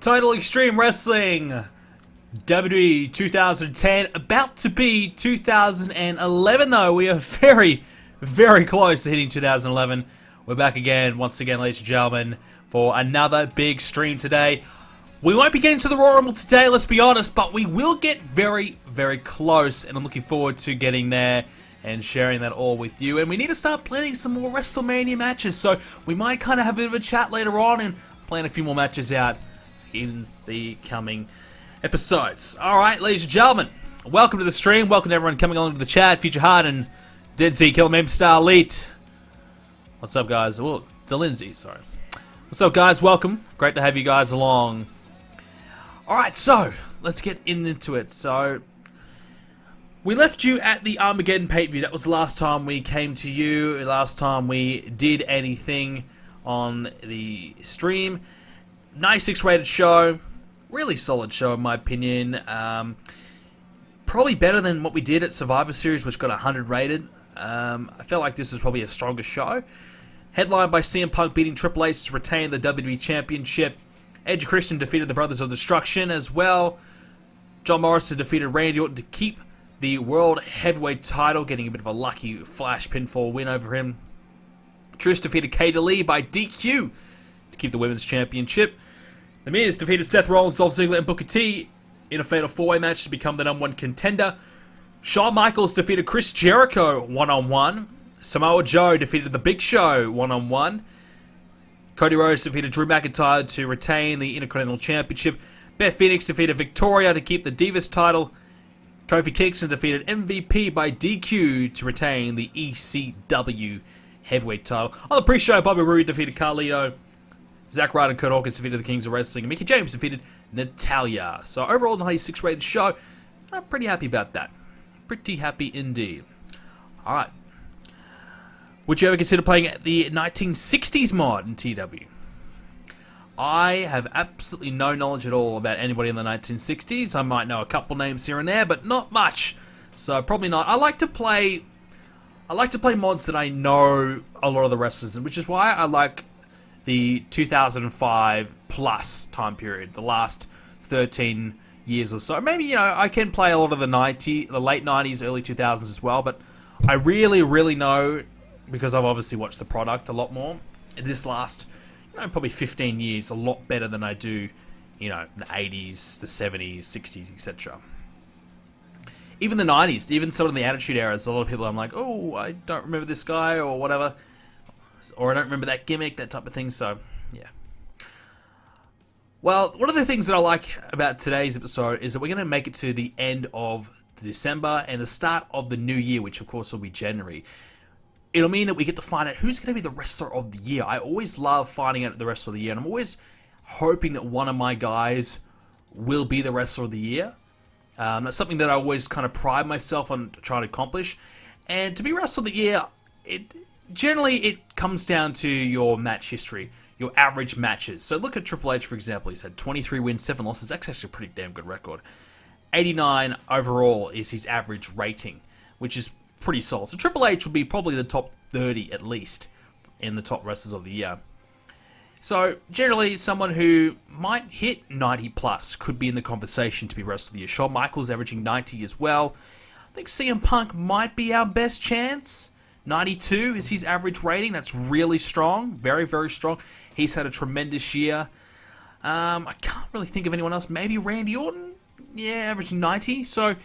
Total Extreme Wrestling WWE 2010, about to be 2011 though. We are very, very close to hitting 2011. We're back again, once again, ladies and gentlemen, for another big stream today. We won't be getting to the Royal Rumble today, let's be honest, but we will get very, very close, and I'm looking forward to getting there and sharing that all with you. And we need to start planning some more WrestleMania matches, so we might kind of have a bit of a chat later on and plan a few more matches out in the coming episodes. Alright, ladies and gentlemen, welcome to the stream, welcome to everyone coming along to the chat, Future Heart and Dead Sea Killer Meme Star Elite. What's up, guys? Well, DeLindsay, sorry. What's up, guys? Welcome. Great to have you guys along. Alright, so, let's get into it. So, we left you at the Armageddon pay-per-view. That was the last time we came to you, last time we did anything on the stream. 96 rated show. Really solid show, in my opinion. Probably better than what we did at Survivor Series, which got 100 rated. I felt like this was probably a stronger show. Headlined by CM Punk beating Triple H to retain the WWE Championship. Edge and Christian defeated the Brothers of Destruction as well. John Morrison defeated Randy Orton to keep the World Heavyweight title, getting a bit of a lucky flash pinfall win over him. Trish defeated Katie Lee by DQ to keep the Women's Championship. The Miz defeated Seth Rollins, Dolph Ziggler, and Booker T in a fatal four-way match to become the #1 contender. Shawn Michaels defeated Chris Jericho one-on-one. Samoa Joe defeated The Big Show one-on-one. Cody Rhodes defeated Drew McIntyre to retain the Intercontinental Championship. Beth Phoenix defeated Victoria to keep the Divas title. Kofi Kingston defeated MVP by DQ to retain the ECW Heavyweight title. On the pre-show, Bobby Roode defeated Carlito. Zack Ryder and Kurt Hawkins defeated the Kings of Wrestling. And Mickie James defeated Natalya. So overall, 96 rated show. I'm pretty happy about that. Pretty happy indeed. Alright. Would you ever consider playing the 1960s mod in TW? I have absolutely no knowledge at all about anybody in the 1960s. I might know a couple names here and there, but not much. So probably not. I like to play mods that I know a lot of the wrestlers in, which is why I like the 2005 plus time period, the last 13 years or so. Maybe, you know, I can play a lot of the late 90s, early 2000s as well, but I really, really know, because I've obviously watched the product a lot more, this last, you know, probably 15 years, a lot better than I do, you know, the 80s, the 70s, 60s, etc. Even the 90s, even some of the Attitude Eras, a lot of people I'm like, oh, I don't remember this guy, or whatever, or I don't remember that gimmick, that type of thing, so, yeah. Well, one of the things that I like about today's episode is that we're going to make it to the end of December and the start of the new year, which of course will be January. It'll mean that we get to find out who's going to be the wrestler of the year. I always love finding out the wrestler of the year, and I'm always hoping that one of my guys will be the wrestler of the year. That's something that I always kind of pride myself on trying to accomplish. And to be wrestler of the year, generally it comes down to your match history, your average matches. So look at Triple H, for example. He's had 23 wins, 7 losses. That's actually a pretty damn good record. 89 overall is his average rating, which is pretty solid. So Triple H would be probably the top 30 at least in the top wrestlers of the year. So generally, someone who might hit 90 plus could be in the conversation to be wrestler of the year. Shawn Michaels averaging 90 as well. I think CM Punk might be our best chance. 92 is his average rating. That's really strong. Very, very strong. He's had a tremendous year. I can't really think of anyone else. Maybe Randy Orton? Yeah, averaging 90. So,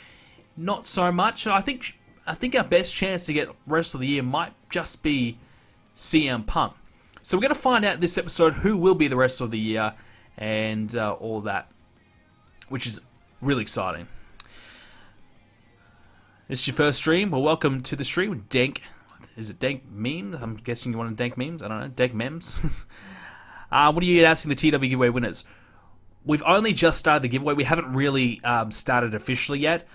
not so much. I think our best chance to get Wrestler of the Year might just be CM Punk. So we're going to find out this episode who will be the Wrestler of the Year and all that, which is really exciting. This is your first stream. Well, welcome to the stream with Dank. Is it Dank Memes? I'm guessing you want Dank Memes. I don't know. Dank Memes. What are you announcing the TW giveaway winners? We've only just started the giveaway. We haven't really started officially yet.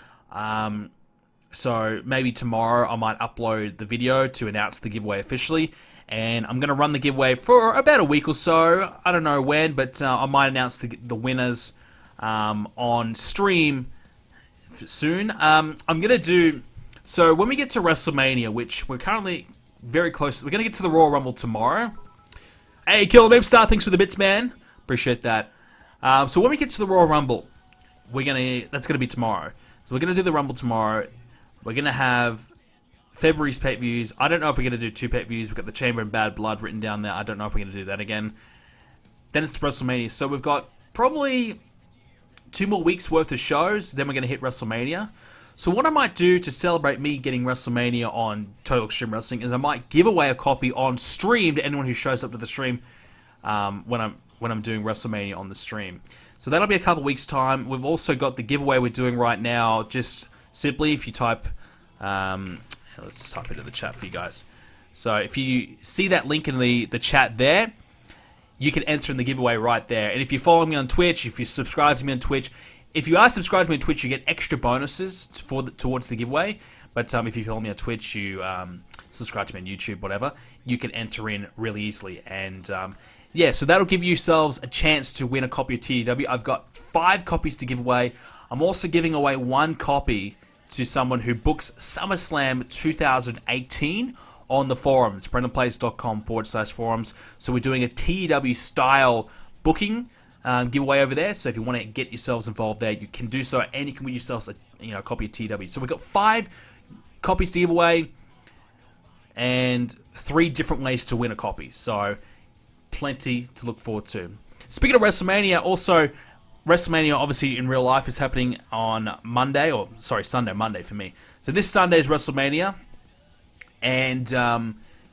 So maybe tomorrow I might upload the video to announce the giveaway officially. And I'm going to run the giveaway for about a week or so. I don't know when, but I might announce the winners on stream soon. I'm going to do... So when we get to WrestleMania, which we're currently very close... We're going to get to the Royal Rumble tomorrow. Hey, Killer Meme Star, thanks for the bits, man. Appreciate that. So when we get to the Royal Rumble, that's gonna be tomorrow. So we're gonna do the Rumble tomorrow. We're gonna have February's pay-per-views. I don't know if we're gonna do 2 pay-per-views. We've got the Chamber and Bad Blood written down there. I don't know if we're gonna do that again. Then it's WrestleMania. So we've got probably 2 more weeks worth of shows. Then we're gonna hit WrestleMania. So what I might do to celebrate me getting WrestleMania on Total Extreme Wrestling is I might give away a copy on stream to anyone who shows up to the stream when I'm doing WrestleMania on the stream. So that'll be a couple weeks' time. We've also got the giveaway we're doing right now. Just simply, if you type, let's type it in the chat for you guys. So if you see that link in the chat there, you can enter in the giveaway right there. And if you follow me on Twitch, if you subscribe to me on Twitch, if you are subscribed to me on Twitch, you get extra bonuses towards the giveaway. But if you follow me on Twitch, you subscribe to me on YouTube, whatever, you can enter in really easily. And yeah, so that'll give yourselves a chance to win a copy of TDW. I've got 5 copies to give away. I'm also giving away 1 copy to someone who books SummerSlam 2018 on the forums, BrendenPlayz.com/forums. So we're doing a TDW style booking giveaway over there. So if you want to get yourselves involved there, you can do so, and you can win yourselves a copy of TDW. So we've got 5 copies to give away and 3 different ways to win a copy. So plenty to look forward to. Speaking of WrestleMania, also WrestleMania obviously in real life is happening on Monday, or sorry, Sunday, Monday for me. So this Sunday is WrestleMania, and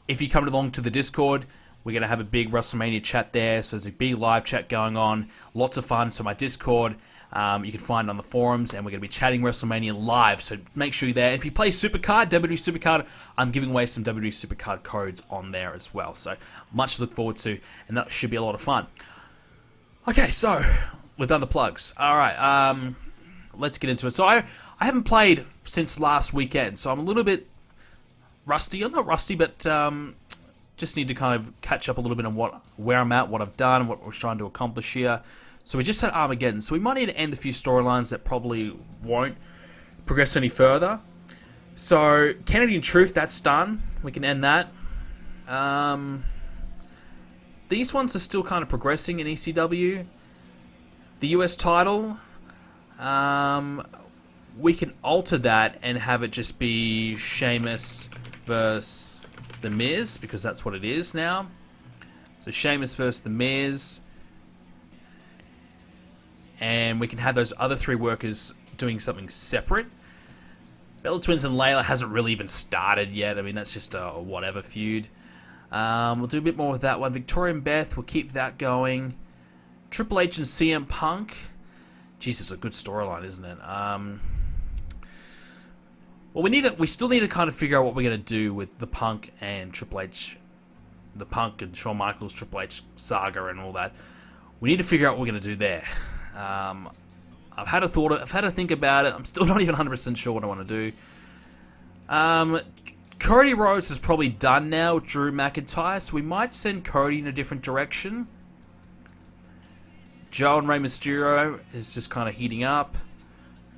if you come along to the Discord, we're going to have a big WrestleMania chat there. So there's a big live chat going on, lots of fun. So my Discord, you can find on the forums, and we're going to be chatting WrestleMania live. So make sure you're there. If you play Supercard, WWE Supercard, I'm giving away some WWE Supercard codes on there as well. So much to look forward to, and that should be a lot of fun. Okay, so we've done the plugs. All right, let's get into it. So I haven't played since last weekend, so I'm a little bit rusty. I'm not rusty, but just need to kind of catch up a little bit on where I'm at, what I've done, what we're trying to accomplish here. So we just had Armageddon, so we might need to end a few storylines that probably won't progress any further. So Canadian Truth, that's done. We can end that. These ones are still kind of progressing in ECW. The US title, we can alter that and have it just be Sheamus versus The Miz, because that's what it is now. So Sheamus versus The Miz. And we can have those other 3 workers doing something separate. Bella Twins and Layla hasn't really even started yet. I mean, that's just a whatever feud. We'll do a bit more with that one. Victoria and Beth, we'll keep that going. Triple H and CM Punk. Jeez, it's a good storyline, isn't it? Well, we still need to kind of figure out what we're going to do with the Punk and Triple H, the Punk and Shawn Michaels Triple H saga and all that. We need to figure out what we're going to do there. I've had a think about it. I'm still not even 100% sure what I want to do. Cody Rhodes is probably done now with Drew McIntyre, so we might send Cody in a different direction. Joe and Rey Mysterio is just kind of heating up.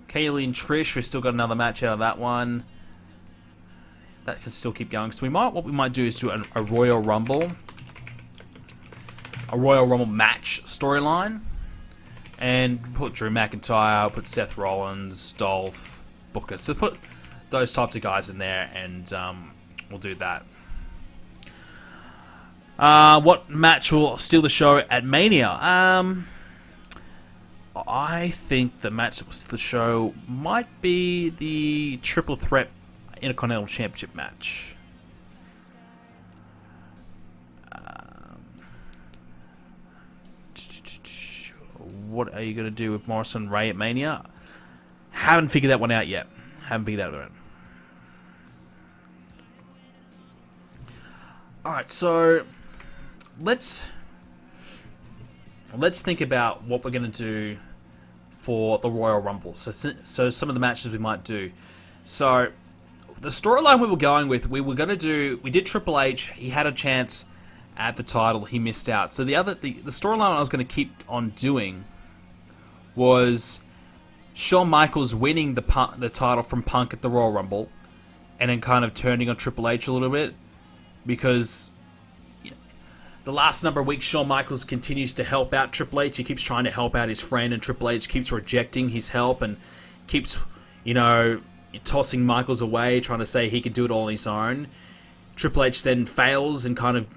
Kaylee and Trish, we've still got another match out of that one. That can still keep going. So what we might do is do a Royal Rumble. A Royal Rumble match storyline. And put Drew McIntyre, put Seth Rollins, Dolph, Booker. So put those types of guys in there, and we'll do that. What match will steal the show at Mania? I think the match that will steal the show might be the Triple Threat Intercontinental Championship match. What are you going to do with Morrison and Ray at Mania? Haven't figured that one out yet. Alright, so let's think about what we're going to do for the Royal Rumble. So some of the matches we might do. So the storyline we were going with, we did Triple H. He had a chance at the title. He missed out. So the storyline I was going to keep on doing was Shawn Michaels winning the title from Punk at the Royal Rumble, and then kind of turning on Triple H a little bit, because the last number of weeks, Shawn Michaels continues to help out Triple H. He keeps trying to help out his friend, and Triple H keeps rejecting his help and keeps, tossing Michaels away, trying to say he can do it all on his own. Triple H then fails and kind of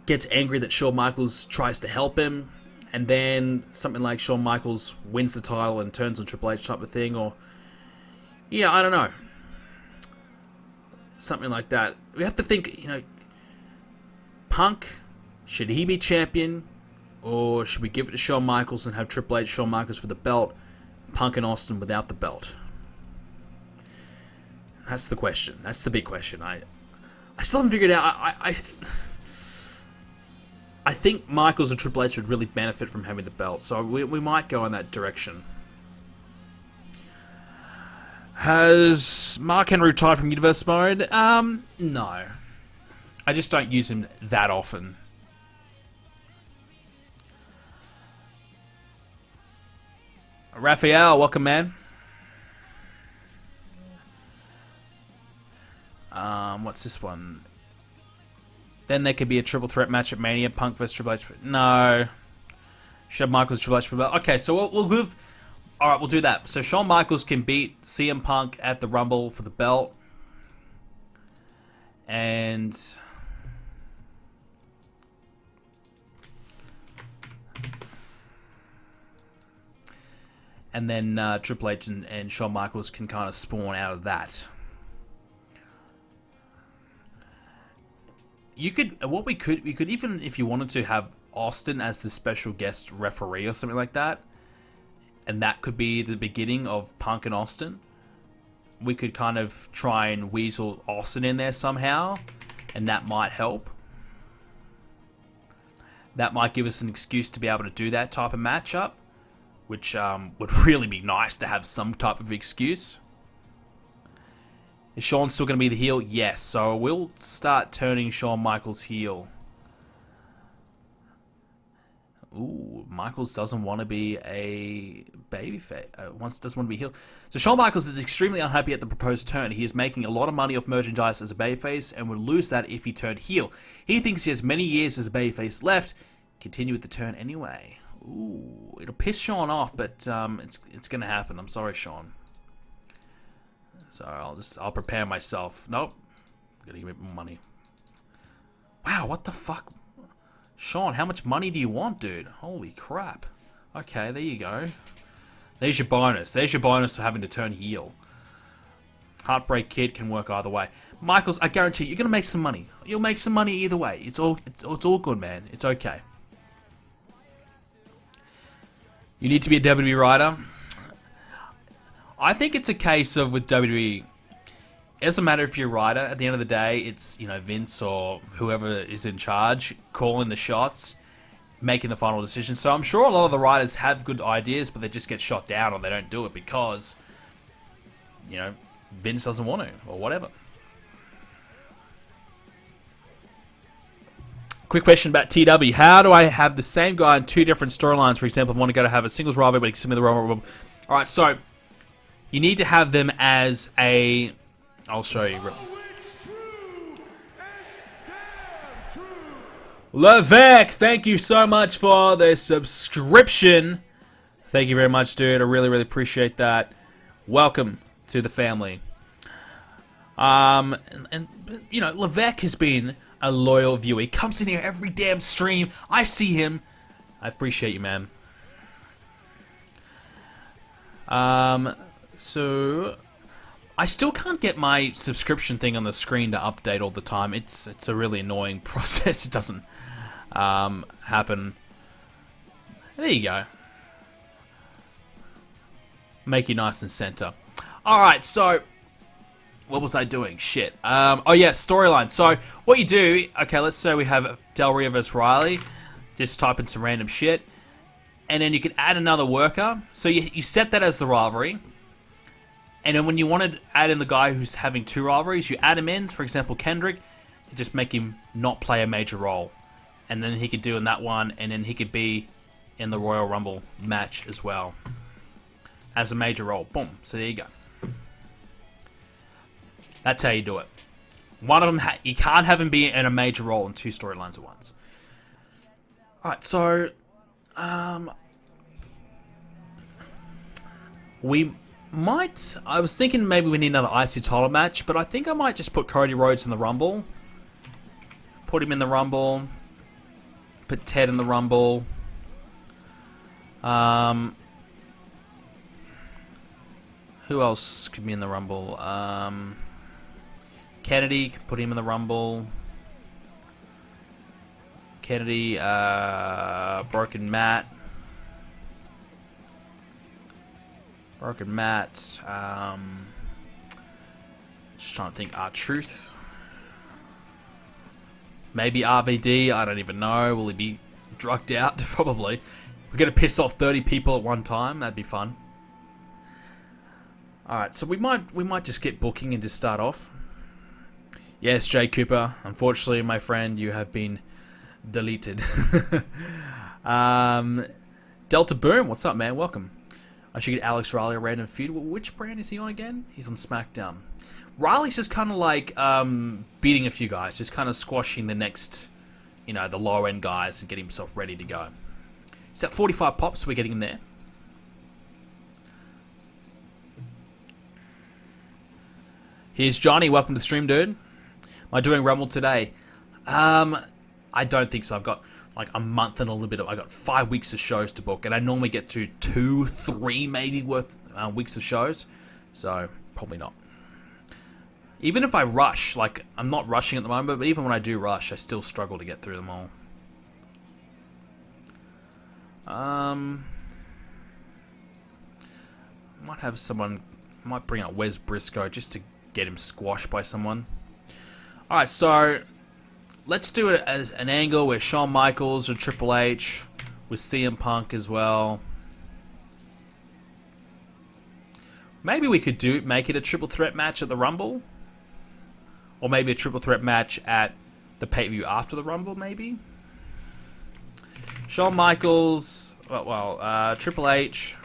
gets angry that Shawn Michaels tries to help him, and then something like Shawn Michaels wins the title and turns on Triple H type of thing, or I don't know. Something like that. We have to think, Punk, should he be champion? Or should we give it to Shawn Michaels and have Triple H, Shawn Michaels for the belt, Punk and Austin without the belt? That's the question. That's the big question. I still haven't figured out. I think Michaels and Triple H would really benefit from having the belt, so we might go in that direction. Has Mark Henry retired from Universe Mode? No. I just don't use him that often. Raphael, welcome, man. What's this one? Then there could be a triple threat match at Mania, Punk vs Triple H. No. Should have Michaels Triple H for the belt. Okay, so we'll move. Alright, we'll do that. So Shawn Michaels can beat CM Punk at the Rumble for the belt. And then Triple H and Shawn Michaels can kind of spawn out of that. We could even, if you wanted to, have Austin as the special guest referee or something like that. And that could be the beginning of Punk and Austin. We could kind of try and weasel Austin in there somehow, and that might help. That might give us an excuse to be able to do that type of matchup, which would really be nice to have some type of excuse. Is Shawn still going to be the heel? Yes, so we'll start turning Shawn Michaels heel. Ooh, Michaels doesn't want to be a babyface. Doesn't want to be heel. So Shawn Michaels is extremely unhappy at the proposed turn. He is making a lot of money off merchandise as a babyface and would lose that if he turned heel. He thinks he has many years as a babyface left. Continue with the turn anyway. Ooh, it'll piss Shawn off, but it's going to happen. I'm sorry, Shawn. So I'll prepare myself. Nope. Gotta give me more money. Wow, what the fuck? Shawn, how much money do you want, dude? Holy crap. Okay, there you go. There's your bonus. There's your bonus for having to turn heel. Heartbreak Kid can work either way. Michaels, I guarantee you're going to make some money. You'll make some money either way. It's all good, man. It's okay. You need to be a WWE writer. I think it's a case of with WWE, it doesn't matter if you're a writer. At the end of the day, it's Vince or whoever is in charge calling the shots, making the final decision. So I'm sure a lot of the writers have good ideas, but they just get shot down or they don't do it because Vince doesn't want to or whatever. Quick question about TW. How do I have the same guy in two different storylines? For example, I want to go to have a singles rivalry, but it's similar to the Royal Rumble. All right, so you need to have them as a. I'll show you. Levesque, thank you so much for the subscription. Thank you very much, dude. I really, really appreciate that. Welcome to the family. Levesque has been a loyal viewer. He comes in here every damn stream. I see him. I appreciate you, man. So I still can't get my subscription thing on the screen to update all the time. It's a really annoying process. It doesn't happen. There you go. Make you nice and center. Alright, so what was I doing? Shit. Oh yeah, storyline. So what you do, okay, let's say we have Del Rio vs Riley. Just type in some random shit. And then you can add another worker. So you set that as the rivalry. And then when you want to add in the guy who's having two rivalries, you add him in, for example, Kendrick, and just make him not play a major role. And then he could do in that one, and then he could be in the Royal Rumble match as well. As a major role. Boom. So there you go. That's how you do it. One of them, you can't have him be in a major role in 2 storylines at once. Alright, so... we might... I was thinking maybe we need another IC title match, but I think I might just put Cody Rhodes in the Rumble. Put him in the Rumble. Put Ted in the Rumble. Who else could be in the Rumble? Kennedy, could put him in the Rumble. Kennedy, Broken Matt. Broken Matt. Just trying to think. R-Truth. Maybe RVD. I don't even know. Will he be drugged out? Probably. We're going to piss off 30 people at one time. That'd be fun. Alright, so we might just get booking and just start off. Yes, Jay Cooper. Unfortunately, my friend, you have been deleted. Delta Boom, what's up, man? Welcome. I should get Alex Riley a random feud. Which brand is he on again? He's on SmackDown. Riley's just kind of like beating a few guys, just kind of squashing the next, you know, the lower end guys and getting himself ready to go. He's at 45 pops, so we're getting him there. Here's Johnny. Welcome to the stream, dude. Am I doing Rumble today? I don't think so. I've got like a month and a little bit of... I got 5 weeks of shows to book, and I normally get to 2, 3 maybe worth weeks of shows, so probably not. Even if I rush, like I'm not rushing at the moment, but even when I do rush, I still struggle to get through them all. Might have someone... Might bring out Wes Briscoe just to get him squashed by someone. Alright, so let's do it as an angle where Shawn Michaels or Triple H with CM Punk as well. Maybe we could make it a triple threat match at the Rumble, or maybe a triple threat match at the pay-per-view after the Rumble. Maybe Shawn Michaels, Triple H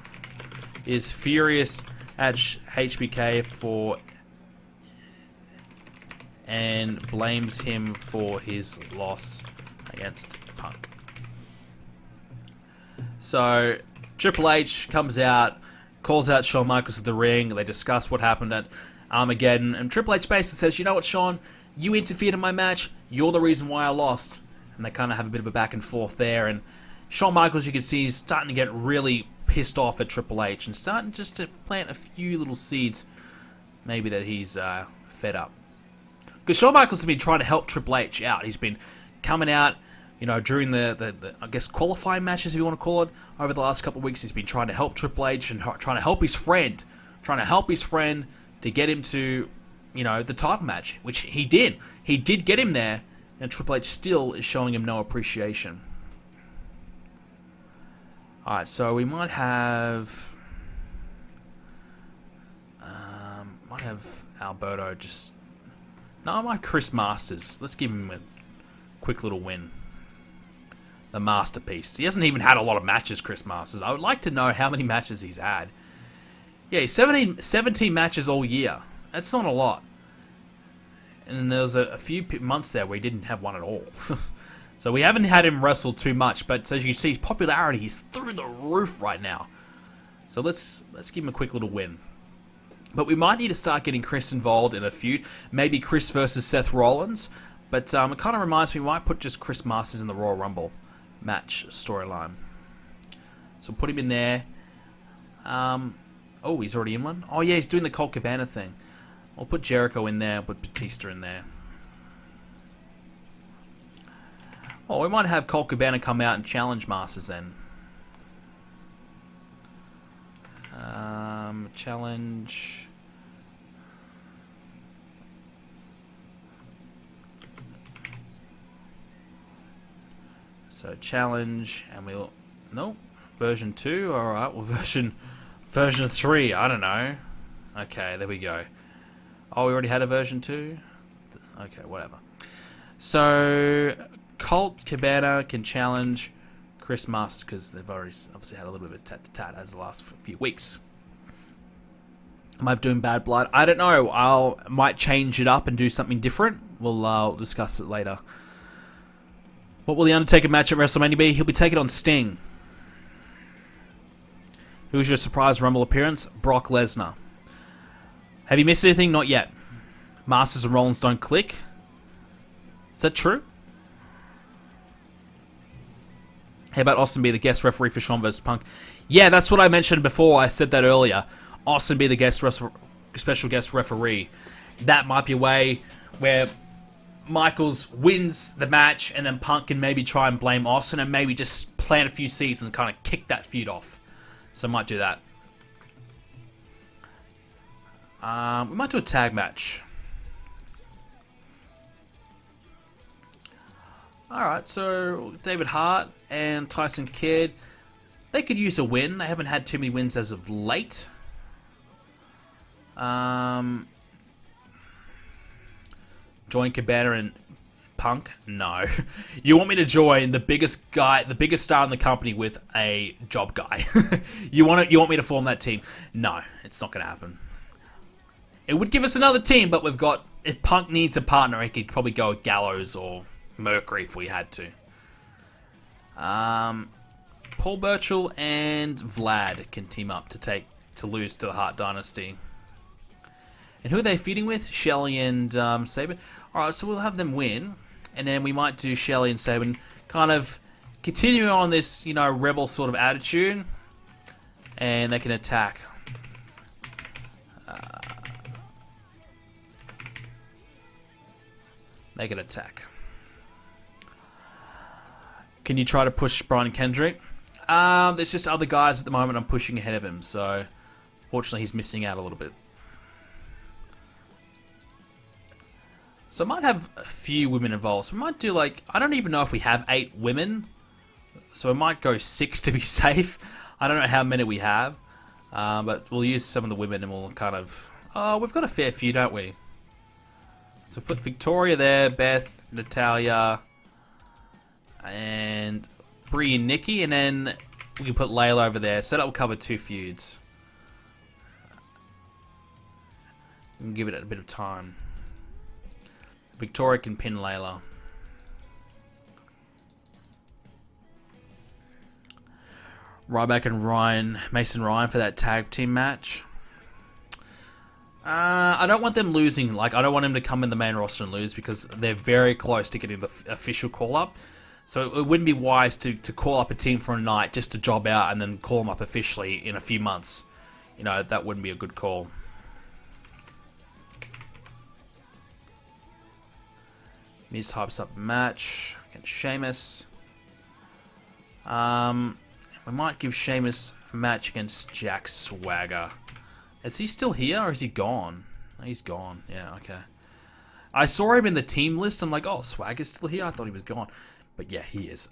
is furious at HBK and blames him for his loss against Punk. So Triple H comes out, calls out Shawn Michaels to the ring. They discuss what happened at Armageddon, and Triple H basically says, "You know what, Shawn? You interfered in my match. You're the reason why I lost." And they kind of have a bit of a back and forth there. And Shawn Michaels, you can see, is starting to get really pissed off at Triple H and starting just to plant a few little seeds, maybe that he's fed up. Because Shawn Michaels has been trying to help Triple H out. He's been coming out, you know, during the I guess qualifying matches, if you want to call it, over the last couple of weeks. He's been trying to help Triple H and trying to help his friend, to get him to, you know, the title match, which he did. He did get him there, and Triple H still is showing him no appreciation. Alright, so we might have Alberto just... No, I might Chris Masters. Let's give him a quick little win. The masterpiece. He hasn't even had a lot of matches, Chris Masters. I would like to know how many matches he's had. Yeah, he's 17 matches all year. That's not a lot. And there was a few months there where he didn't have one at all. So we haven't had him wrestle too much, but as you can see, his popularity is through the roof right now. So let's give him a quick little win. But we might need to start getting Chris involved in a feud. Maybe Chris versus Seth Rollins. But it kind of reminds me, we might put just Chris Masters in the Royal Rumble match storyline. So we'll put him in there. Oh, he's already in one? Oh yeah, he's doing the Colt Cabana thing. We'll put Jericho in there, put Batista in there. Oh, we might have Colt Cabana come out and challenge Masters then. Challenge... So challenge, and we'll... Nope. Version 2? Alright, well version 3, I don't know. Okay, there we go. Oh, we already had a version 2? Okay, whatever. So, Colt Cabana can challenge Chris Masters, because they've already obviously had a little bit of a tat-to-tat as the last few weeks. Am I doing Bad Blood? I don't know. Might change it up and do something different. We'll discuss it later. What will the Undertaker match at WrestleMania be? He'll be taking on Sting. Who's your surprise Rumble appearance? Brock Lesnar. Have you missed anything? Not yet. Masters and Rollins don't click. Is that true? How about Austin be the guest referee for Shawn vs. Punk? Yeah, that's what I mentioned before. I said that earlier. Austin be the special guest referee. That might be a way where Michaels wins the match and then Punk can maybe try and blame Austin and maybe just plant a few seeds and kind of kick that feud off. So I might do that. We might do a tag match. Alright, so David Hart and Tyson Kidd, they could use a win. They haven't had too many wins as of late. Join Cabana and Punk? No. You want me to join the biggest star in the company with a job guy? You want me to form that team? No, it's not going to happen. It would give us another team, but if Punk needs a partner, he could probably go with Gallows or Mercury if we had to. Paul Burchill and Vlad can team up to lose to the Hart Dynasty. And who are they feuding with? Shelley and Sabin. Alright, so we'll have them win. And then we might do Shelley and Sabin kind of continuing on this, rebel sort of attitude. And they can attack. They can attack. Can you try to push Brian Kendrick? There's just other guys at the moment I'm pushing ahead of him. So, fortunately, he's missing out a little bit. So I might have a few women involved. So we might do I don't even know if we have 8 women. So I might go 6 to be safe. I don't know how many we have. But we'll use some of the women and we'll kind of... Oh, we've got a fair few, don't we? So put Victoria there, Beth, Natalia, and Brie and Nikki. And then we can put Layla over there. So that will cover 2 feuds. And give it a bit of time. Victoria can pin Layla. Ryback and Mason Ryan for that tag team match. I don't want them losing. I don't want them to come in the main roster and lose because they're very close to getting the official call-up. So it wouldn't be wise to call up a team for a night just to job out and then call them up officially in a few months. That wouldn't be a good call. Miz hypes up a match against Sheamus. We might give Sheamus a match against Jack Swagger. Is he still here or is he gone? He's gone. Yeah, okay. I saw him in the team list. I'm like, oh, Swagger's still here? I thought he was gone. But yeah, he is.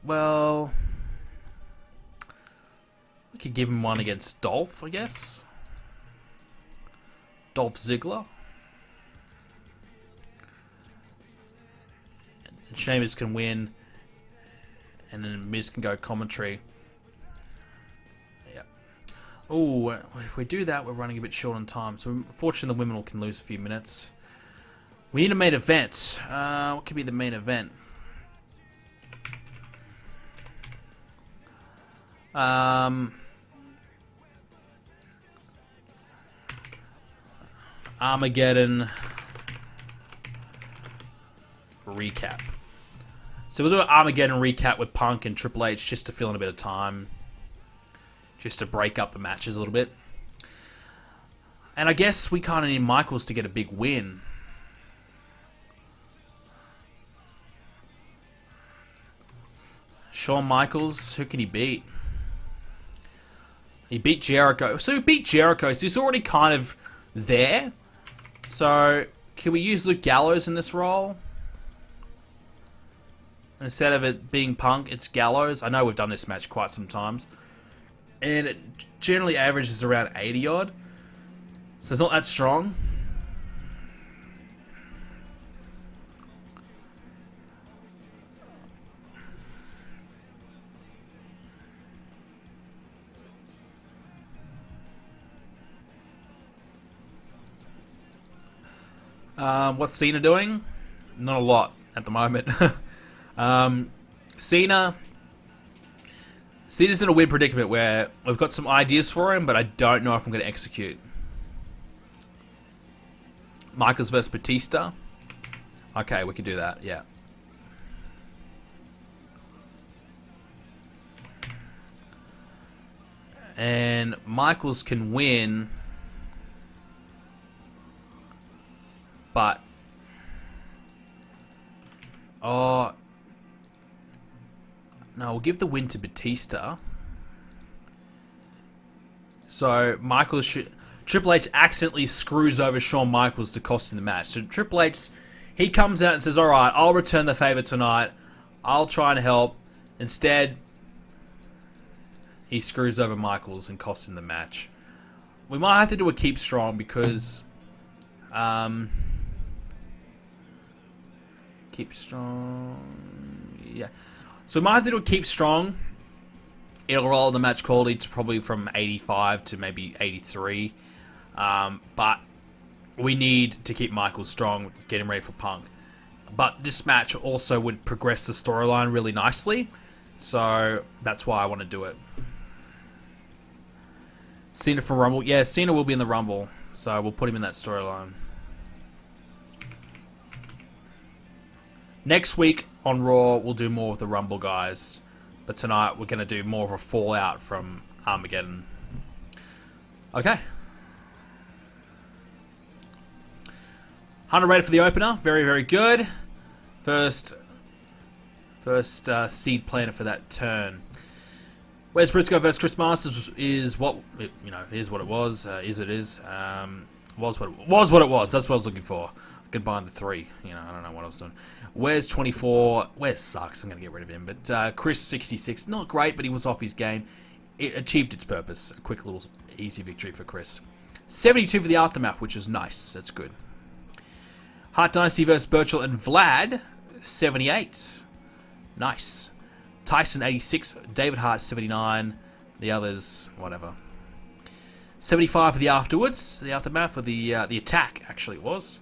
Well, we could give him one against Dolph, I guess. Dolph Ziggler. And Sheamus can win. And then Miz can go commentary. Yeah. Oh, if we do that, we're running a bit short on time. So, unfortunately, the women can lose a few minutes. We need a main event. What could be the main event? Armageddon recap. So we'll do an Armageddon recap with Punk and Triple H just to fill in a bit of time. Just to break up the matches a little bit. And I guess we kind of need Michaels to get a big win. Shawn Michaels, who can he beat? He beat Jericho. So he beat Jericho, so he's already kind of there. So, can we use Luke Gallows in this role? Instead of it being Punk, it's Gallows. I know we've done this match quite some times. And it generally averages around 80 odd. So it's not that strong. What's Cena doing? Not a lot at the moment. Cena's in a weird predicament where we've got some ideas for him, but I don't know if I'm going to execute. Michaels versus Batista. Okay, we can do that, yeah. And Michaels can win, but oh no, we'll give the win to Batista. So Michaels should. Triple H accidentally screws over Shawn Michaels to cost him the match. So Triple H, he comes out and says, "All right, I'll return the favor tonight. I'll try and help." Instead, he screws over Michaels and costs him the match. We might have to do a keep strong because keep strong, yeah. So we might have to do a keep strong. It'll roll the match quality to probably from 85 to maybe 83. But we need to keep Michaels strong, get him ready for Punk. But this match also would progress the storyline really nicely. So that's why I want to do it. Cena for Rumble. Yeah, Cena will be in the Rumble. So we'll put him in that storyline. Next week on Raw, we'll do more of the Rumble guys. But tonight, we're going to do more of a fallout from Armageddon. Okay. Hunter ready for the opener. Very, very good. First seed planter for that turn. Where's Briscoe versus Chris Masters is what, you know, is what it was. Was what it was. That's what I was looking for. Combine the three. You know, I don't know what I was doing. Where's 24? Where's sucks? I'm going to get rid of him. But Chris 66, not great, but he was off his game. It achieved its purpose. A quick little easy victory for Chris. 72 for the aftermath, which is nice. That's good. Hart Dynasty versus Burchill and Vlad, 78. Nice. Tyson 86, David Hart 79. The others, whatever. 75 for the afterwards, the aftermath, or the attack actually it was.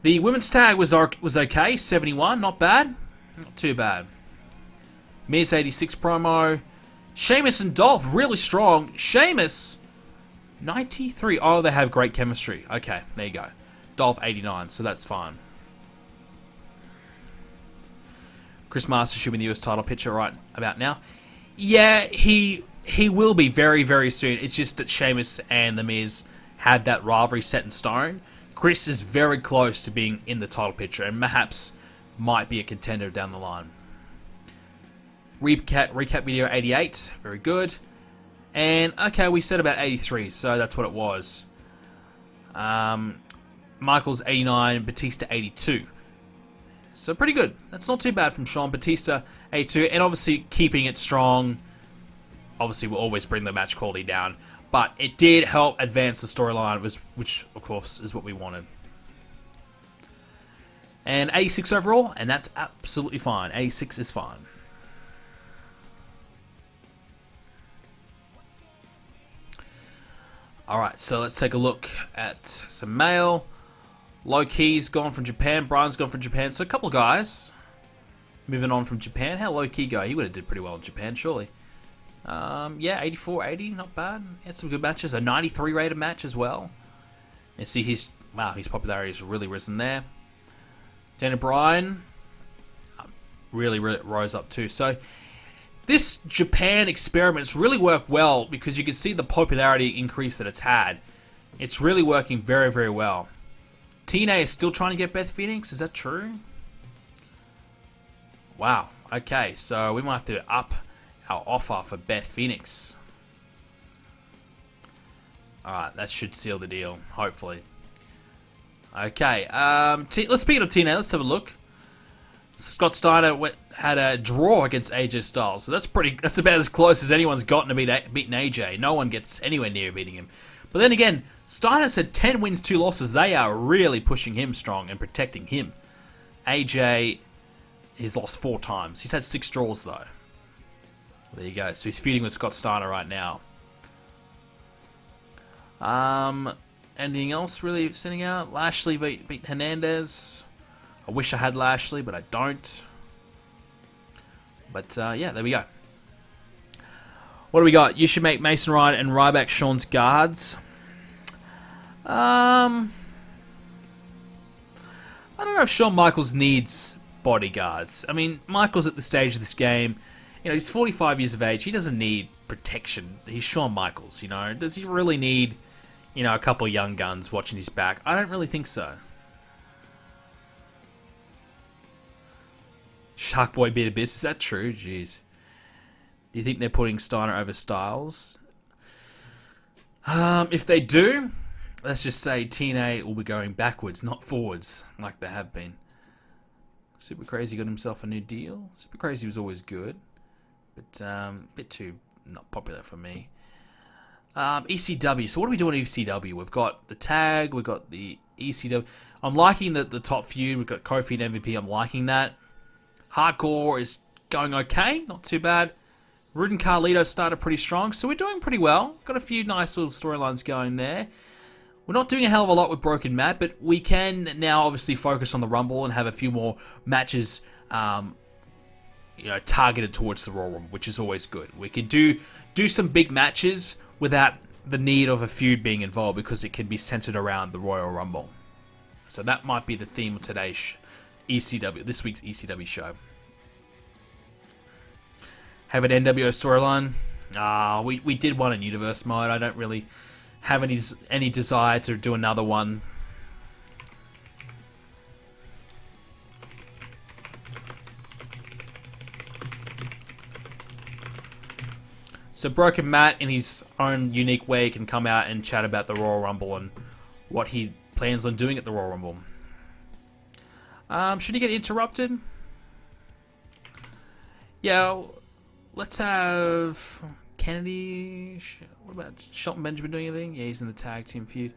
The women's tag was okay, 71, not bad, not too bad. Miz 86 promo, Sheamus and Dolph really strong. Sheamus 93. Oh, they have great chemistry. Okay, there you go. Dolph 89, so that's fine. Chris Masters should be in the US title picture right about now. Yeah, he will be very, very soon. It's just that Sheamus and The Miz had that rivalry set in stone. Chris is very close to being in the title picture and perhaps might be a contender down the line. Recap video 88, very good. And, okay, we said about 83, so that's what it was. Michaels 89, Batista 82. So pretty good. That's not too bad from Shawn. Batista 82, and obviously keeping it strong. Obviously will always bring the match quality down, but it did help advance the storyline, which of course is what we wanted. And 86 overall, and that's absolutely fine. 86 is fine. Alright, so let's take a look at some mail. Low Key's gone from Japan. Brian's gone from Japan. So a couple of guys moving on from Japan. How Low Key go? He would have did pretty well in Japan, surely. Yeah, 84, 80, not bad. He had some good matches. A 93 rated match as well. And see his popularity has really risen there. Daniel Bryan really rose up too. So this Japan experiment has really worked well because you can see the popularity increase that it's had. It's really working very, very well. TNA is still trying to get Beth Phoenix. Is that true? Wow. Okay, so we might have to up our offer for Beth Phoenix. Alright, that should seal the deal, hopefully. Okay, speaking of TNA, let's have a look. Scott Steiner had a draw against AJ Styles, so that's about as close as anyone's gotten to beating AJ. No one gets anywhere near beating him. But then again, Steiner's had 10 wins, 2 losses. They are really pushing him strong and protecting him. AJ, he's lost 4 times. He's had 6 draws, though. There you go. So he's feuding with Scott Steiner right now. anything else really sitting out? Lashley beat Hernandez. I wish I had Lashley, but I don't. But yeah, there we go. What do we got? You should make Mason Ryan and Ryback Sean's guards. I don't know if Shawn Michaels needs bodyguards. I mean, Michaels at the stage of this game, you know, he's 45 years of age. He doesn't need protection. He's Shawn Michaels, you know. Does he really need, you know, a couple of young guns watching his back? I don't really think so. Sharkboy beat Abyss. Is that true? Jeez. Do you think they're putting Steiner over Styles? If they do, let's just say TNA will be going backwards, not forwards, like they have been. Super Crazy got himself a new deal. Super Crazy was always good, but a bit too not popular for me. ECW. So what are we doing at ECW? We've got the tag. We've got the ECW. I'm liking the top feud. We've got Kofi and MVP. I'm liking that. Hardcore is going okay. Not too bad. Rude and Carlito started pretty strong, so we're doing pretty well. Got a few nice little storylines going there. We're not doing a hell of a lot with Broken Matt, but we can now obviously focus on the Rumble and have a few more matches, you know, targeted towards the Royal Rumble, which is always good. We can do some big matches without the need of a feud being involved because it can be centered around the Royal Rumble. So that might be the theme of today's this week's ECW show. Have an NWO storyline. We did one in Universe mode. I don't really have any desire to do another one. So Broken Matt, in his own unique way, can come out and chat about the Royal Rumble and what he plans on doing at the Royal Rumble. Should he get interrupted? Yeah, let's have Kennedy. What about Shelton Benjamin doing anything? Yeah, he's in the tag team feud.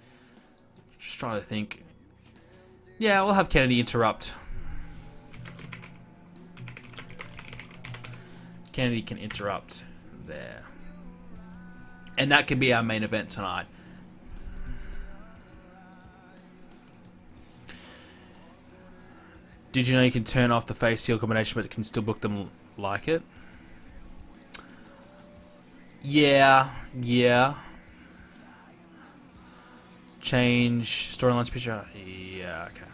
Just trying to think. Yeah, we'll have Kennedy interrupt. Kennedy can interrupt there. And that can be our main event tonight. Did you know you can turn off the face heel combination but it can still book them like it? Yeah. Change storylines picture. Yeah, okay.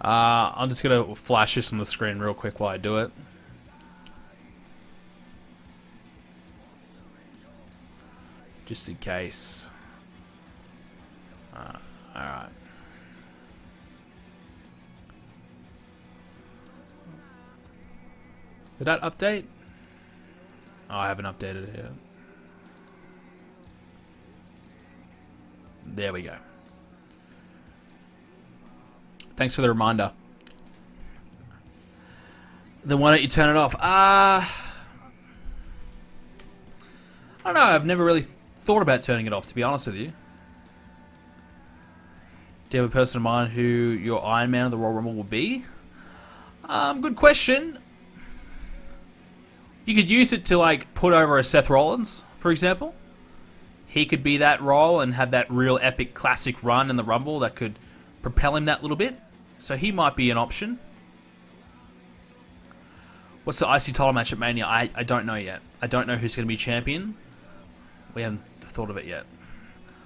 I'm just gonna flash this on the screen real quick while I do it. Just in case. Alright. Did that update? Oh, I haven't updated it yet. There we go. Thanks for the reminder. Then why don't you turn it off? I don't know. I've never really thought about turning it off, to be honest with you. Do you have a person in mind who your Iron Man of the Royal Rumble will be? Good question. You could use it to like put over a Seth Rollins, for example. He could be that role and have that real epic classic run in the Rumble that could propel him that little bit. So he might be an option. What's the IC title match at Mania? I don't know yet. I don't know who's going to be champion. We haven't thought of it yet.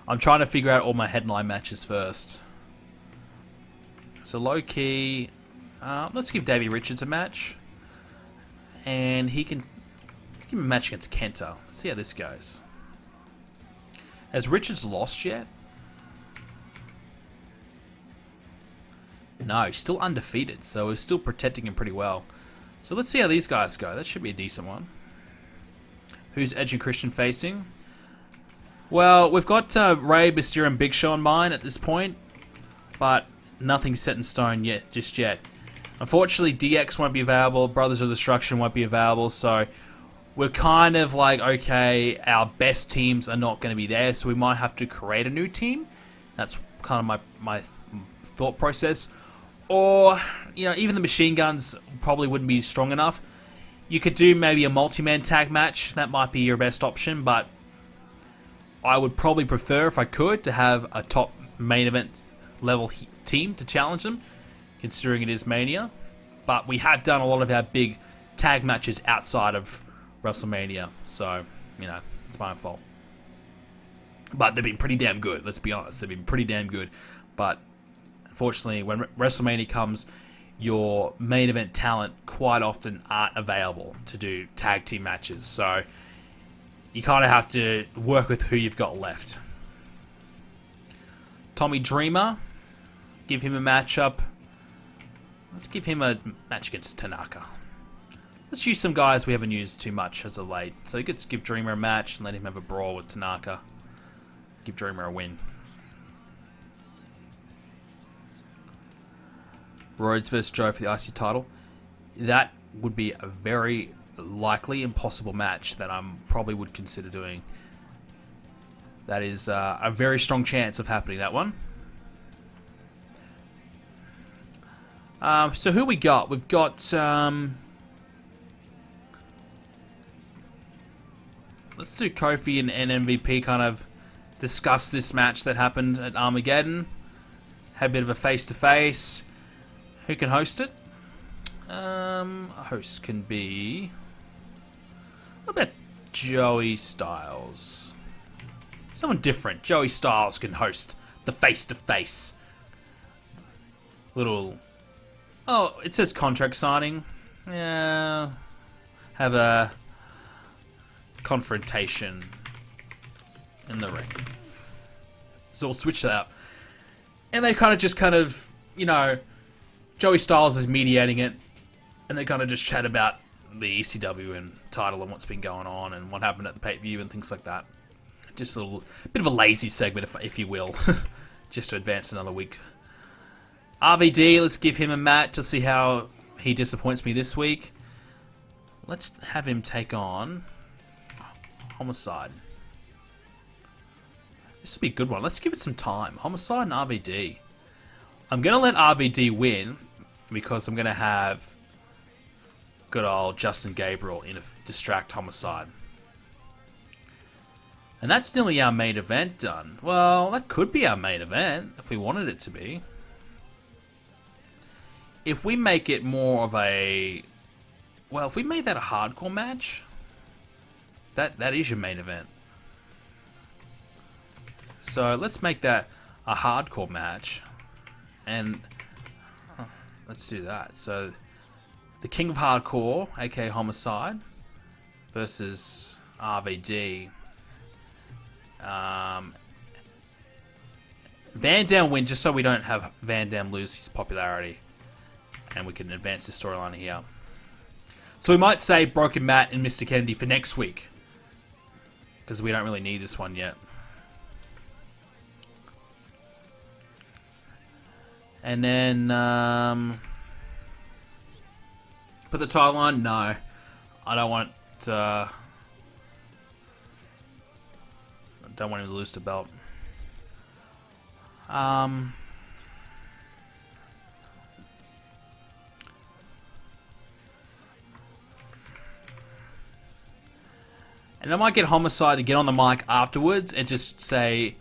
I'm trying to figure out all my headline matches first. So low key, let's give Davey Richards a match. And let's give him a match against Kenta. Let's see how this goes. Has Richards lost yet? No, he's still undefeated, so we're still protecting him pretty well. So let's see how these guys go. That should be a decent one. Who's Edge and Christian facing? Well, we've got Rey, Mysterio, and Big Show in mind at this point, but nothing's set in stone yet, just yet. Unfortunately, DX won't be available, Brothers of Destruction won't be available, so we're kind of like, okay, our best teams are not going to be there, so we might have to create a new team. That's kind of my thought process. Or, you know, even the machine guns probably wouldn't be strong enough. You could do maybe a multi-man tag match. That might be your best option, but I would probably prefer, if I could, to have a top main event level team to challenge them, considering it is Mania. But we have done a lot of our big tag matches outside of WrestleMania, so, you know, it's my fault. But they've been pretty damn good, let's be honest. They've been pretty damn good. But unfortunately, when WrestleMania comes, your main event talent quite often aren't available to do tag team matches. So you kind of have to work with who you've got left. Tommy Dreamer, give him a matchup. Let's give him a match against Tanaka. Let's use some guys we haven't used too much as of late. So let's give Dreamer a match and let him have a brawl with Tanaka. Give Dreamer a win. Rhodes versus Joe for the IC title. That would be a very likely impossible match that I probably would consider doing. That is a very strong chance of happening, that one. So who we got? We've got let's do Kofi and MVP kind of discuss this match that happened at Armageddon. Had a bit of a face-to-face. Who can host it? A host can be... What about Joey Styles? Someone different. Joey Styles can host the face-to-face. Little... Oh, it says contract signing. Yeah. Have a confrontation in the ring. So we'll switch that up. And they kind of, you know... Joey Styles is mediating it, and they kind of just chat about the ECW and title and what's been going on and what happened at the pay-per-view and things like that. Just a little bit of a lazy segment, if you will, just to advance another week. RVD, let's give him a match to see how he disappoints me this week. Let's have him take on Homicide. This would be a good one. Let's give it some time. Homicide and RVD. I'm going to let RVD win because I'm going to have good old Justin Gabriel in a distract Homicide. And that's nearly our main event done. Well, that could be our main event if we wanted it to be. If we make it more of a... Well, if we made that a hardcore match, that is your main event. So let's make that a hardcore match. And let's do that. So the King of Hardcore, aka Homicide, versus RVD. Van Dam win just so we don't have Van Dam lose his popularity, and we can advance the storyline here. So we might say Broken Matt and Mr. Kennedy for next week, because we don't really need this one yet. And then, put the title on? No. I don't want, I don't want him to lose the belt. And I might get Homicide to get on the mic afterwards and just say,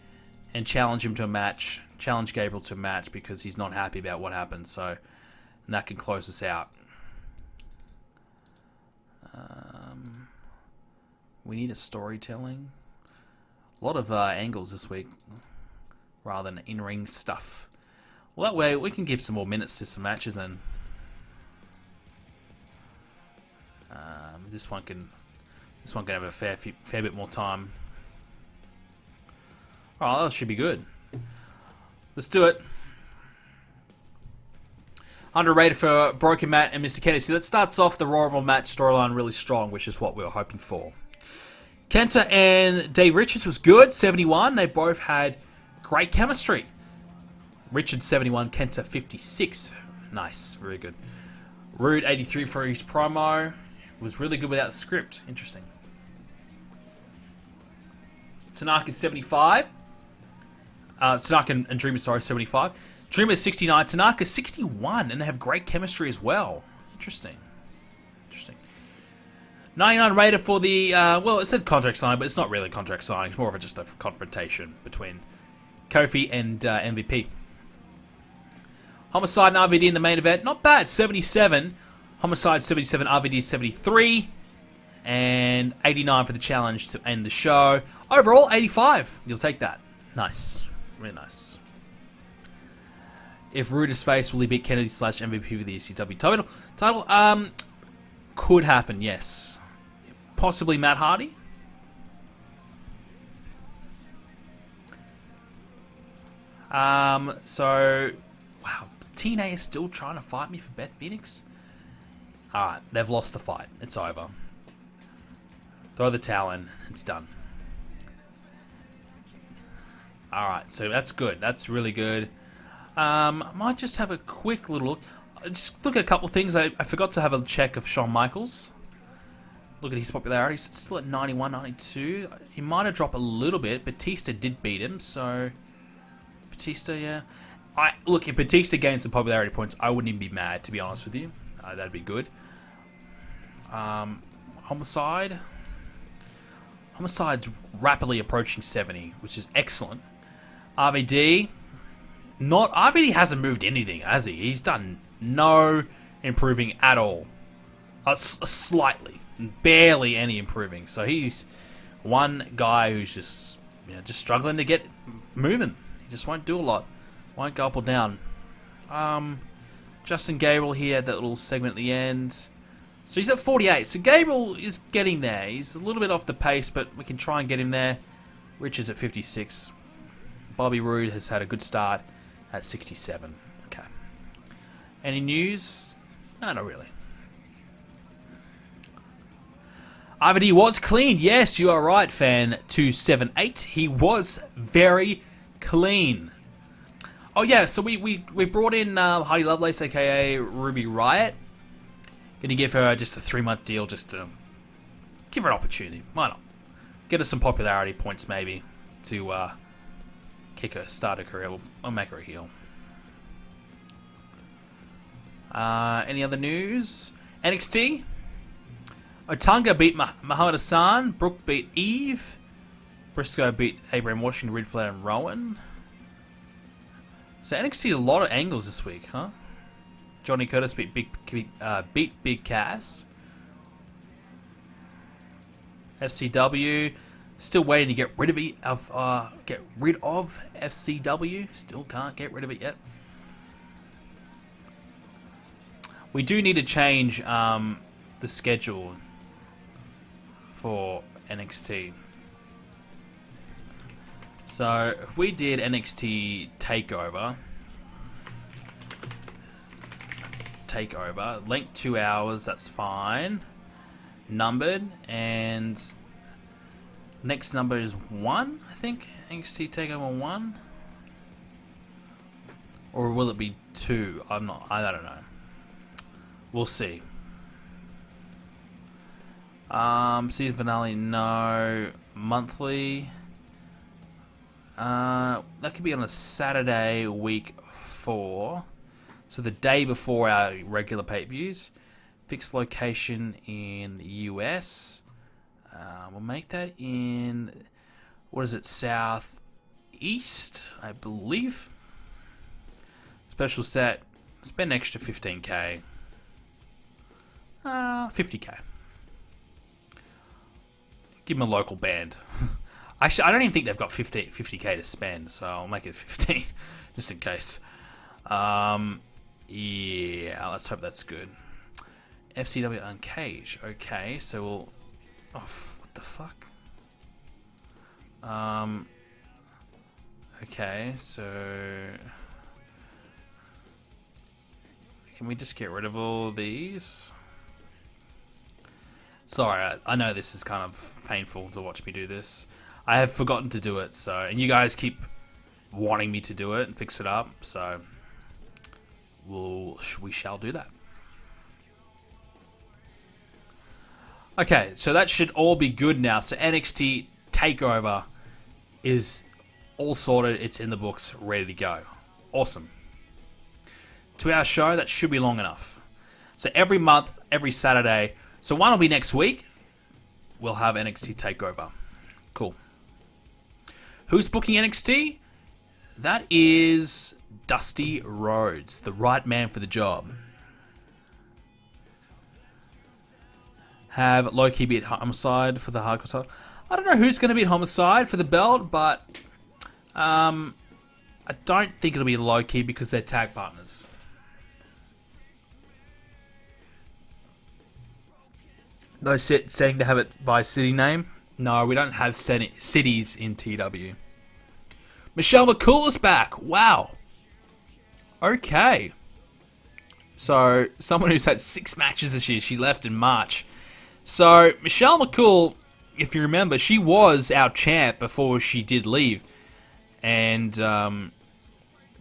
and challenge him to a match. Challenge Gabriel to a match because he's not happy about what happened. So that can close us out. We need a storytelling. A lot of angles this week rather than in-ring stuff. Well, that way we can give some more minutes to some matches, and this one can have a fair bit more time. Oh, that should be good. Let's do it. Underrated for Broken Matt and Mr. Kennedy. So that starts off the Royal Rumble match storyline really strong, which is what we were hoping for. Kenta and Dave Richards was good, 71. They both had great chemistry. Richards 71, Kenta 56. Nice, very good. Rude 83 for his promo. Was really good without the script. Interesting. Tanaka 75. Tanaka and Dreamer, sorry, 75. Dreamer 69, Tanaka 61, and they have great chemistry as well. Interesting. 99 rated for the, well, it said contract signing, but it's not really contract signing. It's more of just a confrontation between Kofi and MVP. Homicide and RVD in the main event. Not bad. 77. Homicide 77, RVD 73. And 89 for the challenge to end the show. Overall, 85. You'll take that. Nice. Really nice. If Rude is faced, will he beat Kennedy / MVP for the ECW title? Could happen, yes. Possibly Matt Hardy. So, wow. TNA is still trying to fight me for Beth Phoenix? Alright, they've lost the fight. It's over. Throw the towel in. It's done. Alright, so that's good. That's really good. I might just have a quick little look. Just look at a couple of things. I forgot to have a check of Shawn Michaels. Look at his popularity. It's still at 91, 92. He might have dropped a little bit. Batista did beat him, so... Batista, yeah. Look, if Batista gains some popularity points, I wouldn't even be mad, to be honest with you. That'd be good. Homicide. Homicide's rapidly approaching 70, which is excellent. RVD. RVD hasn't moved anything, has he? He's done no improving at all. Slightly. Barely any improving. So he's one guy who's just struggling to get moving. He just won't do a lot. Won't go up or down. Justin Gabriel here had that little segment at the end. So he's at 48. So Gabriel is getting there. He's a little bit off the pace, but we can try and get him there. Rich is at 56. Bobby Roode has had a good start at 67. Okay. Any news? No, not really. RVD was clean. Yes, you are right, fan 278. He was very clean. Oh yeah, so we brought in Heidi Lovelace, aka Ruby Riott. Gonna give her just a 3-month deal, just to give her an opportunity. Why not? Get her some popularity points, maybe, to kick her, start her career. We'll make her a heel. Any other news? NXT. Otunga beat Muhammad Hassan. Brooke beat Eve. Briscoe beat Abraham Washington, Ric Flair, and Rowan. So NXT a lot of angles this week, huh? Johnny Curtis beat Big Cass. FCW still waiting to get rid of FCW. Still can't get rid of it yet. We do need to change the schedule for NXT. So if we did NXT Takeover, length 2 hours, that's fine. Numbered, and next number is 1, I think. NXT Takeover 1, or will it be 2? I don't know. We'll see. Season finale, no. Monthly. That could be on a Saturday, week 4. So the day before our regular pay-per-views. Fixed location in the US. We'll make that in, what is it, South East, I believe. Special set. Spend an extra 15k. 50k. Give them a local band. Actually, I don't even think they've got 50k to spend, so I'll make it 15, just in case. Yeah, let's hope that's good. FCW Uncaged. Okay, so we'll... Oh, what the fuck? Okay, so... Can we just get rid of all of these? Sorry, I know this is kind of painful to watch me do this. I have forgotten to do it, so... And you guys keep wanting me to do it and fix it up, so... we shall do that. Okay, so that should all be good now. So NXT TakeOver is all sorted. It's in the books, ready to go. Awesome. 2-hour show, that should be long enough. So every month, every Saturday. So one will be next week. We'll have NXT TakeOver. Cool. Who's booking NXT? That is Dusty Rhodes, the right man for the job. Have Low-Key beat Homicide for the hardcore title. I don't know who's going to beat Homicide for the belt, but I don't think it'll be Low-Key because they're tag partners. No, saying to have it by city name. No, we don't have cities in TW. Michelle McCool is back. Wow. Okay. So, someone who's had 6 matches this year. She left in March. So, Michelle McCool, if you remember, she was our champ before she did leave. And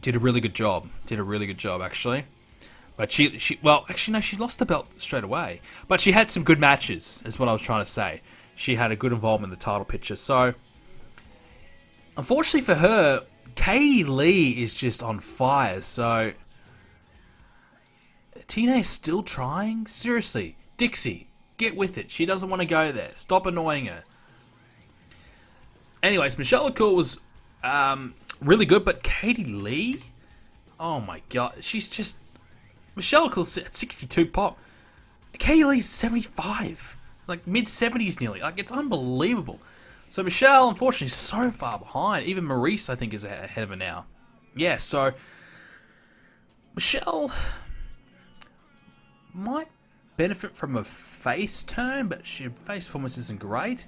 did a really good job. Did a really good job, actually. But well, actually, no, she lost the belt straight away. But she had some good matches, is what I was trying to say. She had a good involvement in the title picture. So, unfortunately for her, Katie Lee is just on fire. So, Tina is still trying? Seriously. Dixie, get with it. She doesn't want to go there. Stop annoying her. Anyways, Michelle McCool was really good, but Katie Lee? Oh my god. She's just... Michelle McCool's at 62 pop. Katie Lee's 75. Like, mid-70s nearly. Like, it's unbelievable. So, Michelle, unfortunately, is so far behind. Even Maurice, I think, is ahead of her now. Yeah, so... Michelle might benefit from a face turn, but her face performance isn't great.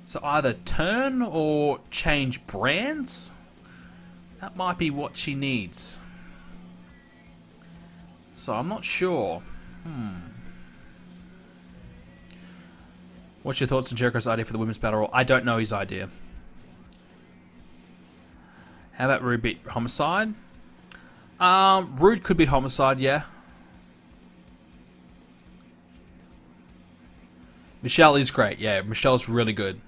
So, either turn or change brands. That might be what she needs. So, I'm not sure. What's your thoughts on Jericho's idea for the Women's Battle Royal? I don't know his idea. How about Rude beat Homicide? Rude could beat Homicide, yeah. Michelle is great, yeah. Michelle's really good.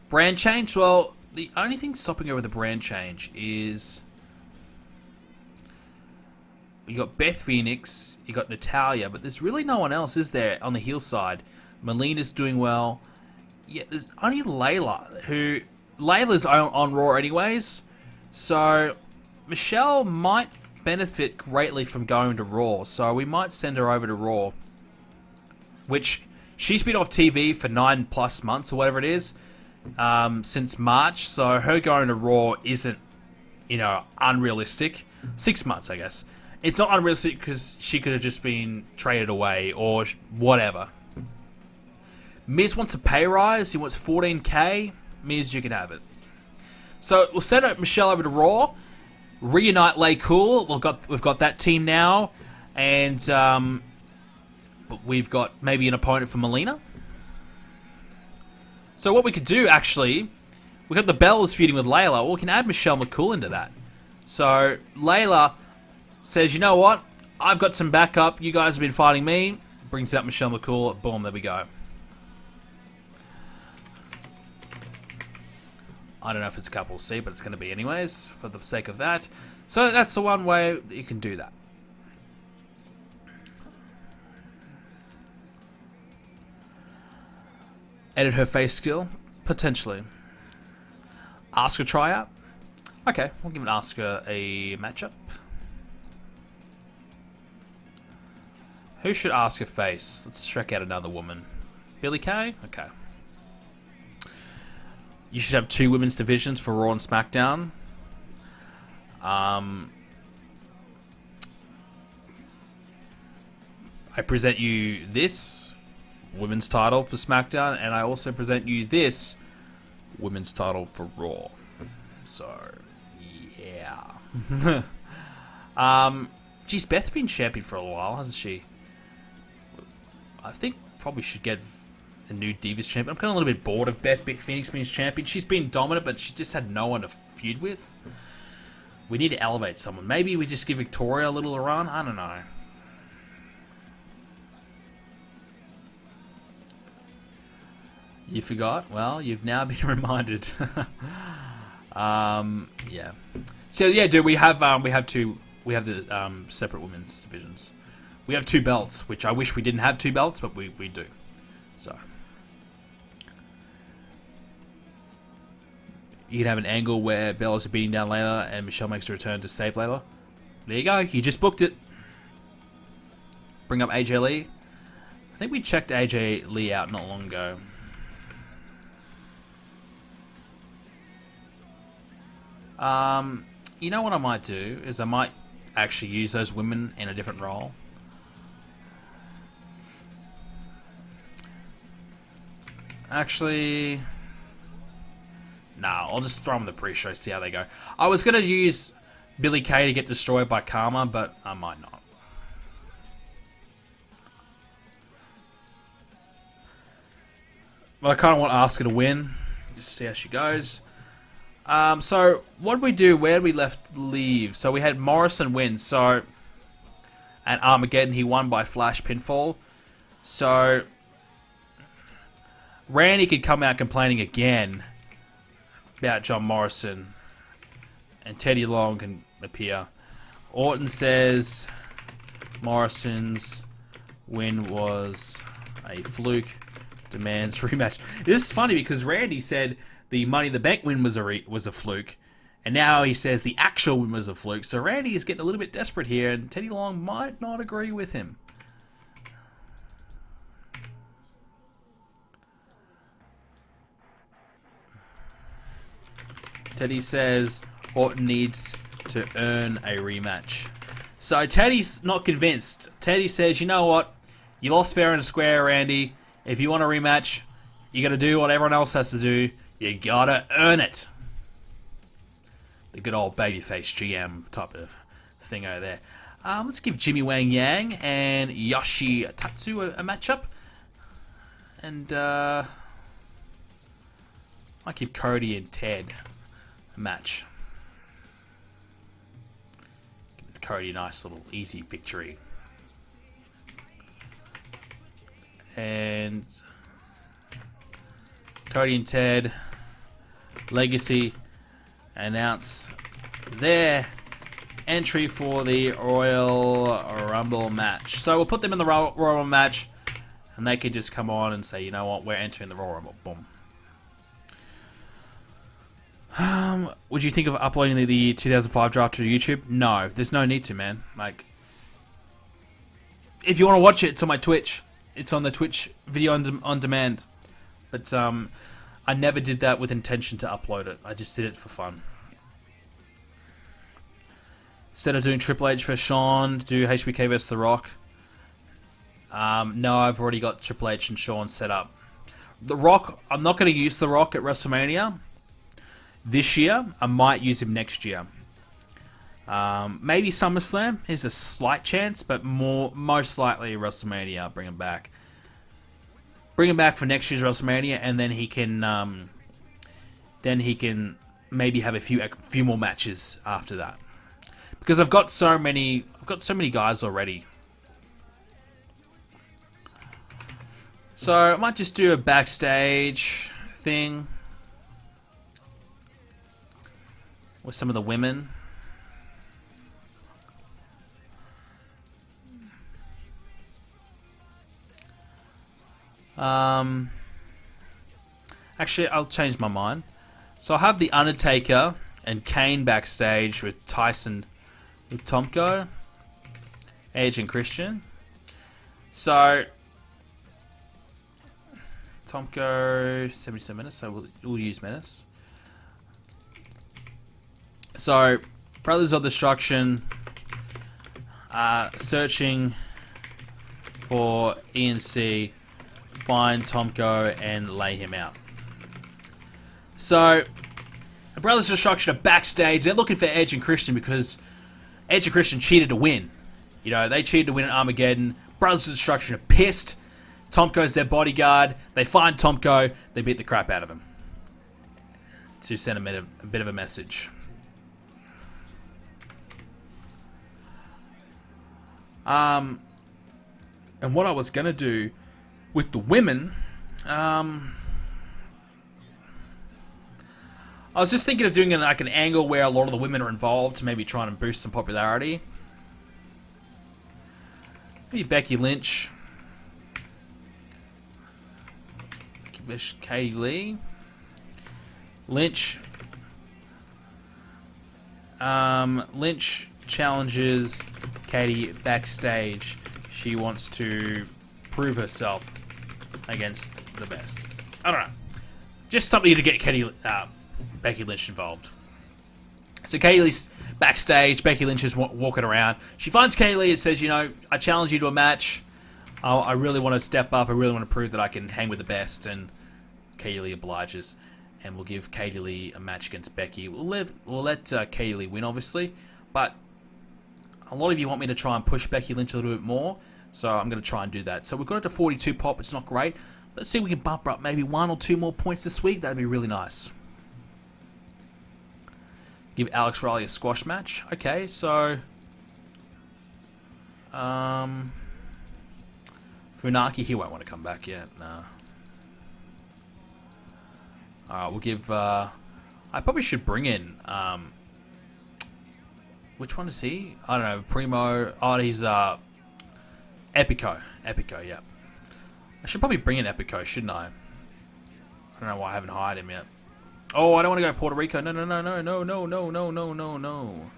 Brand change? Well, the only thing stopping her with the brand change is... You got Beth Phoenix, you got Natalya, but there's really no one else, is there, on the heel side? Melina's doing well. Yeah, there's only Layla, who... Layla's on Raw anyways, so Michelle might benefit greatly from going to Raw, so we might send her over to Raw. Which, she's been off TV for 9+ months, or whatever it is, since March, so her going to Raw isn't, unrealistic. 6 months, I guess. It's not unrealistic because she could have just been traded away or whatever. Miz wants a pay rise. He wants 14k. Miz, you can have it. So we'll send Michelle over to Raw. Reunite Lay Cool. We've got that team now, and we've got maybe an opponent for Melina. So what we could do actually, we got the Bellas feuding with Layla. Well, we can add Michelle McCool into that. So Layla says, you know what? I've got some backup. You guys have been fighting me. Brings out Michelle McCool. Boom, there we go. I don't know if it's couple C, but it's going to be anyways, for the sake of that. So that's the one way you can do that. Edit her face skill? Potentially. Asuka tryout? Okay, we'll give Asuka a matchup. Who should Asuka face? Let's check out another woman. Billie Kay? Okay. You should have 2 women's divisions for Raw and SmackDown. I present you this women's title for SmackDown, and I also present you this women's title for Raw. So, yeah. Geez, Beth's been champion for a while, hasn't she? I think probably should get a new Divas champion. I'm kind of a little bit bored of Beth Phoenix being champion. She's been dominant, but she just had no one to feud with. We need to elevate someone. Maybe we just give Victoria a little run. I don't know. You forgot? Well, you've now been reminded. Yeah. So yeah, dude, we have 2 we have the separate women's divisions. We have 2 belts, which I wish we didn't have 2 belts, but we do. So you can have an angle where Bella's beating down Layla and Michelle makes a return to save Layla. There you go. You just booked it. Bring up AJ Lee. I think we checked AJ Lee out not long ago. You know what I might do is I might actually use those women in a different role. Actually, nah, I'll just throw them in the pre-show, see how they go. I was going to use Billie Kay to get destroyed by Karma, but I might not. But I kind of want Asuka to win, just see how she goes. So, what did we do? Where did we leave? So, we had Morrison win, so... At Armageddon, he won by Flash pinfall. So... Randy could come out complaining again about John Morrison, and Teddy Long can appear. Orton says Morrison's win was a fluke, demands rematch. This is funny because Randy said the Money in the Bank win was a fluke, and now he says the actual win was a fluke. So Randy is getting a little bit desperate here, and Teddy Long might not agree with him. Teddy says Orton needs to earn a rematch. So Teddy's not convinced. Teddy says, you know what? You lost fair and square, Randy. If you want a rematch, you got to do what everyone else has to do. You got to earn it. The good old babyface GM type of thing over there. Let's give Jimmy Wang Yang and Yoshi Tatsu a matchup. And I'll give Cody and Ted match. Give Cody a nice little easy victory. And Cody and Ted Legacy announce their entry for the Royal Rumble match. So we'll put them in the Royal Rumble match, and they can just come on and say, you know what, we're entering the Royal Rumble. Boom. Would you think of uploading the 2005 draft to YouTube? No, there's no need to, man. Like, if you want to watch it, it's on my Twitch. It's on the Twitch video on demand. But I never did that with intention to upload it. I just did it for fun. Instead of doing Triple H for Shawn, do HBK vs The Rock. No, I've already got Triple H and Shawn set up. The Rock, I'm not going to use The Rock at WrestleMania this year. I might use him next year. Maybe SummerSlam is a slight chance, but most likely WrestleMania. Bring him back. Bring him back for next year's WrestleMania, and then he can maybe have a few more matches after that. Because I've got so many guys already. So I might just do a backstage thing with some of the women. Actually, I'll change my mind. So I'll have The Undertaker and Kane backstage with Tyson, with Tomko, Edge and Christian. So Tomko, 77 minutes, so we'll use Menace. So, Brothers of Destruction searching for ENC, find Tomko and lay him out. So, the Brothers of Destruction are backstage. They're looking for Edge and Christian because Edge and Christian cheated to win. You know, they cheated to win at Armageddon. Brothers of Destruction are pissed. Tomko's their bodyguard. They find Tomko. They beat the crap out of him to send him a bit of a message. And what I was going to do with the women, I was just thinking of doing like an angle where a lot of the women are involved, maybe trying to boost some popularity. Maybe Becky Lynch. Katie Lee. Lynch. Lynch challenges Katie backstage. She wants to prove herself against the best. I don't know. Just something to get Becky Lynch involved. So Katie Lee's backstage. Becky Lynch is walking around. She finds Katie Lee and says, you know, I challenge you to a match. I really want to step up. I really want to prove that I can hang with the best. And Katie Lee obliges. And we'll give Katie Lee a match against Becky. We'll let Katie Lee win, obviously. But a lot of you want me to try and push Becky Lynch a little bit more. So I'm going to try and do that. So we've got it to 42 pop. It's not great. Let's see if we can bump her up maybe 1 or 2 more points this week. That'd be really nice. Give Alex Riley a squash match. Okay, so... Funaki, he won't want to come back yet. No. Alright, we'll give... I probably should bring in... which one is he? I don't know. Primo... Oh, he's... Epico. Epico, yeah. I should probably bring in Epico, shouldn't I? I don't know why I haven't hired him yet. Oh, I don't want to go Puerto Rico. No.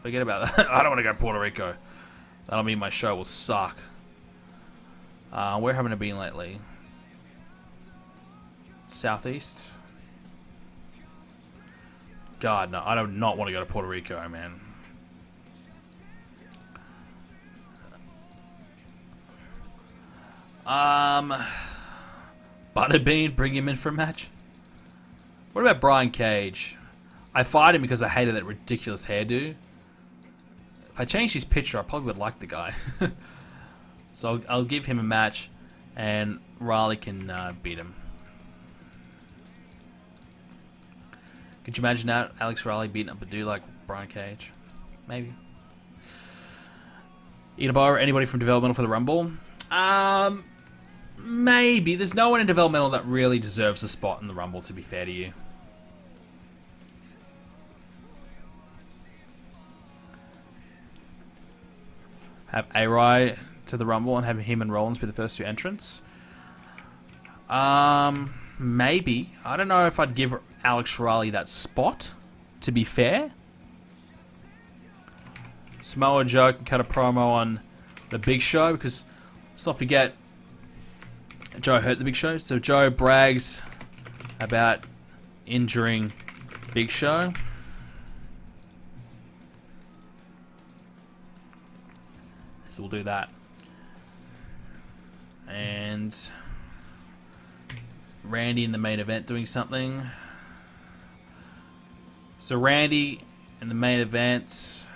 Forget about that. I don't want to go Puerto Rico. That'll mean my show will suck. Where haven't I been lately? Southeast? God, no. I do not want to go to Puerto Rico, man. Butterbean, bring him in for a match. What about Brian Cage? I fired him because I hated that ridiculous hairdo. If I changed his picture, I probably would like the guy. So I'll give him a match, and Riley can beat him. Could you imagine that? Alex Riley beating up a dude like Brian Cage? Maybe. Itabar, anybody from developmental for the Rumble? Maybe. There's no one in developmental that really deserves a spot in the Rumble, to be fair to you. Have A-Rye to the Rumble and have him and Rollins be the first 2 entrants. Maybe. I don't know if I'd give Alex Riley that spot, to be fair. Samoa Joe can cut a promo on the Big Show, because let's not forget Joe hurt the Big Show. So Joe brags about injuring Big Show. So we'll do that. And Randy in the main event doing something. So Randy in the main event.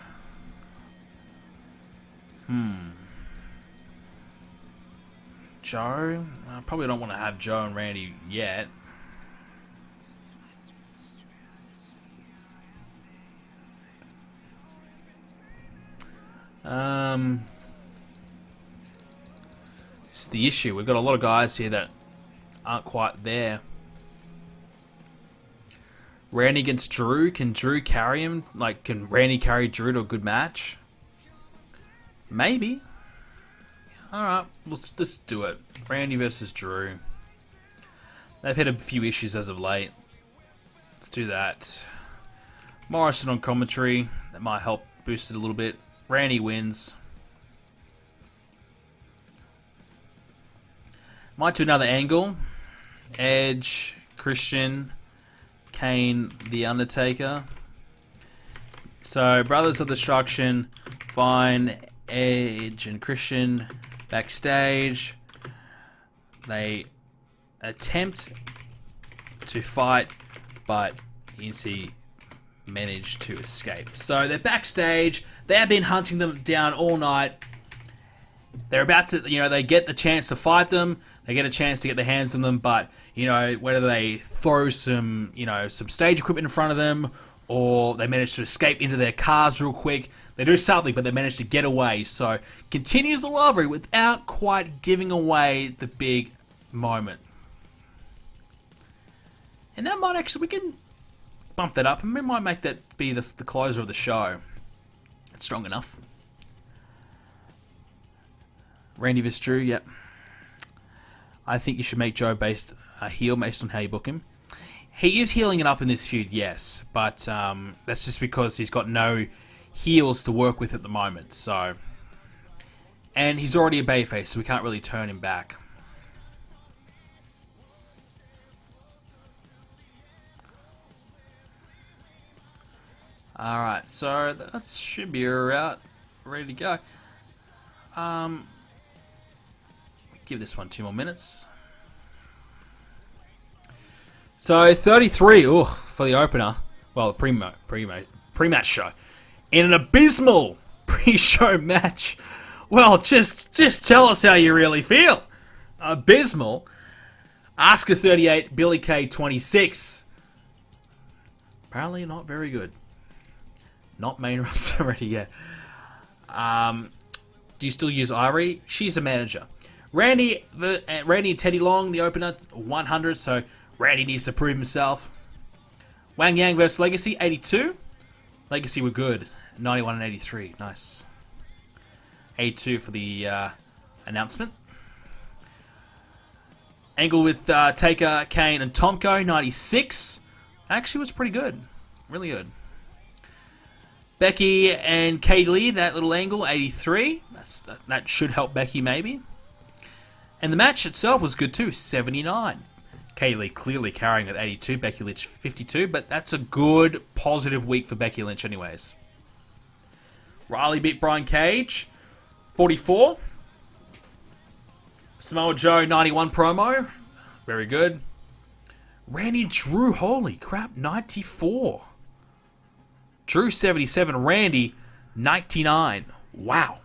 Joe? I probably don't want to have Joe and Randy yet. This is the issue. We've got a lot of guys here that aren't quite there. Randy against Drew. Can Drew carry him? Like, can Randy carry Drew to a good match? Maybe. Alright, let's do it. Randy versus Drew. They've had a few issues as of late. Let's do that. Morrison on commentary. That might help boost it a little bit. Randy wins. Might do another angle. Edge, Christian, Kane, The Undertaker. So, Brothers of Destruction find Edge and Christian backstage. They attempt to fight, but ENC managed to escape. So they're backstage. They have been hunting them down all night. They're about to, they get the chance to fight them. They get a chance to get their hands on them, but, whether they throw some, some stage equipment in front of them, or they manage to escape into their cars real quick. They do something, but they manage to get away. So, continues the rivalry without quite giving away the big moment. And that might actually, we can bump that up, and we might make that be the closer of the show. It's strong enough. Randy vs. Drew, yep. I think you should make Joe based a heel based on how you book him. He is healing it up in this feud, yes, but that's just because he's got no heels to work with at the moment. So, and he's already a babyface, so we can't really turn him back. All right, so that should be about ready to go. Give this one 2 more minutes. So 33, for the opener. Well, the pre-match show. In an abysmal pre-show match. Well, just tell us how you really feel. Abysmal. Asuka 38, Billie Kay 26. Apparently not very good. Not main roster ready yet. Do you still use Ivory? She's a manager. Randy and Teddy Long, the opener, 100, so Randy needs to prove himself. Wang Yang versus Legacy, 82. Legacy were good. 91 and 83. Nice. 82 for the announcement. Angle with Taker, Kane, and Tomko, 96. Actually was pretty good. Really good. Becky and Kay Lee, that little angle, 83. That should help Becky, maybe. And the match itself was good too, 79. Kay Lee clearly carrying at 82, Becky Lynch 52, but that's a good, positive week for Becky Lynch anyways. Riley beat Brian Cage, 44. Samoa Joe, 91 promo. Very good. Randy Drew, holy crap, 94. Drew, 77. Randy, 99. Wow.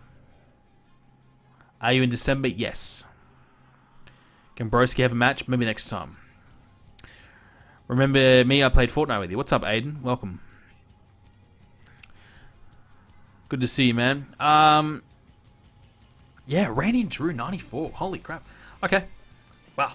Are you in December? Yes. Can Broski have a match? Maybe next time. Remember me? I played Fortnite with you. What's up, Aiden? Welcome. Good to see you, man. Yeah, Randy and Drew, 94. Holy crap. Okay. Wow.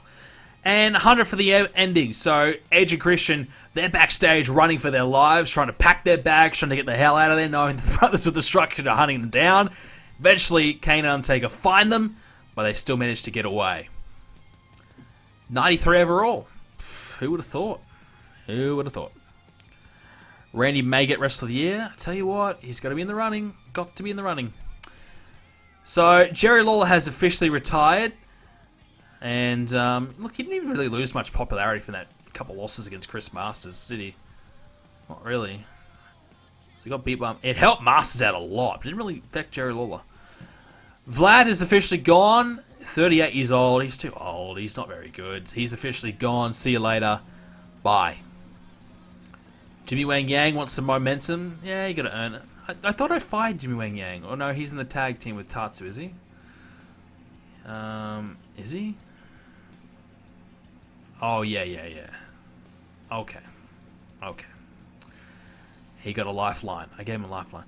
And 100 for the ending. So, Edge and Christian, they're backstage running for their lives, trying to pack their bags, trying to get the hell out of there, knowing the Brothers of Destruction are hunting them down. Eventually, Kane and Undertaker find them, but they still manage to get away. 93 overall. Who would have thought? Who would have thought? Randy may get Wrestler of the Year. I tell you what, he's got to be in the running. Got to be in the running. So, Jerry Lawler has officially retired. And, look, he didn't even really lose much popularity from that couple losses against Chris Masters, did he? Not really. So he got beat by him. It helped Masters out a lot, but didn't really affect Jerry Lawler. Vlad is officially gone. 38 years old. He's too old. He's not very good. He's officially gone. See you later. Bye. Jimmy Wang Yang wants some momentum. Yeah, you got to earn it. I thought I fired Jimmy Wang Yang. Oh, no, he's in the tag team with Tatsu, is he? Is he? Oh, yeah. Okay. He got a lifeline. I gave him a lifeline.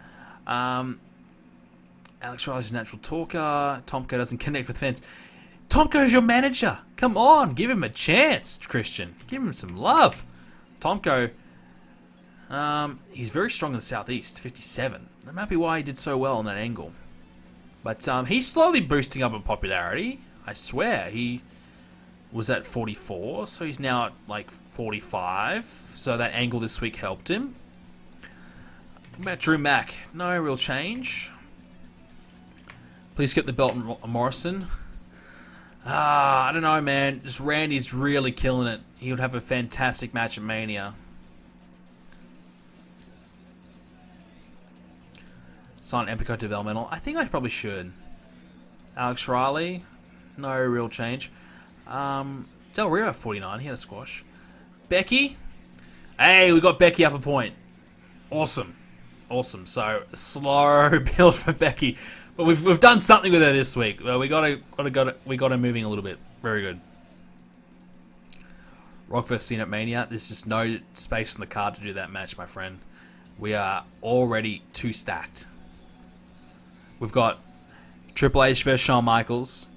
Alex Riley's a natural talker. Tomko doesn't connect with fans. Tomko's your manager. Come on, give him a chance, Christian. Give him some love. Tomko, he's very strong in the Southeast, 57. That might be why he did so well on that angle. But he's slowly boosting up in popularity. I swear, he was at 44, so he's now at like 45. So that angle this week helped him. What about Drew Mack? No real change. Please get the belt on Morrison. I don't know, man. Just Randy's really killing it. He would have a fantastic match at Mania. Sign Epico Developmental. I think I probably should. Alex Riley. No real change. Del Rio at 49. He had a squash. Becky. Hey, we got Becky up a point. Awesome. So, slow build for Becky. But we've done something with her this week. We got her moving a little bit. Very good. Rock vs. Cena at Mania. There's just no space on the card to do that match, my friend. We are already too stacked. We've got Triple H vs. Shawn Michaels,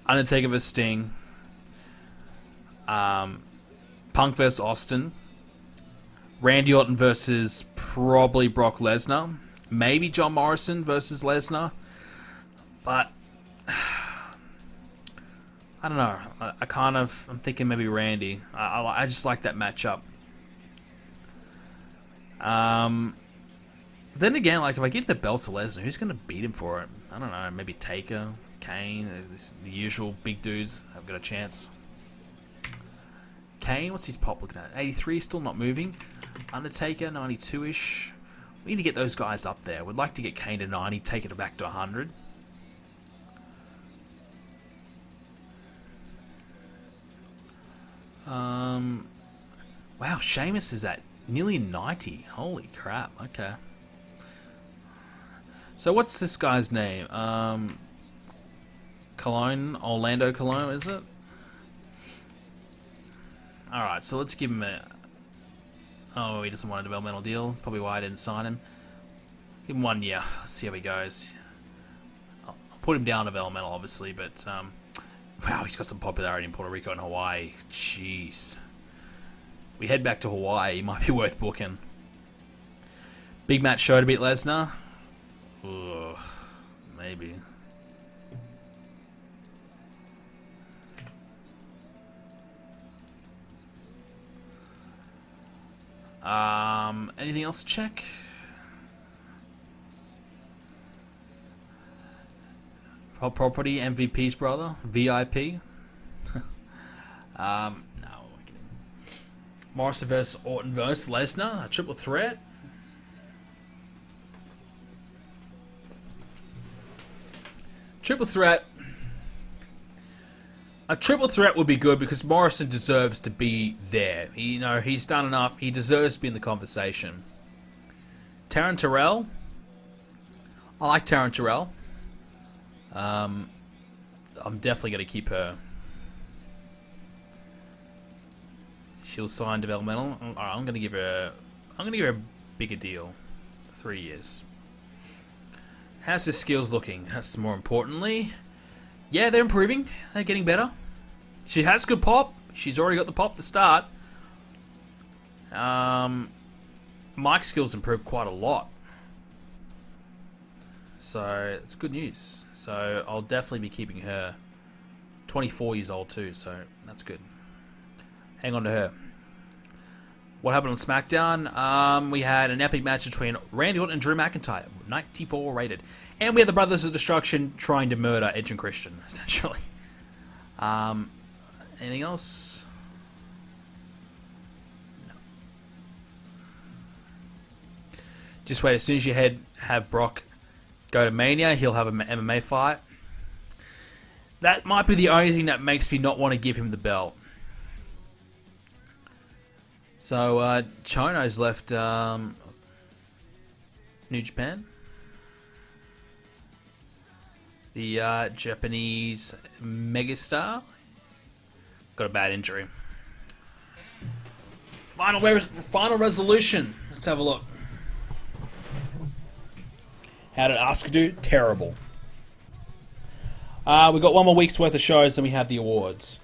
Undertaker vs. Sting, Punk vs. Austin, Randy Orton versus probably Brock Lesnar, maybe John Morrison versus Lesnar, but I don't know. I'm thinking maybe Randy. I just like that matchup. Then again, like if I give the belt to Lesnar, who's going to beat him for it? I don't know. Maybe Taker, Kane, the usual big dudes have got a chance. Kane, what's his pop looking at? 83, still not moving. Undertaker, 92-ish. We need to get those guys up there. We'd like to get Kane to 90, take it back to 100. Wow, Sheamus is at nearly 90. Holy crap, okay. So what's this guy's name? Colon, Orlando Colon, is it? Alright, so let's give him a... Oh, he doesn't want a developmental deal. That's probably why I didn't sign him. Give him 1 year. Let's see how he goes. I'll put him down developmental, obviously, but... wow, he's got some popularity in Puerto Rico and Hawaii. Jeez. We head back to Hawaii. He might be worth booking. Big match show to beat Lesnar? Ugh, maybe. Anything else to check? Property, MVP's brother, VIP. No. Morrison vs. Orton vs. Lesnar, a triple threat. Triple threat. A triple threat would be good because Morrison deserves to be there. He's done enough. He deserves to be in the conversation. Taryn Terrell. I like Taryn Terrell. I'm definitely going to keep her. She'll sign developmental. Alright, I'm going to give her a bigger deal. 3 years. How's his skills looking? That's more importantly. Yeah, they're improving. They're getting better. She has good pop. She's already got the pop to start. Mike's skills improved quite a lot. So, it's good news. So, I'll definitely be keeping her. 24 years old too, so that's good. Hang on to her. What happened on SmackDown? We had an epic match between Randy Orton and Drew McIntyre. 94 rated. And we had the Brothers of Destruction trying to murder Edge and Christian, essentially. Anything else? No. Just wait, as soon as you have Brock go to Mania, he'll have an MMA fight. That might be the only thing that makes me not want to give him the belt. So, Chono's left New Japan. The Japanese megastar got a bad injury. Final resolution. Let's have a look. How did Asuka do? Terrible. We've got one more week's worth of shows and we have the awards.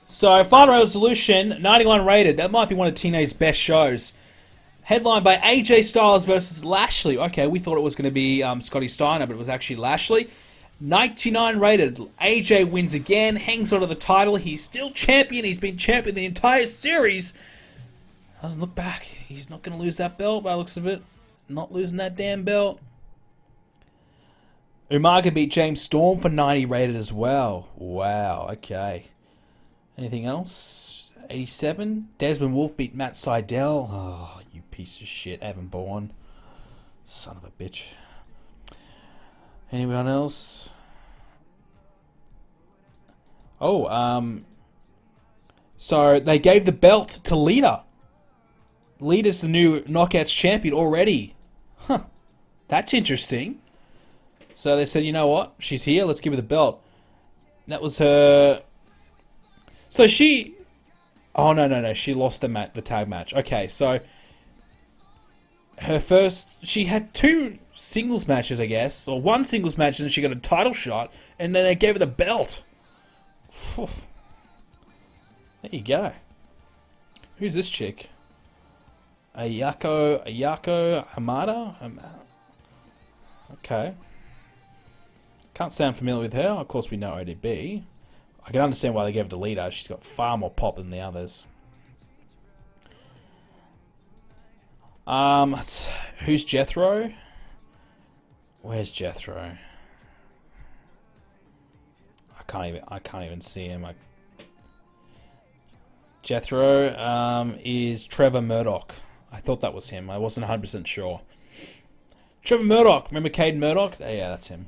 So, Final Resolution, 91 rated. That might be one of TNA's best shows. Headlined by AJ Styles versus Lashley. Okay, we thought it was going to be Scotty Steiner, but it was actually Lashley. 99 rated. AJ wins again, hangs onto the title. He's still champion. He's been champion the entire series. Doesn't look back. He's not going to lose that belt by the looks of it. Not losing that damn belt. Umaga beat James Storm for 90 rated as well. Wow, okay. Anything else? 87. Desmond Wolfe beat Matt Sydal. Oh, you piece of shit. Evan Bourne. Son of a bitch. Anyone else? Oh, so they gave the belt to Lita. Lita's the new Knockouts champion already. Huh. That's interesting. So they said, you know what? She's here. Let's give her the belt. That was her... So she... Oh, no. She lost the tag match. Okay, so... Her first... She had 2 singles matches, I guess. Or 1 singles match, and then she got a title shot. And then they gave her the belt. Whew. There you go. Who's this chick? Ayako Hamada? Okay. Can't sound familiar with her. Of course, we know ODB. I can understand why they gave it to Lita. She's got far more pop than the others. Who's Jethro? Where's Jethro? I can't even see him. Jethro is Trevor Murdoch. I thought that was him. I wasn't 100% sure. Trevor Murdoch. Remember Cade Murdoch? Yeah, that's him.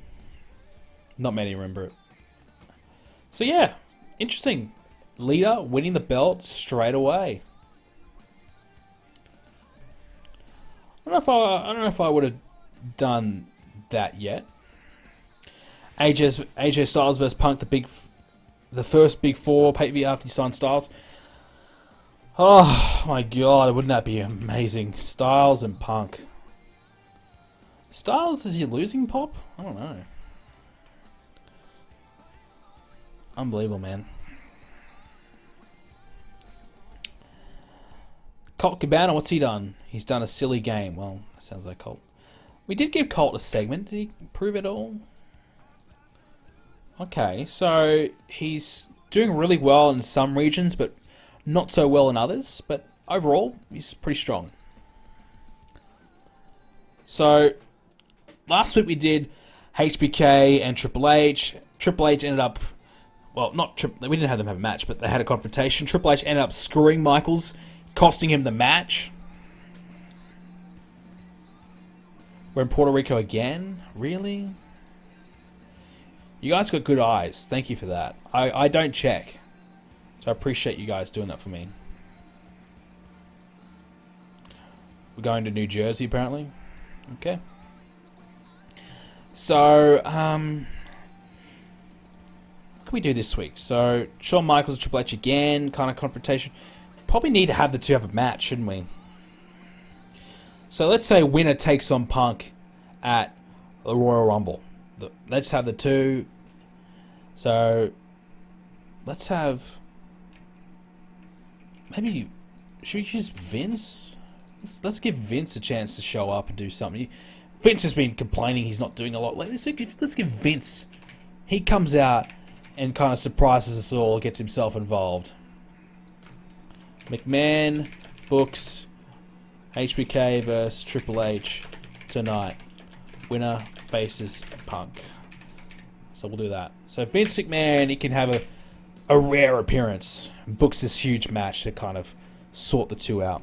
Not many remember it. So yeah, interesting. Lita winning the belt straight away. I don't know if I would have done that yet. AJ Styles versus Punk, the first Big Four pay-per-view after he signed Styles. Oh my god, wouldn't that be amazing? Styles and Punk. Styles, is he losing pop? I don't know. Unbelievable, man. Colt Cabana, what's he done? He's done a silly game. Well, that sounds like Colt. We did give Colt a segment. Did he prove it all? Okay, so he's doing really well in some regions, but not so well in others. But overall, he's pretty strong. So, last week we did HBK and Triple H. Triple H ended up... Well, we didn't have them have a match, but they had a confrontation. Triple H ended up screwing Michaels, costing him the match. We're in Puerto Rico again? Really? You guys got good eyes. Thank you for that. I don't check. So I appreciate you guys doing that for me. We're going to New Jersey, apparently. Okay. So, what can we do this week? So, Shawn Michaels and Triple H again, kind of confrontation. Probably need to have the two have a match, shouldn't we? So, let's say winner takes on Punk at the Royal Rumble. Let's have the two. So, let's have... Maybe... Should we use Vince? Let's give Vince a chance to show up and do something. Vince has been complaining he's not doing a lot. Let's give Vince... He comes out and kind of surprises us all, gets himself involved. McMahon books HBK versus Triple H tonight. Winner faces Punk. So we'll do that. So Vince McMahon, he can have a rare appearance. Books this huge match to kind of sort the two out.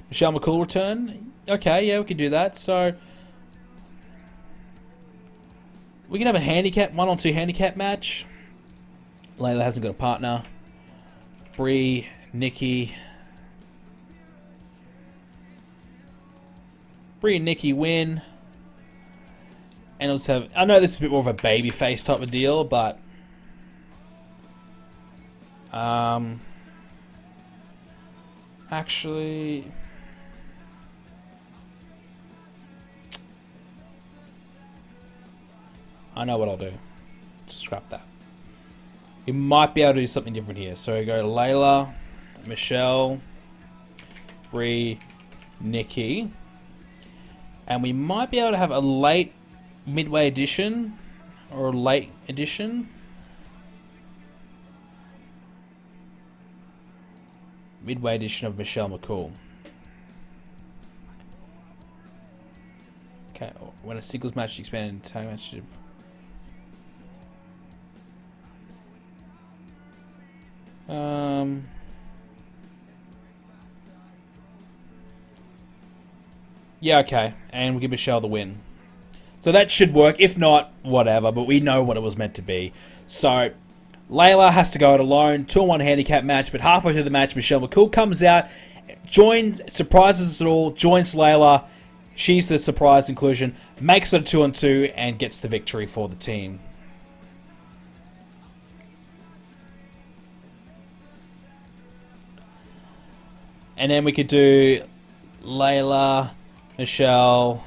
Michelle McCool return. Okay, yeah, we can do that. So we can have a handicap, 1-on-2 handicap match. Layla hasn't got a partner. Brie, Nikki. Brie and Nikki win. And let's have... I know this is a bit more of a babyface type of deal, but... Actually... I know what I'll do. Scrap that. We might be able to do something different here. So we go to Layla, Michelle, Brie, Nikki. And we might be able to have a late midway edition or a late edition. Midway edition of Michelle McCool. Okay, when a singles match expanded into tag match. Yeah, okay. And we'll give Michelle the win. So that should work. If not, whatever. But we know what it was meant to be. So, Layla has to go it alone. 2-on-1 handicap match. But halfway through the match, Michelle McCool comes out, joins, surprises us all, joins Layla. She's the surprise inclusion. Makes it a 2-on-2 and gets the victory for the team. And then we could do Layla, Michelle,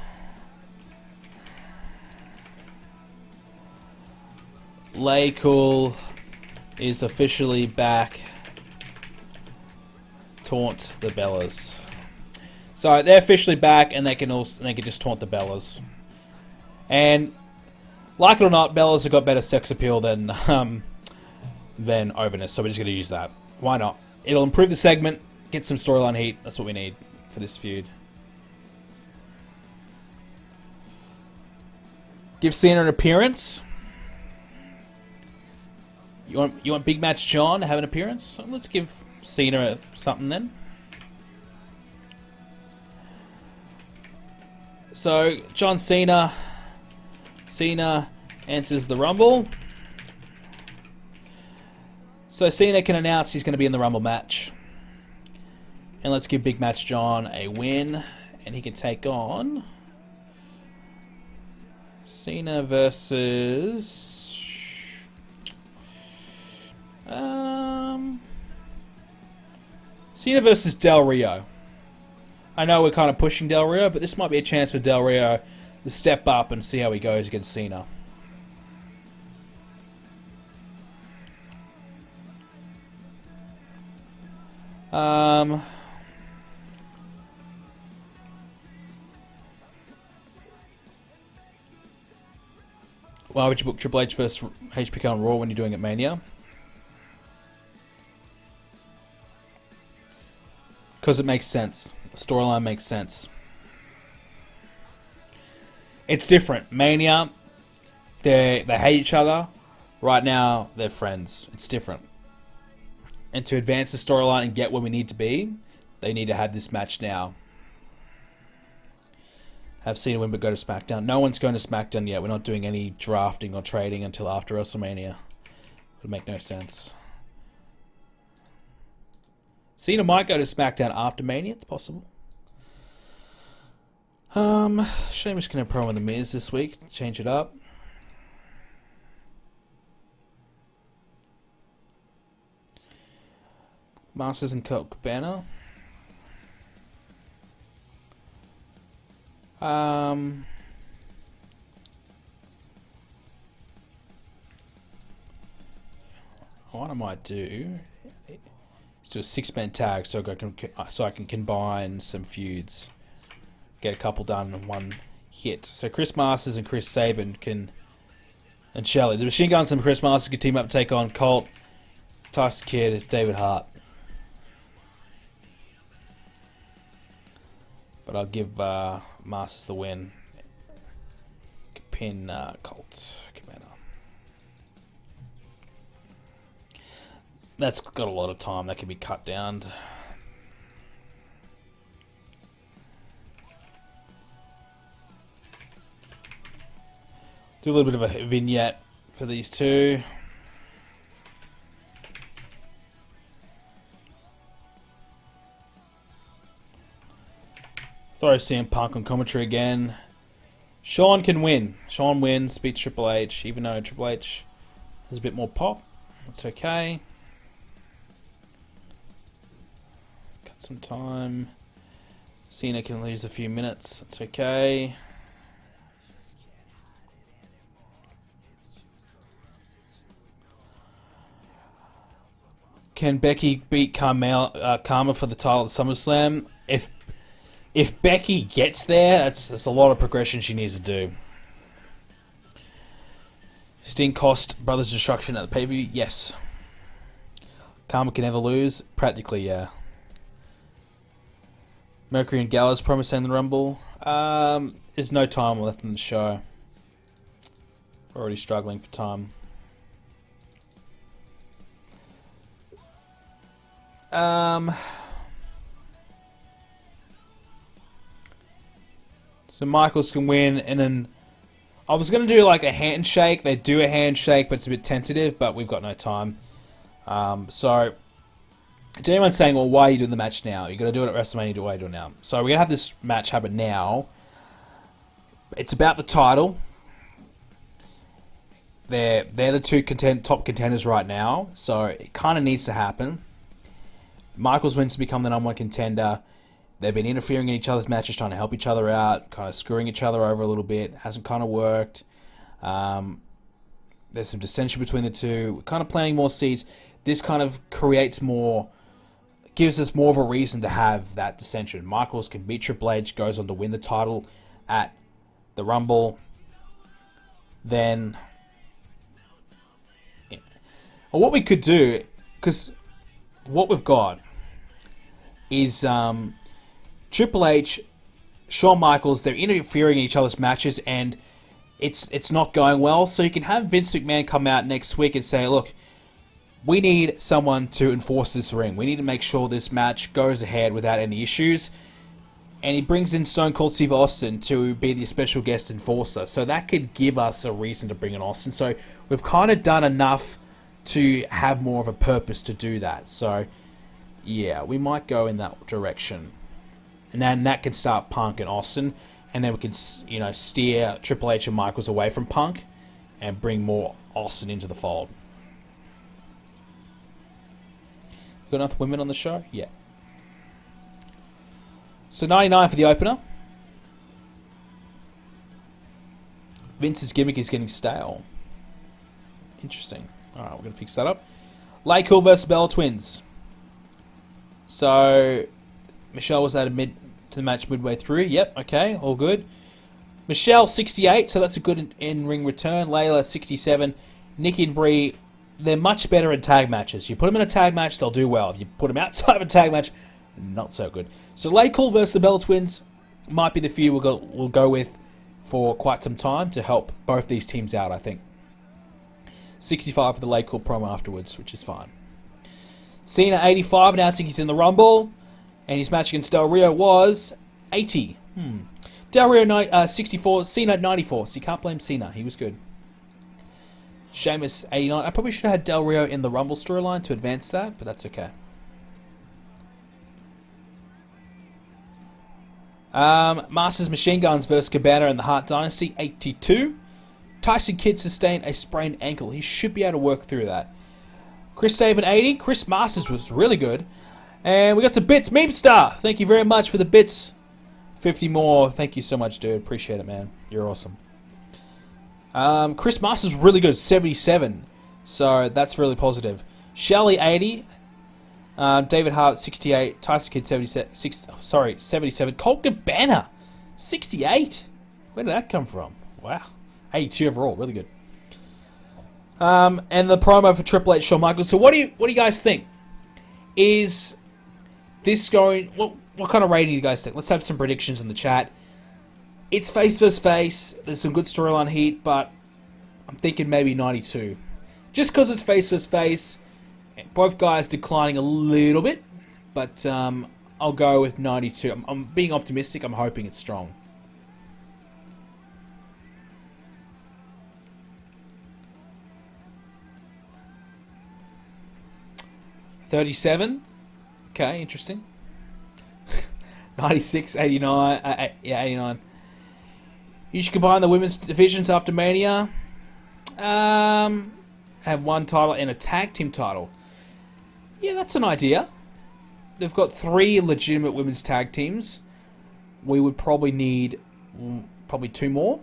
Cool is officially back. Taunt the Bellas. So they're officially back, and they can just taunt the Bellas. And like it or not, Bellas have got better sex appeal than than overness. So we're just going to use that. Why not? It'll improve the segment, get some storyline heat. That's what we need for this feud. Give Cena an appearance. You want Big Match John to have an appearance? So let's give Cena something then. So John Cena enters the Rumble. So Cena can announce he's going to be in the Rumble match. And let's give Big Match John a win, and he can take on Cena versus Cena versus Del Rio. I know we're kind of pushing Del Rio, but this might be a chance for Del Rio to step up and see how he goes against Cena. Why would you book Triple H versus HBK on Raw when you're doing it Mania? Because it makes sense. The storyline makes sense. It's different. Mania, they hate each other. Right now, they're friends. It's different. And to advance the storyline and get where we need to be, they need to have this match now. Have Cena win but go to SmackDown. No one's going to SmackDown yet. We're not doing any drafting or trading until after WrestleMania. It would make no sense. Cena might go to SmackDown after Mania. It's possible. Sheamus can have a promo with The Miz this week. Change it up. Masters and Colt Cabana. What I might do is do a 6-man tag so I can combine some feuds, get a couple done in one hit. So Chris Masters and Chris Sabin and Shelley, the Machine Guns and Chris Masters can team up and take on Colt, Tyson Kidd, David Hart. But I'll give Masters the win. Pin Colt Cabana. That's got a lot of time. That can be cut down. Do a little bit of a vignette for these two. Throw CM Punk on commentary again. Sean can win. Sean wins, beats Triple H, even though Triple H has a bit more pop. That's okay. Cut some time. Cena can lose a few minutes. That's okay. Can Becky beat Karma for the title at SummerSlam? If Becky gets there, that's a lot of progression she needs to do. Sting cost Brothers Destruction at the pay-per-view? Yes. Karma can never lose? Practically, yeah. Mercury and Gallows promising the Rumble? There's no time left in the show. We're already struggling for time. So Michaels can win, and then I was going to do like a handshake. They do a handshake, but it's a bit tentative, but we've got no time. So, to anyone saying, well, why are you doing the match now? You're going to do it at WrestleMania, why are you doing it now? So, we're going to have this match happen now. It's about the title. They're the two top contenders right now, so it kind of needs to happen. Michaels wins to become the #1 contender. They've been interfering in each other's matches, trying to help each other out, kind of screwing each other over a little bit. Hasn't kind of worked. There's some dissension between the two. We're kind of planting more seeds. This kind of gives us more of a reason to have that dissension. Michaels can beat Triple H, goes on to win the title at the Rumble. Then Or what we could do, because what we've got is Triple H, Shawn Michaels, they're interfering in each other's matches, and it's not going well. So you can have Vince McMahon come out next week and say, look, we need someone to enforce this ring. We need to make sure this match goes ahead without any issues. And he brings in Stone Cold Steve Austin to be the special guest enforcer. So that could give us a reason to bring in Austin. So we've kind of done enough to have more of a purpose to do that. So, yeah, we might go in that direction. And then that can start Punk and Austin. And then we can, steer Triple H and Michaels away from Punk and bring more Austin into the fold. Got enough women on the show? Yeah. So 99 for the opener. Vince's gimmick is getting stale. Interesting. Alright, we're going to fix that up. Lay-Cool versus Bella Twins. So, Michelle was added to the match midway through. Yep, okay, all good. Michelle, 68, so that's a good in-ring return. Layla, 67. Nikki and Brie, they're much better in tag matches. You put them in a tag match, they'll do well. If you put them outside of a tag match, not so good. So Lay-Cool versus the Bella Twins might be the feud we'll go with for quite some time to help both these teams out, I think. 65 for the Lay-Cool promo afterwards, which is fine. Cena, 85, announcing he's in the Rumble. And his match against Del Rio was 80. Del Rio, 64, Cena, 94. So you can't blame Cena. He was good. Sheamus, 89. I probably should have had Del Rio in the Rumble storyline to advance that, but that's okay. Masters Machine Guns versus Cabana and the Hart Dynasty, 82. Tyson Kidd sustained a sprained ankle. He should be able to work through that. Chris Sabin, 80. Chris Masters was really good. And we got some bits. Meme Star, thank you very much for the bits. 50 more. Thank you so much, dude. Appreciate it, man. You're awesome. Chris Masters really good, 77. So that's really positive. Shelley, 80. David Hart, 68. Tyson Kidd, 77. Colt Cabana, 68. Where did that come from? Wow. 82 overall, really good. And the promo for Triple H, Shawn Michaels. So what do you guys think? Is this going... What kind of rating do you guys think? Let's have some predictions in the chat. It's face versus face. There's some good storyline heat, but I'm thinking maybe 92. Just because it's face versus face. Both guys declining a little bit, but I'll go with 92. I'm being optimistic. I'm hoping it's strong. $37. Okay, interesting. 96, 89. Yeah, 89. You should combine the women's divisions after Mania. Have one title and a tag team title. Yeah, that's an idea. They've got 3 legitimate women's tag teams. We would probably need 2 more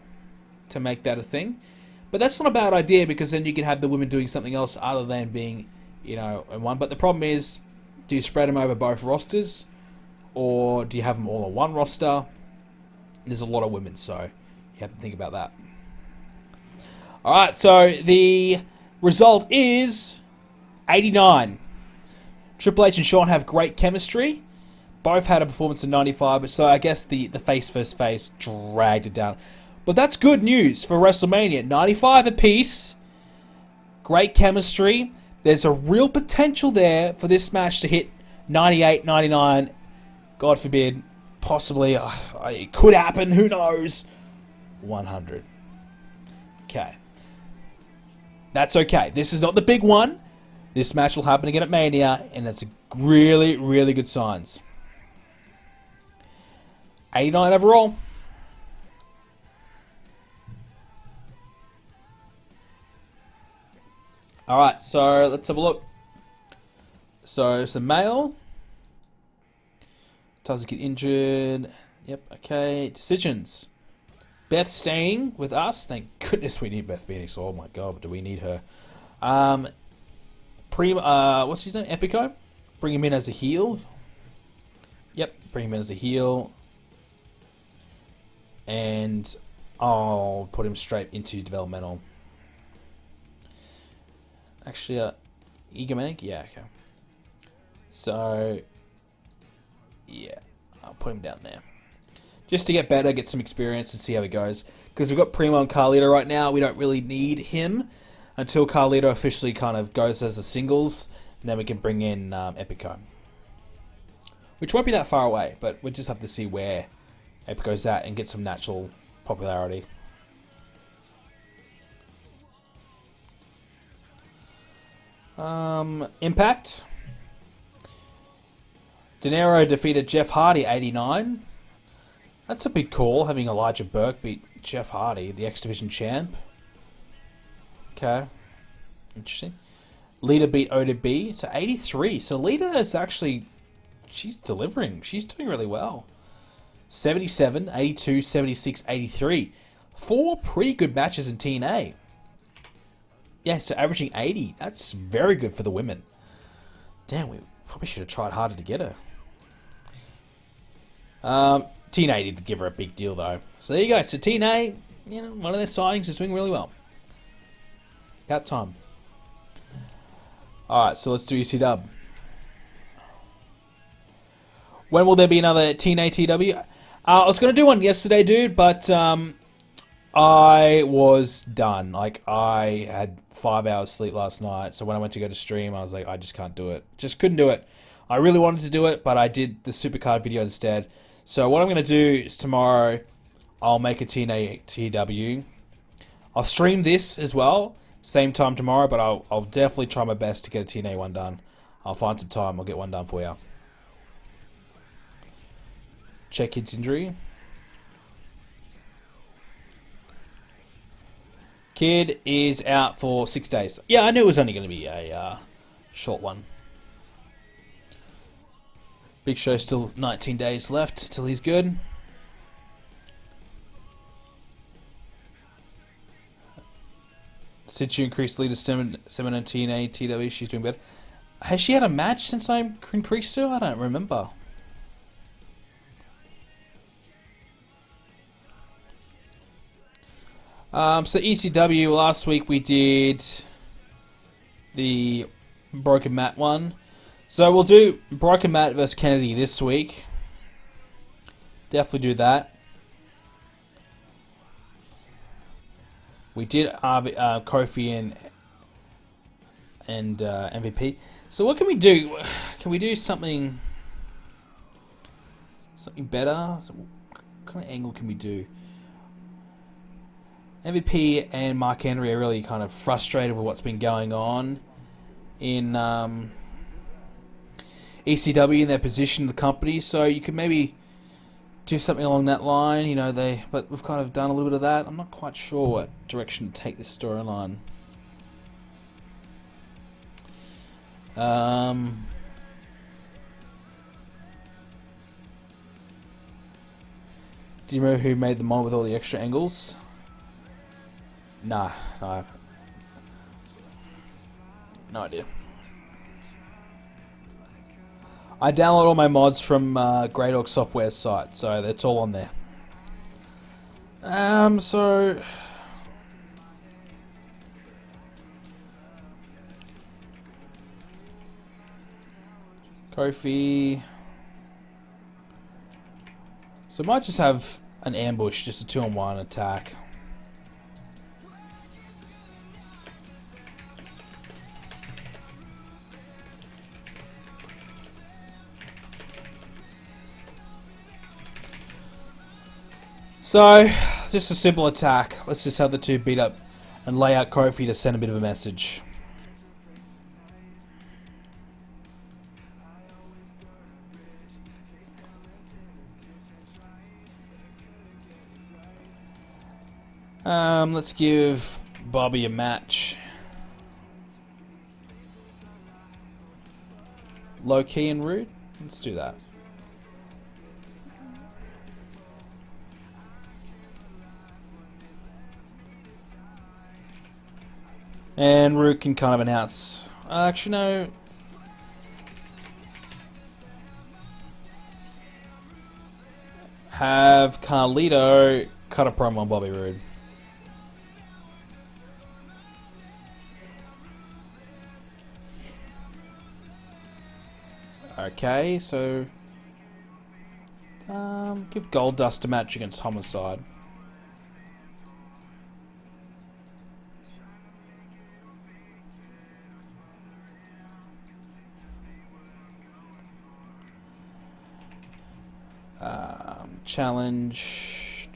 to make that a thing. But that's not a bad idea, because then you can have the women doing something else other than being, in one. But the problem is, do you spread them over both rosters, or do you have them all on one roster? There's a lot of women, so you have to think about that. Alright, so the result is 89. Triple H and Shawn have great chemistry. Both had a performance of 95, but so I guess the face versus face dragged it down. But that's good news for WrestleMania. 95 apiece. Great chemistry. There's a real potential there for this match to hit 98, 99. God forbid. Possibly. It could happen. Who knows? 100. Okay. That's okay. This is not the big one. This match will happen again at Mania, and that's a really, really good signs. 89 overall. Alright, so let's have a look. So, some mail. Doesn't get injured. Yep, okay. Decisions. Beth staying with us. Thank goodness we need Beth Phoenix. Oh my god, do we need her. What's his name? Epico? Bring him in as a heel. Yep, bring him in as a heel. And I'll put him straight into developmental. Actually, Egomenic? Yeah, okay. So, yeah, I'll put him down there. Just to get better, get some experience, and see how it goes. Because we've got Primo and Carlito right now, we don't really need him until Carlito officially kind of goes as a singles, and then we can bring in Epico. Which won't be that far away, but we'll just have to see where Epico's at and get some natural popularity. Impact. De Niro defeated Jeff Hardy 89. That's a big call, having Elijah Burke beat Jeff Hardy, the X Division champ. Okay. Interesting. Lita beat ODB, so 83. So Lita is actually, she's delivering. She's doing really well. 77, 82, 76, 83. 4 pretty good matches in TNA. Yeah, so averaging 80. That's very good for the women. Damn, we probably should have tried harder to get her. TNA did give her a big deal, though. So there you go. So TNA, you know, one of their signings is doing really well. About time. Alright, so let's do ECW. When will there be another TNA TW? I was going to do one yesterday, dude, but I was done. Like, I had 5 hours sleep last night, so when I went to go to stream, I was like, I just can't do it. Just couldn't do it. I really wanted to do it, but I did the Supercard video instead. So what I'm going to do is tomorrow, I'll make a TNA TW. I'll stream this as well, same time tomorrow, but I'll definitely try my best to get a TNA one done. I'll find some time, I'll get one done for you. Check Kid's injury. Kid is out for 6 days. Yeah, I knew it was only going to be a short one. Big Show still 19 days left till he's good. Since you increased Lita Semin and TNA, TW, she's doing better. Has she had a match since I increased her? I don't remember. So ECW, last week we did the Broken Matt one. So we'll do Broken Matt versus Kennedy this week. Definitely do that. We did Kofi and MVP. So what can we do? Can we do something better? So what kind of angle can we do? MVP and Mark Henry are really kind of frustrated with what's been going on in ECW in their position in the company. So you could maybe do something along that line, you know. But we've kind of done a little bit of that. I'm not quite sure what direction to take this storyline. Do you remember who made the mod with all the extra angles? Nah, no. No idea. I download all my mods from Grey Dog Software's site, so that's all on there. So Kofi. So I might just have an ambush, just a 2-on-1 attack. So, just a simple attack. Let's just have the two beat up and lay out Kofi to send a bit of a message. Let's give Bobby a match. Low key and rude? Let's do that. And Rook can kind of announce... actually, no. Have Carlito cut a promo on Bobby Roode. Okay, so give Goldust a match against Homicide. Challenge.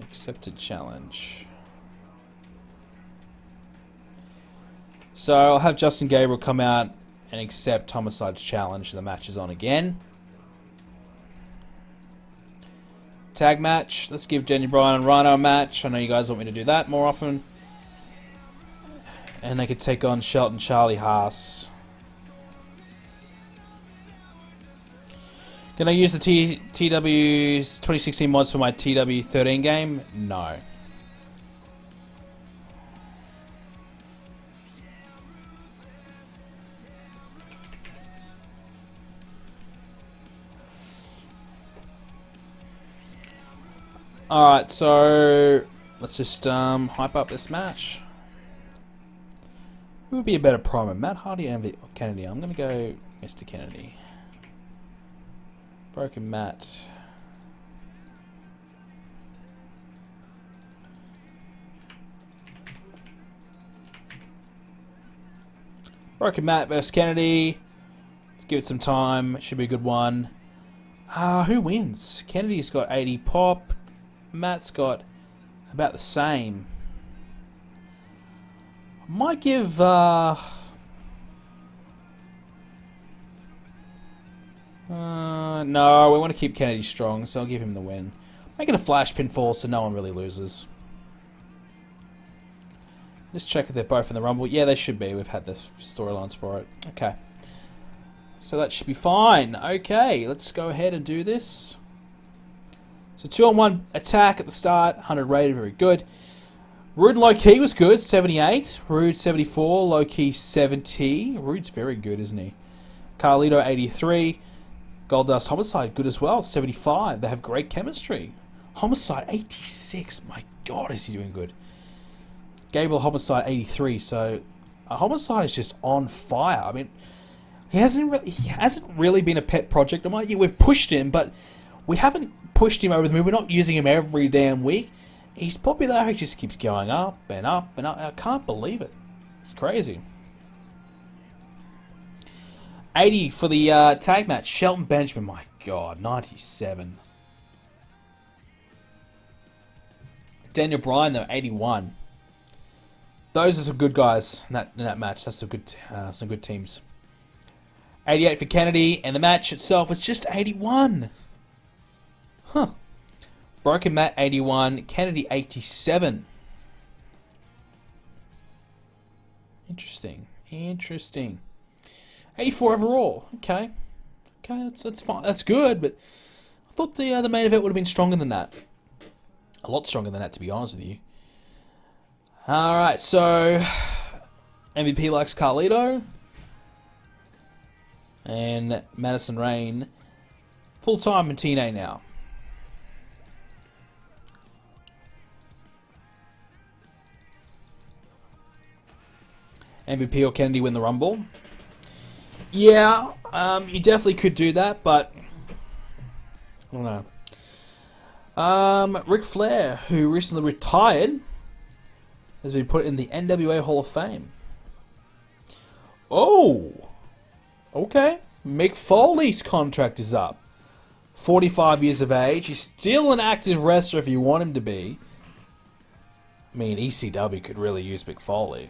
Accepted challenge. So I'll have Justin Gabriel come out and accept Homicide's challenge. The match is on again. Tag match. Let's give Daniel Bryan and Rhino a match. I know you guys want me to do that more often. And they could take on Shelton, Charlie Haas. Can I use the TW's 2016 mods for my TW13 game? No. Alright, so let's just hype up this match. Who would be a better promo? Matt Hardy or Kennedy? I'm going to go Mr. Kennedy. Broken Matt. Broken Matt versus Kennedy. Let's give it some time. Should be a good one. Who wins? Kennedy's got 80 pop. Matt's got about the same. I might give... no, we want to keep Kennedy strong, so I'll give him the win. Make it a flash pinfall so no one really loses. Just check if they're both in the Rumble. Yeah, they should be. We've had the storylines for it. Okay. So that should be fine. Okay, let's go ahead and do this. So 2-on-1 attack at the start. 100 rated, very good. Rude and low-key was good, 78. Rude, 74. Low-key, 70. Rude's very good, isn't he? Carlito, 83. Goldust Homicide, good as well, 75. They have great chemistry. Homicide, 86. My God, is he doing good. Gabriel Homicide, 83. So, Homicide is just on fire. I mean, he hasn't really been a pet project of mine. Yeah, we've pushed him, but we haven't pushed him over the moon. We're not using him every damn week. His popularity just keeps going up and up and up. I can't believe it. It's crazy. 80 for the tag match. Shelton Benjamin, my God, 97. Daniel Bryan, though, 81. Those are some good guys in that match. That's some good teams. 88 for Kennedy, and the match itself was just 81. Huh. Broken Matt, 81. Kennedy, 87. Interesting. 84 overall. Okay, that's fine. That's good, but I thought the main event would have been stronger than that. A lot stronger than that, to be honest with you. All right, so MVP likes Carlito and Madison Rayne full time in TNA now. MVP or Kennedy win the Rumble? Yeah, you definitely could do that, but I don't know. Ric Flair, who recently retired, has been put in the NWA Hall of Fame. Oh, okay. Mick Foley's contract is up. 45 years of age. He's still an active wrestler if you want him to be. I mean, ECW could really use Mick Foley.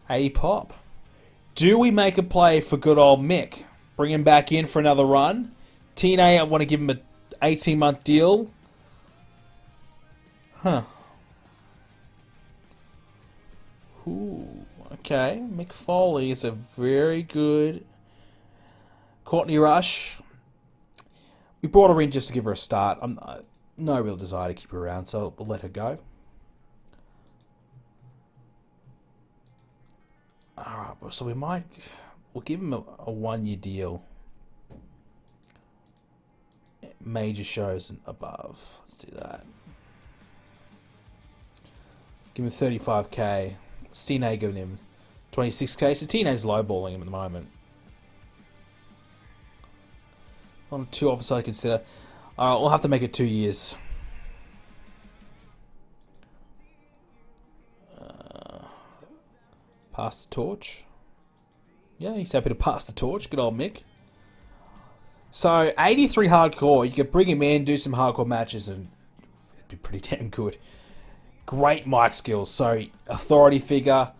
80 pop. Do we make a play for good old Mick? Bring him back in for another run? TNA, I want to give him an 18-month deal. Huh. Ooh, okay. Mick Foley is a very good... Courtney Rush. We brought her in just to give her a start. No real desire to keep her around, so we'll let her go. Alright, so we'll give him a 1-year deal. Major shows and above. Let's do that. Give him 35k. Steen giving him 26k. So TNA's lowballing him at the moment. On 2 offers I consider. We'll have to make it 2 years. Pass the torch. Yeah, he's happy to pass the torch. Good old Mick. So, 83 hardcore. You could bring him in, do some hardcore matches, and it'd be pretty damn good. Great mic skills. So, authority figure.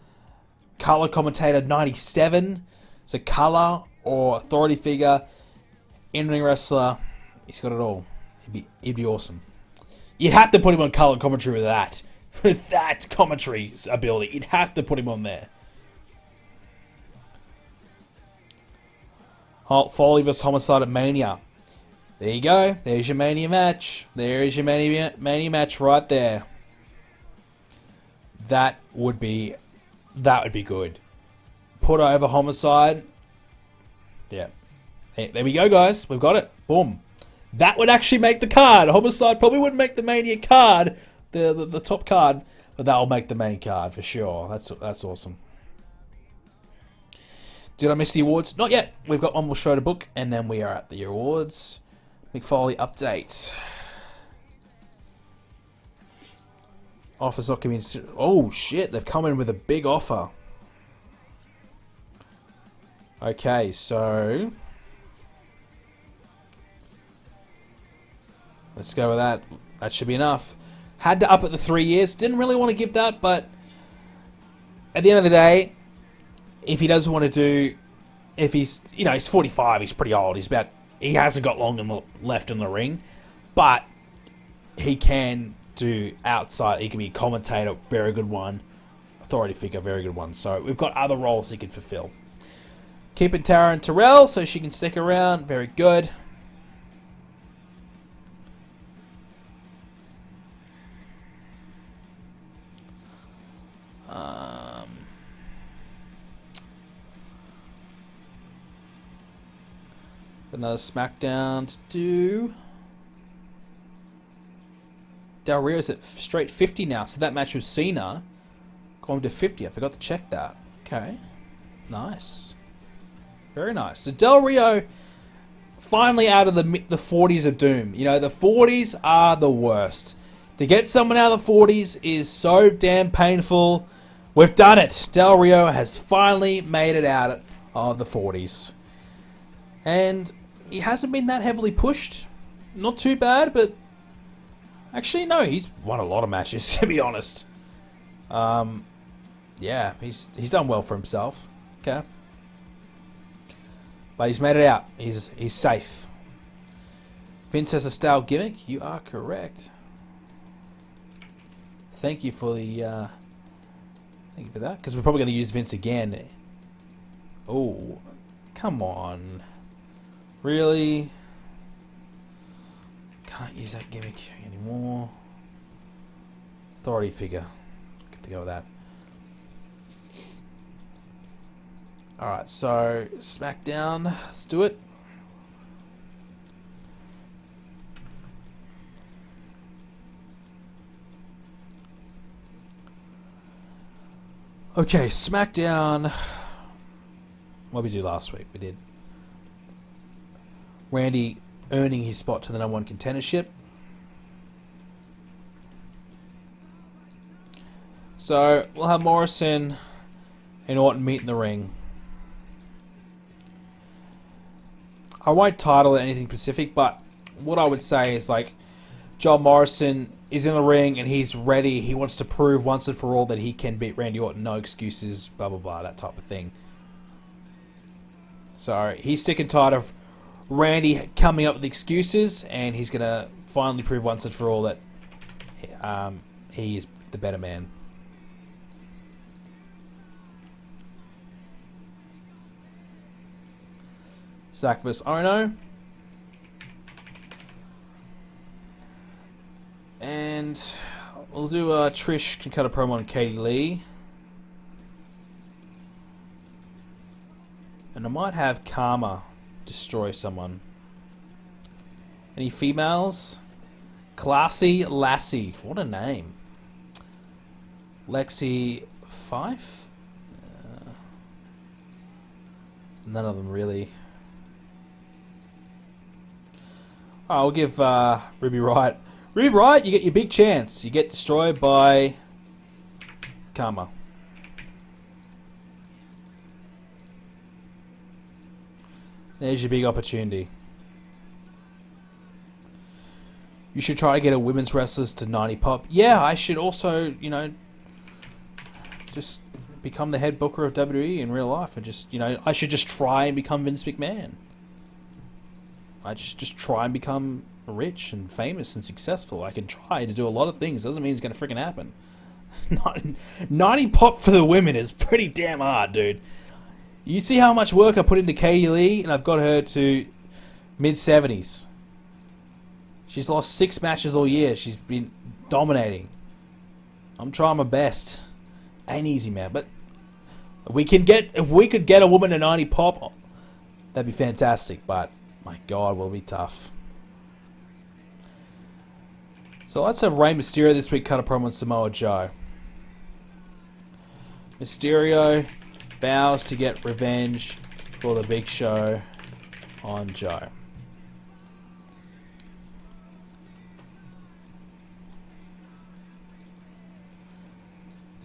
Color commentator 97. So, color or authority figure. In-ring wrestler. He's got it all. He'd be awesome. You'd have to put him on color commentary with that. With that commentary ability. You'd have to put him on there. Foley vs Homicide at Mania. There you go. There's your Mania match. There is your Mania match right there. That would be good. Put over Homicide. Yeah. Hey, there we go, guys. We've got it. Boom. That would actually make the card. Homicide probably wouldn't make the Mania card, the top card, but that will make the main card for sure. That's awesome. Did I miss the awards? Not yet. We've got one more show to book, and then we are at the awards. Mick Foley update. Offers not coming in. Oh shit! They've come in with a big offer. Okay, so let's go with that. That should be enough. Had to up it to 3 years. Didn't really want to give that, but at the end of the day, if he doesn't want to do, if he's, he's 45, he's pretty old. He hasn't got long left in the ring, but he can do outside. He can be a commentator, very good one. Authority figure, very good one. So we've got other roles he can fulfill. Keeping Tara and Terrell so she can stick around, very good. Another SmackDown to do. Del Rio's at straight 50 now, so that match with Cena going to 50. I forgot to check that. Okay, nice, very nice. So Del Rio finally out of the 40s of doom. The 40s are the worst. To get someone out of the 40s is so damn painful. We've done it. Del Rio has finally made it out of the 40s. And he hasn't been that heavily pushed. Not too bad, but actually, no, he's won a lot of matches, to be honest. Yeah, he's done well for himself. Okay. But he's made it out. He's safe. Vince has a style gimmick. You are correct. Thank you for the thank you for that, because we're probably going to use Vince again. Oh, come on. Really? Can't use that gimmick anymore. Authority figure. Good to go with that. Alright, so SmackDown. Let's do it. Okay, SmackDown. What did we do last week? We did Randy earning his spot to the #1 contendership. So we'll have Morrison and Orton meet in the ring. I won't title it anything specific, but what I would say is, like, John Morrison is in the ring and he's ready. He wants to prove once and for all that he can beat Randy Orton. No excuses, blah, blah, blah, that type of thing. So he's sick and tired of Randy coming up with excuses, and he's going to finally prove once and for all that he is the better man. Zack vs. Ono. And we'll do Trish can cut a promo on Katie Lee. And I might have Karma destroy someone. Any females? Classy Lassie. What a name. Lexi Fife? none of them really. I'll give Ruby Riott. Ruby Riott, you get your big chance. You get destroyed by Karma. There's your big opportunity. You should try to get a women's wrestlers to 90 pop. Yeah, I should also, you know, just become the head booker of WWE in real life, and just, you know, I should just try and become Vince McMahon. I just try and become rich and famous and successful. I can try to do a lot of things. Doesn't mean it's going to freaking happen. 90 pop for the women is pretty damn hard, dude. You see how much work I put into Katie Lee, and I've got her to mid-70s. She's lost 6 matches all year. She's been dominating. I'm trying my best. Ain't easy, man. But if we could get a woman to 90 pop, that'd be fantastic. But my God, will be tough. So let's have Rey Mysterio this week cut a promo on Samoa Joe. Mysterio vows to get revenge for the Big Show on Joe.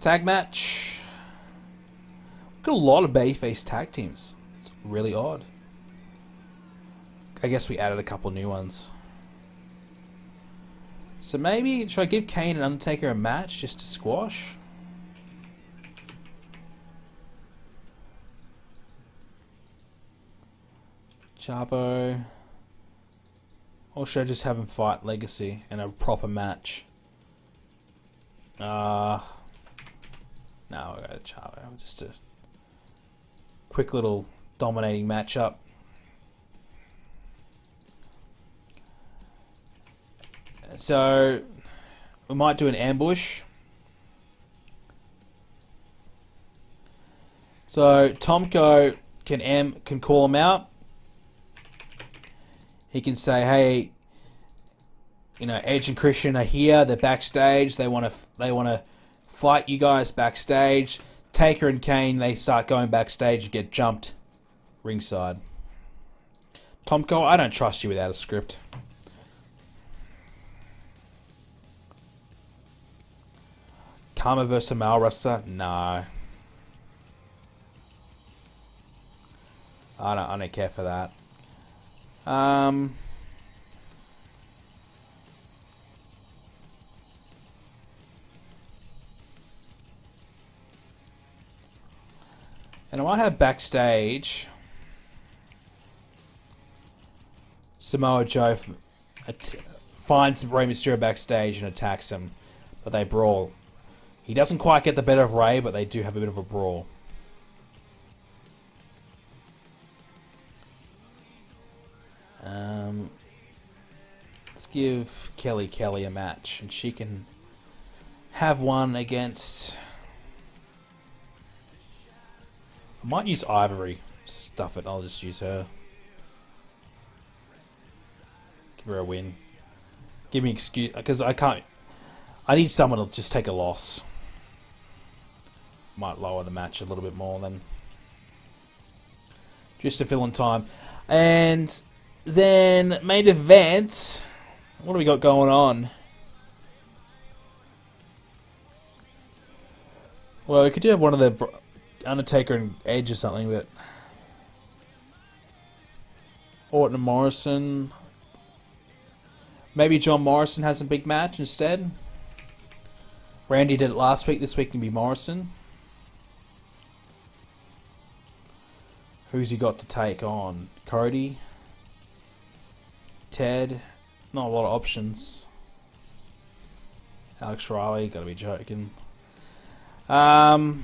Tag match. We've got a lot of babyface tag teams. It's really odd. I guess we added a couple new ones. So maybe, should I give Kane and Undertaker a match just to squash? Chavo. Or should I just have him fight Legacy in a proper match? No, we'll go to Chavo. Just a quick little dominating matchup. So we might do an ambush. So Tomko can call him out. He can say, "Hey, you know, Edge and Christian are here. They're backstage. They want to fight you guys backstage." Taker and Kane, they start going backstage and get jumped ringside. Tomko, I don't trust you without a script. Karma versus a male wrestler? No. I don't care for that. And I might have backstage Samoa Joe finds Rey Mysterio backstage and attacks him, but they brawl. He doesn't quite get the better of Rey, but they do have a bit of a brawl. Let's give Kelly a match, and she can have one against... I might use Ivory. Stuff it, I'll just use her. Give her a win. Give me an excuse, because I can't... I need someone to just take a loss. Might lower the match a little bit more then. Just to fill in time. And then main event. What do we got going on? Well, we could do one of the Undertaker and Edge or something, but Orton and Morrison. Maybe John Morrison has a big match instead. Randy did it last week. This week can be Morrison. Who's he got to take on? Cody? Ted? Not a lot of options. Alex Riley? Gotta be joking. No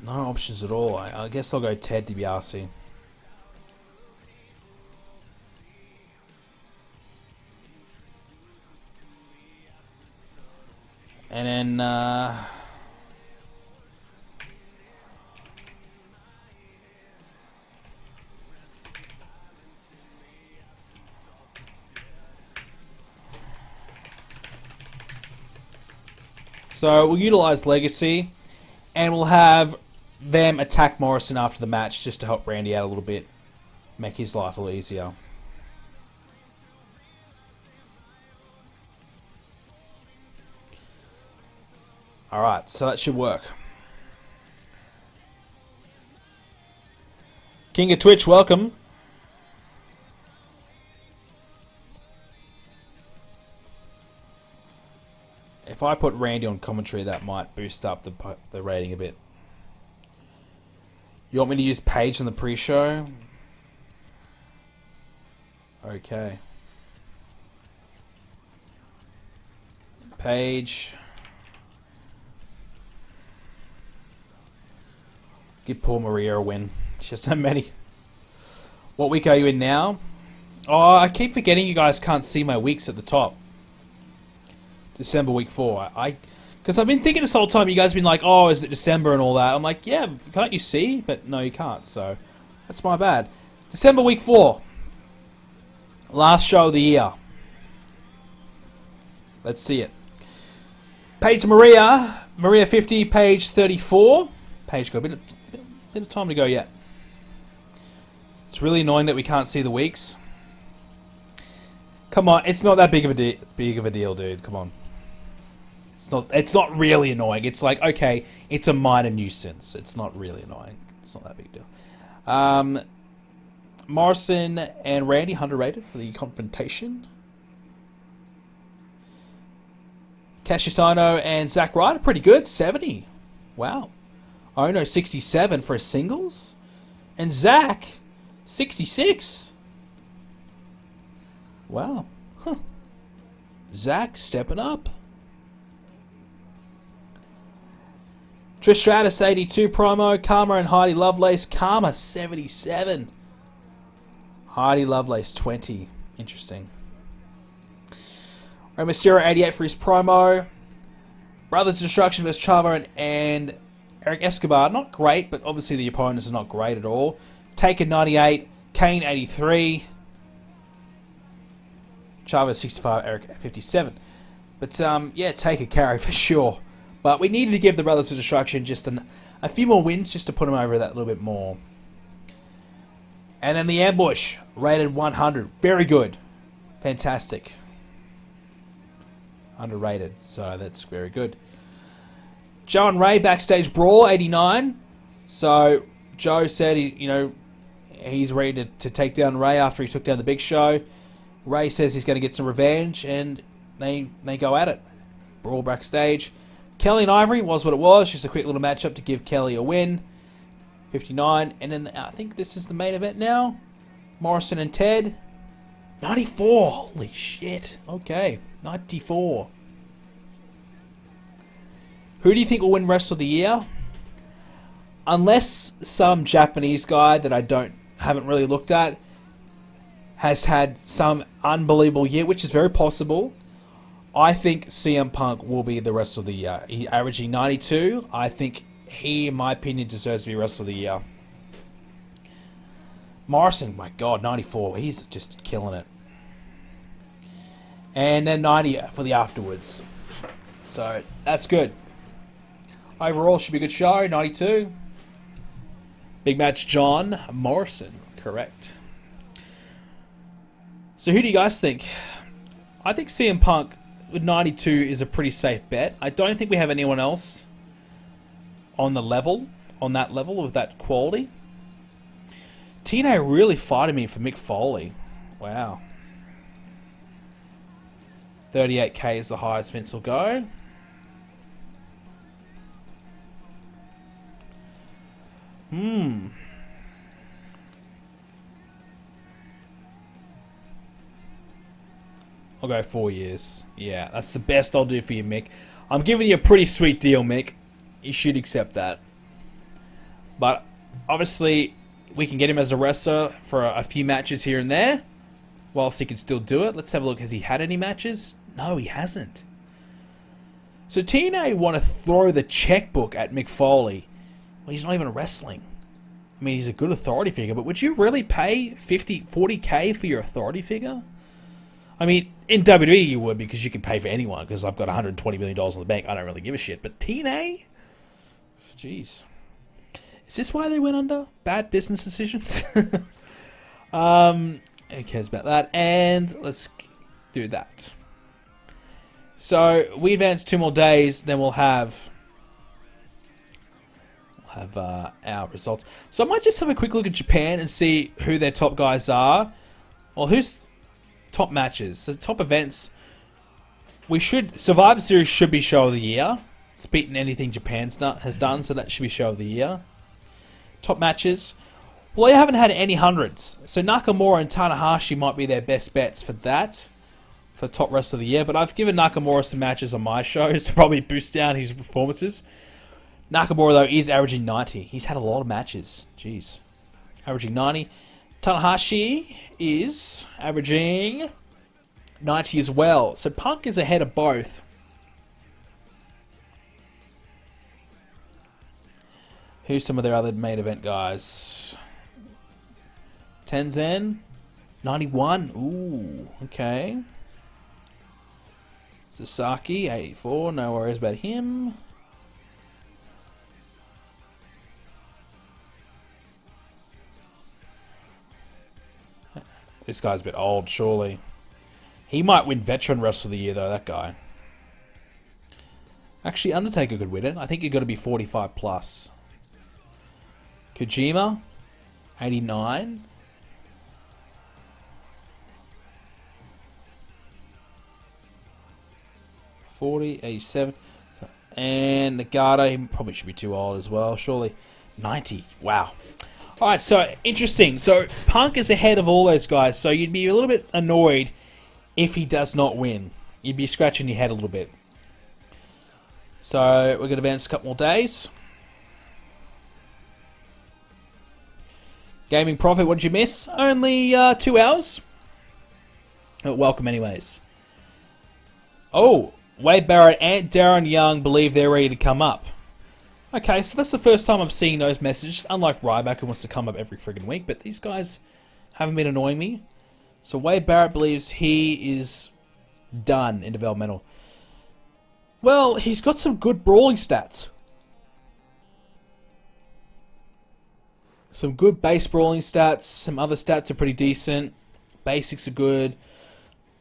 options at all. I guess I'll go Ted DiBiase. And then so we'll utilize Legacy. And we'll have them attack Morrison after the match just to help Randy out a little bit. Make his life a little easier. Alright, so that should work. King of Twitch, welcome. If I put Randy on commentary, that might boost up the rating a bit. You want me to use Paige in the pre-show? Okay. Paige. Give poor Maria a win. She has so many. What week are you in now? Oh, I keep forgetting you guys can't see my weeks at the top. December week 4. Because I've been thinking this whole time, you guys have been like, oh, is it December and all that? I'm like, yeah, can't you see? But no, you can't, so that's my bad. December week 4. Last show of the year. Let's see it. Paige Maria. Maria 50, Paige 34. Paige got a bit of time to go yet. It's really annoying that we can't see the weeks. Come on, it's not that big of a deal, dude. Come on. It's not really annoying. It's like, okay, it's a minor nuisance. It's not really annoying. It's not that big a deal. Morrison and Randy, 100 rated for the confrontation. Cashisano and Zack Ryder, pretty good, 70. Wow. Ono, 67 for a singles. And Zack, 66. Wow. Huh. Zack stepping up. Trish Stratus, 82 promo. Karma and Heidi Lovelace. Karma, 77. Heidi Lovelace, 20. Interesting. Rey Mysterio, 88 for his promo. Brothers Destruction vs. Chavo and Eric Escobar. Not great, but obviously the opponents are not great at all. Taker, 98. Kane, 83. Chavo, 65. Eric, 57. But, yeah, Taker carry for sure. But we needed to give the Brothers of Destruction just a few more wins just to put them over that little bit more. And then the Ambush, rated 100. Very good. Fantastic. Underrated, so that's very good. Joe and Ray, backstage brawl, 89. So Joe said he's ready to take down Ray after he took down the Big Show. Ray says he's going to get some revenge, and they go at it. Brawl backstage. Kelly and Ivory was what it was. Just a quick little matchup to give Kelly a win. 59. And then I think this is the main event now. Morrison and Ted. 94. Holy shit. Okay. 94. Who do you think will win Wrestle of the Year? Unless some Japanese guy that I haven't really looked at has had some unbelievable year, which is very possible. I think CM Punk will be the Wrestle of the Year. He averaging 92. I think he, in my opinion, deserves to be Wrestle of the Year. Morrison, my God, 94. He's just killing it. And then 90 for the afterwards. So, that's good. Overall, should be a good show. 92. Big match, John Morrison. Correct. So, who do you guys think? I think CM Punk with 92 is a pretty safe bet. I don't think we have anyone else on that level of that quality. TNA really fighting me for Mick Foley. Wow. 38k is the highest Vince will go. I'll go 4 years. Yeah, that's the best I'll do for you, Mick. I'm giving you a pretty sweet deal, Mick. You should accept that. But obviously, we can get him as a wrestler for a few matches here and there, whilst he can still do it. Let's have a look. Has he had any matches? No, he hasn't. So TNA want to throw the checkbook at Mick Foley when he's not even wrestling. I mean, he's a good authority figure, but would you really pay 40k for your authority figure? I mean, in WWE you would, because you can pay for anyone, because I've got $120 million in the bank. I don't really give a shit. But TNA? Jeez. Is this why they went under? Bad business decisions? Who cares about that? And let's do that. So we advance 2 more days, then we'll have our results. So I might just have a quick look at Japan and see who their top guys are. Well, who's top matches? So top events. Survivor Series should be show of the year. It's beaten anything Japan has done, so that should be show of the year. Top matches. Well, they haven't had any hundreds. So Nakamura and Tanahashi might be their best bets for that. For top rest of the year. But I've given Nakamura some matches on my shows to probably boost down his performances. Nakamura, though, is averaging 90. He's had a lot of matches. Jeez. Averaging 90. Tanahashi is averaging 90 as well. So Punk is ahead of both. Who's some of their other main event guys? Tenzan, 91. Ooh, okay. Sasaki, 84. No worries about him. This guy's a bit old, surely. He might win Veteran Wrestler of the Year, though, that guy. Actually, Undertaker could win it. I think you've got to be 45 plus. Kojima, 89. $40, 87. And Nagata, he probably should be too old as well, surely. 90. Wow. Alright, so interesting. So Punk is ahead of all those guys, so you'd be a little bit annoyed if he does not win. You'd be scratching your head a little bit. So we're going to advance a couple more days. Gaming Profit, what did you miss? Only 2 hours. Oh, welcome anyways. Oh, Wade Barrett and Darren Young believe they're ready to come up. Okay, so that's the first time I'm seeing those messages, unlike Ryback who wants to come up every friggin' week, but these guys haven't been annoying me. So Wade Barrett believes he is done in developmental. Well, he's got some good brawling stats. Some good base brawling stats, some other stats are pretty decent. Basics are good.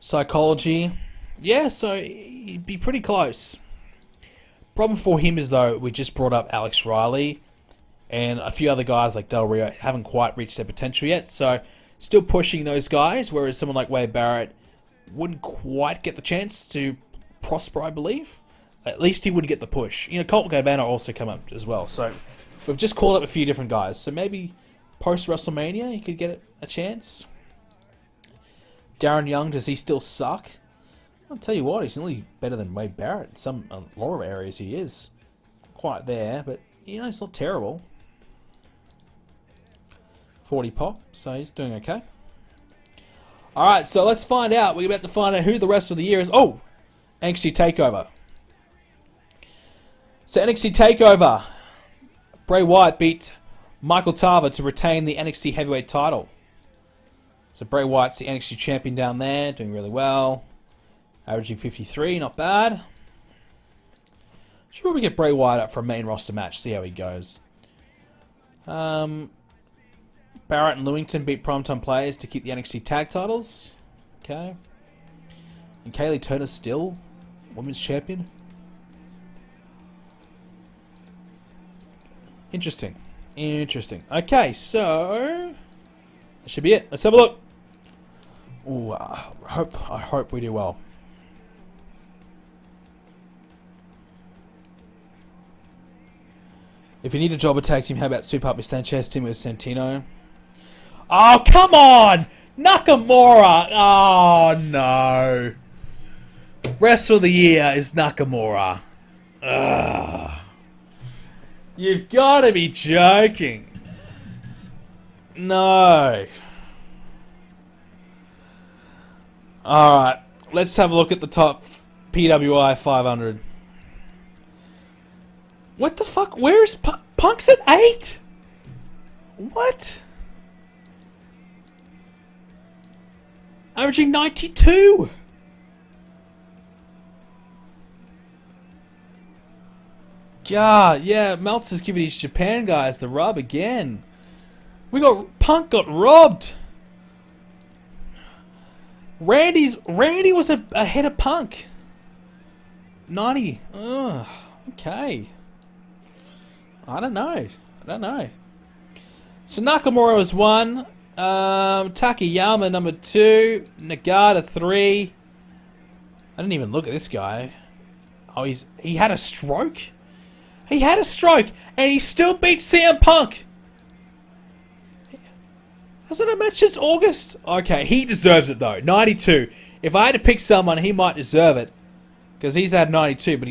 Psychology. Yeah, so he'd be pretty close. Problem for him is, though, we just brought up Alex Riley, and a few other guys like Del Rio haven't quite reached their potential yet, so still pushing those guys, whereas someone like Wade Barrett wouldn't quite get the chance to prosper, I believe. At least he would get the push. You know, Colt Cabana also come up as well, so we've just called up a few different guys, so maybe post-WrestleMania he could get a chance. Darren Young, does he still suck? I'll tell you what, he's only better than Wade Barrett. A lot of areas he is. Quite there, but, you know, it's not terrible. 40 pop, so he's doing okay. Alright, so let's find out. We're about to find out who the rest of the year is. Oh! NXT TakeOver. So NXT TakeOver. Bray Wyatt beat Michael Tarver to retain the NXT Heavyweight title. So Bray Wyatt's the NXT champion down there, doing really well. Averaging 53, not bad. Should probably get Bray Wyatt up for a main roster match, see how he goes. Barrett and Lewington beat Primetime Players to keep the NXT tag titles. Okay. And Kaylee Turner still women's champion. Interesting. Interesting. Okay, so that should be it. Let's have a look. Ooh, I hope we do well. If you need a jobber tag team, how about sweep up your Sanchez team with Santino? Oh, come on! Nakamura! Oh, no. Rest of the year is Nakamura. Ugh. You've got to be joking. No. Alright, let's have a look at the top PWI 500. What the fuck? Where is Punk's at 8? What? Averaging 92. God, yeah, Meltzer's giving his Japan guys the rub again. Punk got robbed. Randy was ahead of Punk. 90. Ugh, okay. I don't know. So Nakamura was 1. Takayama number 2. Nagata 3. I didn't even look at this guy. Oh, he had a stroke? He had a stroke, and he still beat CM Punk. Hasn't a match since August? Okay, he deserves it though. 92. If I had to pick someone, he might deserve it. Because he's had 92, but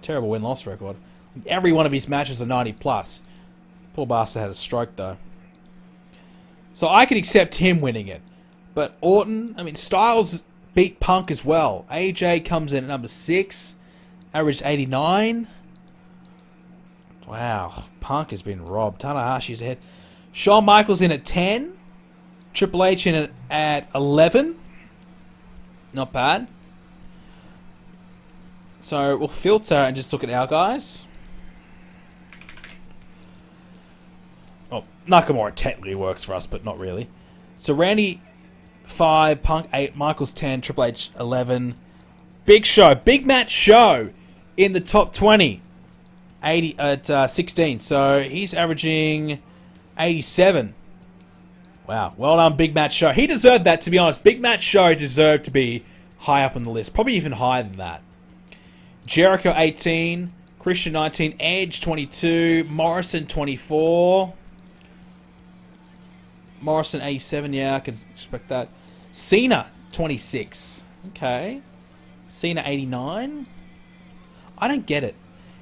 terrible win-loss record. Every one of his matches are 90 plus. Poor bastard had a stroke though. So I could accept him winning it. But Orton, I mean, Styles beat Punk as well. AJ comes in at number 6. Averaged 89. Wow, Punk has been robbed. Tanahashi's ahead. Shawn Michaels in at 10. Triple H in at 11. Not bad. So we'll filter and just look at our guys. Oh, Nakamura technically works for us, but not really. So Randy 5, Punk 8, Michaels 10, Triple H 11. Big Show, big match show in the top 20. 80 at 16. So he's averaging 87. Wow, well done, Big Match Show. He deserved that, to be honest. Big Match Show deserved to be high up on the list. Probably even higher than that. Jericho 18. Christian 19. Edge 22. Morrison 24. Morrison 87. Yeah, I can expect that. Cena 26. Okay. Cena 89. I don't get it.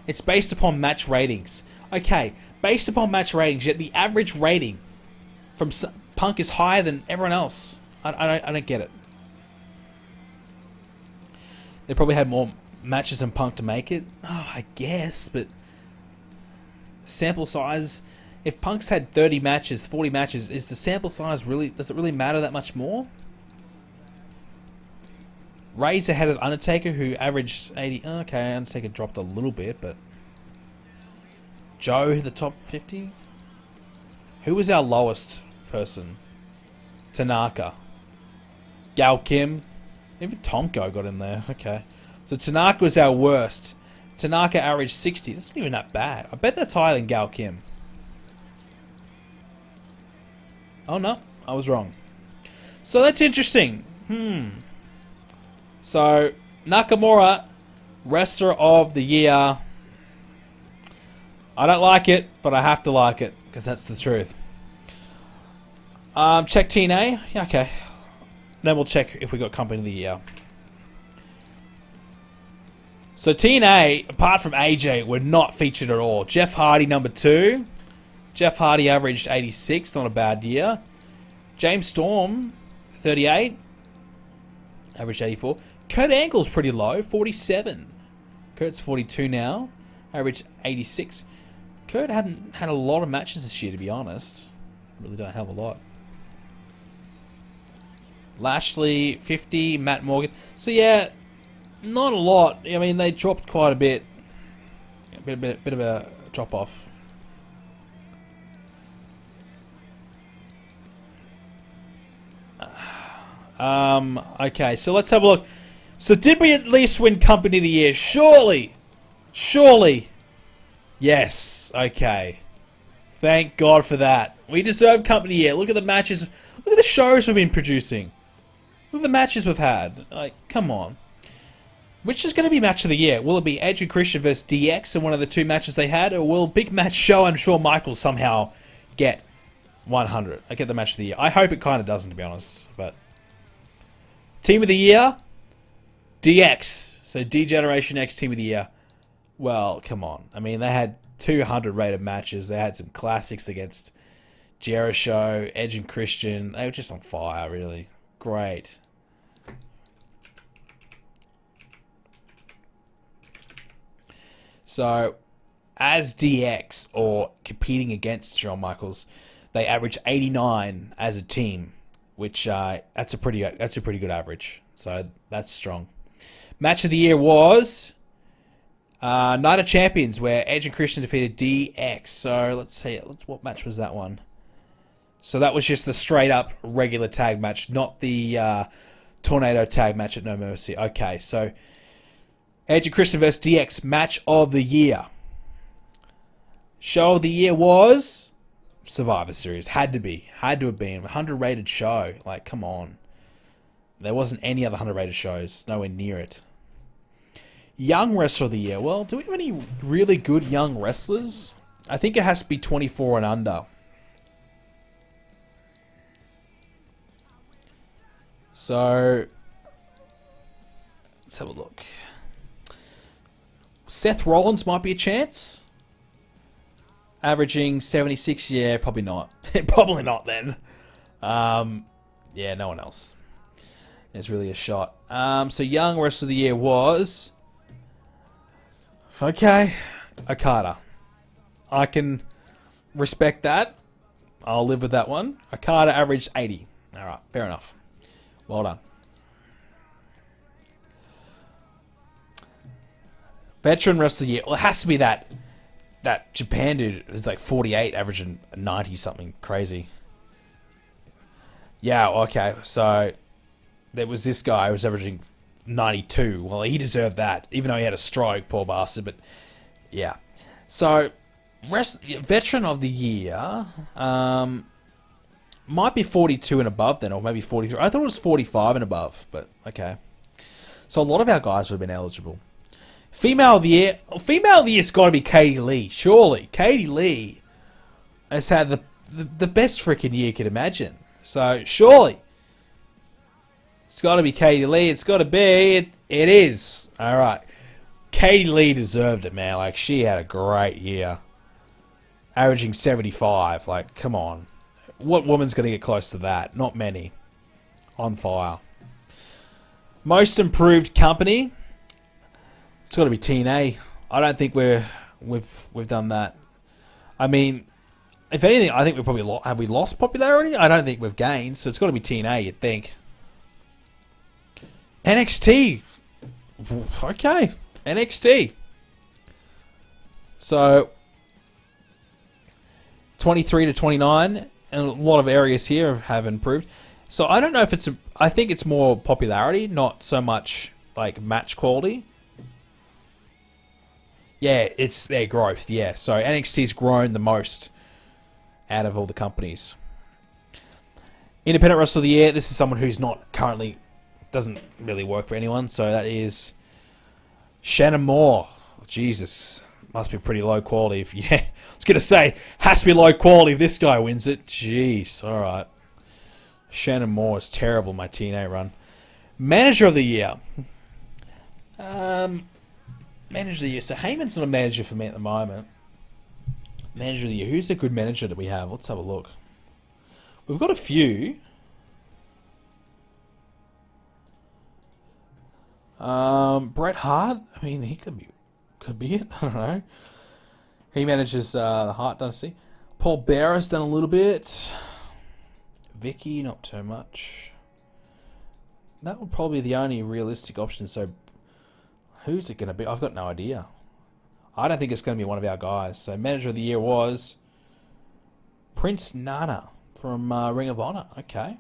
It's based upon match ratings. Okay, based upon match ratings, yet the average rating from Punk is higher than everyone else. I don't get it. They probably had more matches than Punk to make it. Oh, I guess, but sample size. If Punk's had 30 matches, 40 matches, is the sample size really? Does it really matter that much more? Ray's ahead of Undertaker, who averaged 80. Okay, Undertaker dropped a little bit, but Joe, the top 50. Who was our lowest person? Tanaka. Gal Kim. Even Tonko got in there. Okay. So Tanaka was our worst. Tanaka averaged 60. That's not even that bad. I bet that's higher than Gal Kim. Oh no, I was wrong. So that's interesting. So Nakamura, Wrestler of the Year. I don't like it, but I have to like it because that's the truth. Check TNA. Yeah, okay. Then we'll check if we got Company of the Year. So TNA, apart from AJ, were not featured at all. Jeff Hardy, number 2. Jeff Hardy averaged 86. Not a bad year. James Storm, 38. Averaged 84. Kurt Angle's pretty low, 47. Kurt's 42 now. Averaged 86. Kurt hadn't had a lot of matches this year, to be honest. Really don't have a lot. Lashley, 50. Matt Morgan. So yeah, not a lot. I mean, they dropped quite a bit. A bit of a drop off. Okay, so let's have a look. So did we at least win Company of the Year? Surely. Yes. Okay. Thank God for that. We deserve Company of the Year. Look at the matches. Look at the shows we've been producing. Look at the matches we've had. Like, come on. Which is going to be Match of the Year? Will it be Edge and Christian versus DX in one of the 2 matches they had? Or will Big Match Show and Shawn Michaels somehow get 100? I get the Match of the Year. I hope it kind of doesn't, to be honest. But Team of the Year? DX. So D-Generation X Team of the Year. Well, come on. I mean, they had 200 rated matches. They had some classics against Jericho, Edge and Christian. They were just on fire, really. Great. So, as DX, or competing against Shawn Michaels, they average 89 as a team, which that's a pretty good average. So that's strong. Match of the Year was Night of Champions, where Edge and Christian defeated DX. So let's see. What match was that one? So that was just a straight up regular tag match, not the Tornado tag match at No Mercy. Okay, so Edge and Christian vs DX, match of the year. Show of the year was Survivor Series. Had to have been. 100 rated show. Like, come on. There wasn't any other 100 rated shows. Nowhere near it. Young Wrestler of the Year. Well, do we have any really good young wrestlers? I think it has to be 24 and under. So, let's have a look. Seth Rollins might be a chance. Averaging 76, yeah, probably not. Probably not then. Yeah, no one else. There's really a shot. So Young Wrestler of the Year was... Okay, Okada. I can respect that. I'll live with that one. Okada averaged 80. Alright, fair enough. Well done. Veteran Wrestler of the Year. Well, it has to be that Japan dude who's like 48, averaging 90 something crazy. Yeah, okay. So there was this guy who was averaging 92. Well, he deserved that, even though he had a stroke, poor bastard. But yeah. So Veteran of the Year might be 42 and above then, or maybe 43. I thought it was 45 and above, but okay. So a lot of our guys would have been eligible. Female of the Year. Well, Female of the Year's got to be Katie Lee, surely. Katie Lee has had the best freaking year you could imagine. So surely it's got to be Katie Lee. It's got to be. It is. All right. Katie Lee deserved it, man. Like, she had a great year, averaging 75. Like, come on. What woman's going to get close to that? Not many. On fire. Most Improved Company. It's got to be TNA. I don't think we've done that. I mean, if anything, I think we probably have we lost popularity. I don't think we've gained. So it's got to be TNA. You'd think. NXT. Okay, NXT. So 23 to 29, and a lot of areas here have improved. So I don't know if it's. I think it's more popularity, not so much like match quality. Yeah, it's their growth, yeah. So NXT's grown the most out of all the companies. Independent Wrestler of the Year, this is someone who's not currently, doesn't really work for anyone, so that is Shannon Moore. Jesus, must be pretty low quality. I was going to say, has to be low quality if this guy wins it. Jeez, alright. Shannon Moore is terrible, my TNA run. Manager of the Year. Manager of the Year. So Heyman's not a manager for me at the moment. Manager of the Year. Who's a good manager that we have? Let's have a look. We've got a few. Bret Hart. I mean, he could be it. I don't know. He manages the Hart Dynasty. Paul Bearer's done a little bit. Vicky, not too much. That would probably be the only realistic option. So who's it going to be? I've got no idea. I don't think it's going to be one of our guys. So Manager of the Year was Prince Nana from Ring of Honor. Okay.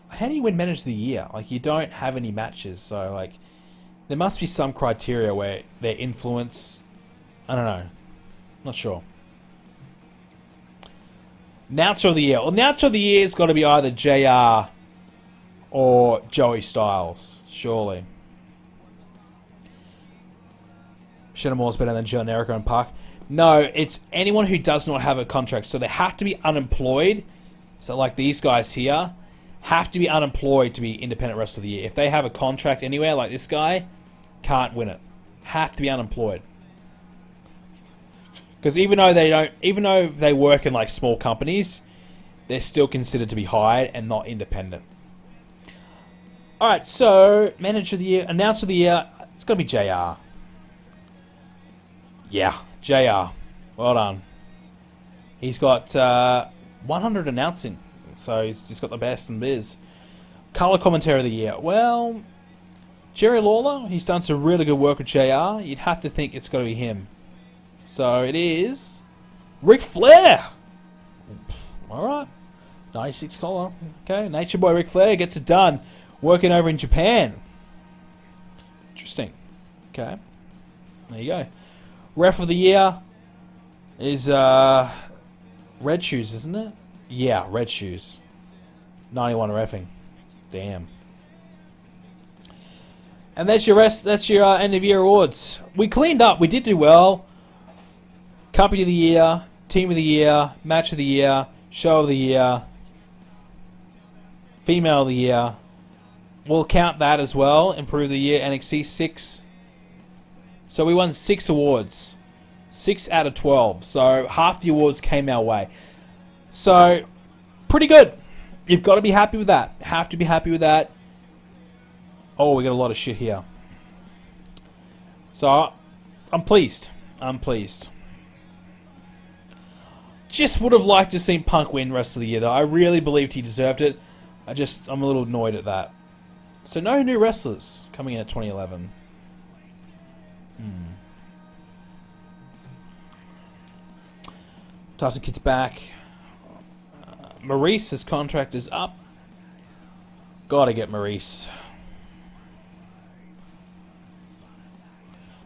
How do you win Manager of the Year? Like, you don't have any matches. So, like, there must be some criteria where their influence... I don't know. Not sure. Announcer of the Year. Well, Announcer of the Year has got to be either JR or Joey Styles. Surely. Shannon Moore's better than John Erico and Park. No, it's anyone who does not have a contract. So they have to be unemployed. So like these guys here have to be unemployed to be Independent Wrestler of the Year. If they have a contract anywhere, like this guy, can't win it. Have to be unemployed. Because even though they work in like small companies, they're still considered to be hired and not independent. Alright, so Manager of the Year, Announcer of the Year, it's got to be JR. Yeah, JR. Well done. He's got 100 announcing, so he's got the best in biz. Color Commentary of the Year. Well, Jerry Lawler, he's done some really good work with JR. You'd have to think it's got to be him. So it is Ric Flair. Alright. 96 collar. Okay, Nature Boy Ric Flair gets it done. Working over in Japan. Interesting. Okay. There you go. Ref of the year is Red Shoes, isn't it? Yeah, Red Shoes. 91 reffing. Damn. And that's your rest. That's your end of year awards. We cleaned up. We did do well. Company of the year, team of the year, match of the year, show of the year, female of the year. We'll count that as well. Improve the year. NXT 6. So we won 6 awards. 6 out of 12. So half the awards came our way. So pretty good. You've got to be happy with that. Have to be happy with that. Oh, we got a lot of shit here. So, I'm pleased. I'm pleased. Just would have liked to see Punk win rest of the year, though. I really believed he deserved it. I'm a little annoyed at that. So, no new wrestlers coming in at 2011. Tyson Kidd's back. Maurice's contract is up. Gotta get Maurice.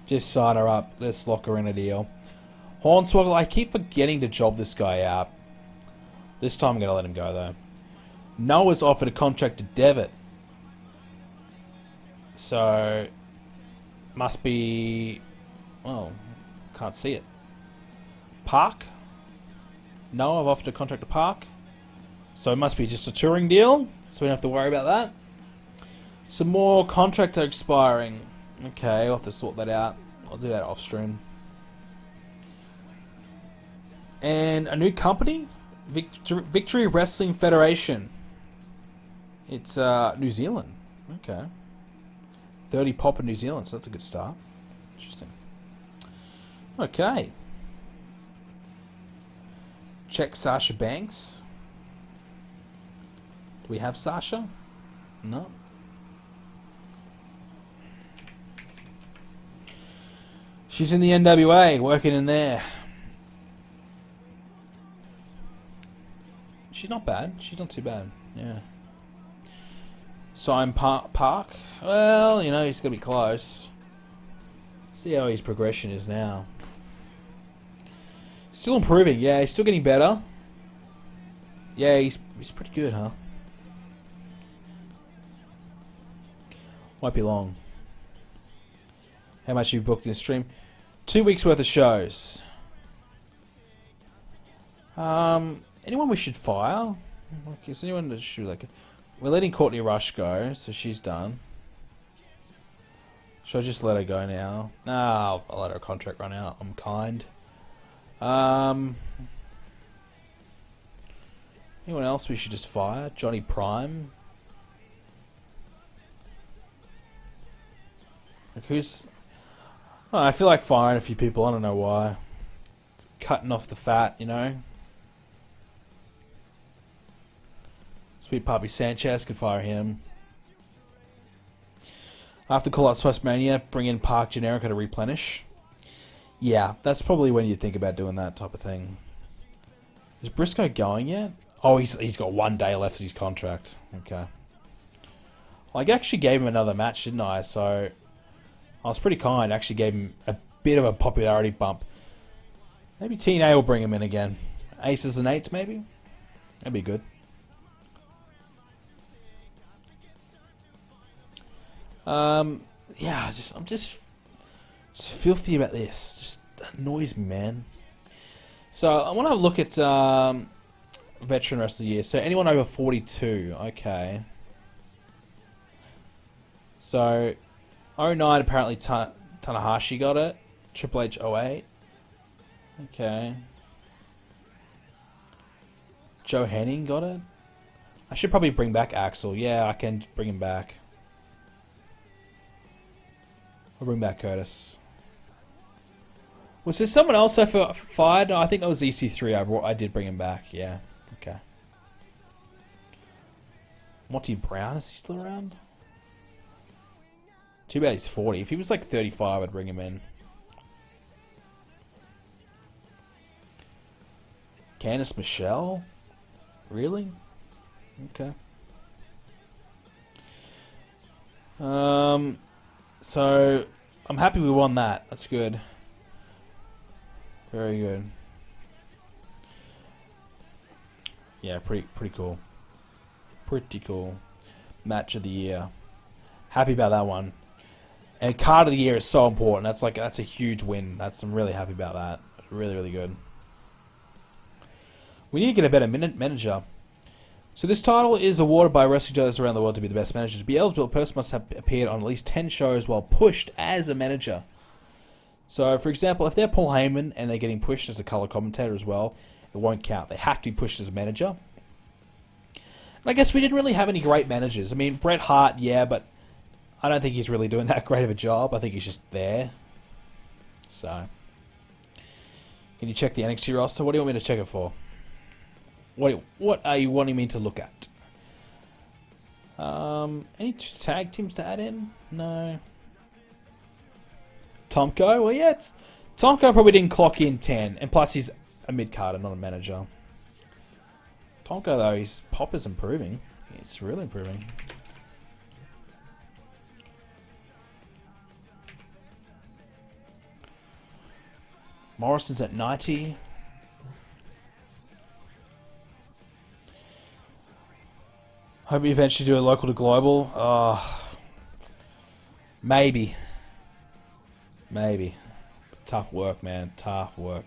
Just sign her up. Let's lock her in a deal. Hornswoggle, I keep forgetting to job this guy out. This time I'm going to let him go, though. Noah's offered a contract to Devitt. So, must be... well, can't see it. Park? Noah, I've offered a contract to Park. So it must be just a touring deal. So we don't have to worry about that. Some more contracts are expiring. Okay, I'll have to sort that out. I'll do that off stream. And a new company? Victory Wrestling Federation. It's New Zealand. Okay. 30 pop in New Zealand, so that's a good start. Interesting. Okay. Check Sasha Banks. Do we have Sasha? No. She's in the NWA, working in there. She's not bad. She's not too bad. Yeah. Sign Park. Well, you know, he's going to be close. See how his progression is now. Still improving. Yeah, he's still getting better. Yeah, he's pretty good, huh? Might be long. How much you booked in stream? 2 weeks worth of shows. Anyone we should fire? Is anyone that should like? We're letting Courtney Rush go, so she's done. Should I just let her go now? No, I'll let her contract run out. I'm kind. Anyone else we should just fire? Johnny Prime. Like who's? Oh, I feel like firing a few people. I don't know why. Cutting off the fat, you know. Sweet Papi Sanchez, could fire him. After call out Swestmania, bring in Park Generica to replenish. Yeah, that's probably when you think about doing that type of thing. Is Briscoe going yet? Oh, he's got 1 day left of his contract. Okay. Well, I actually gave him another match, didn't I? So I was pretty kind. I actually gave him a bit of a popularity bump. Maybe TNA will bring him in again. Aces and eights, maybe? That'd be good. Yeah, I'm just filthy about this. Just annoys me, man. So I want to have a look at veteran rest of the year. So anyone over 42, okay. So 09 apparently Tanahashi got it. Triple H 08. Okay. Joe Henning got it. I should probably bring back Axel. Yeah, I can bring him back. I'll bring back Curtis. Was there someone else I fired? No, I think that was EC3. I did bring him back. Yeah. Okay. Monty Brown, is he still around? Too bad he's 40. If he was like 35, I'd bring him in. Candice Michelle? Really? Okay. So I'm happy we won that. That's good. Very good. Yeah, pretty cool. Pretty cool. Match of the year. Happy about that one. And card of the year is so important. That's a huge win. I'm really happy about that. Really good. We need to get a better manager. So this title is awarded by wrestling journalists around the world to be the best manager. To be eligible, a person must have appeared on at least 10 shows while pushed as a manager. So, for example, if they're Paul Heyman and they're getting pushed as a color commentator as well, it won't count. They have to be pushed as a manager. And I guess we didn't really have any great managers. I mean, Bret Hart, yeah, but I don't think he's really doing that great of a job. I think he's just there. So, can you check the NXT roster? What do you want me to check it for? What are you wanting me to look at? Any tag teams to add in? No. Tomko? Well, yeah, Tomko probably didn't clock in 10, and plus he's a mid-carder, not a manager. Tomko, though, his pop is improving. It's really improving. Morrison's at 90. Hope you eventually do a local to global. Maybe. Tough work, man. Tough work.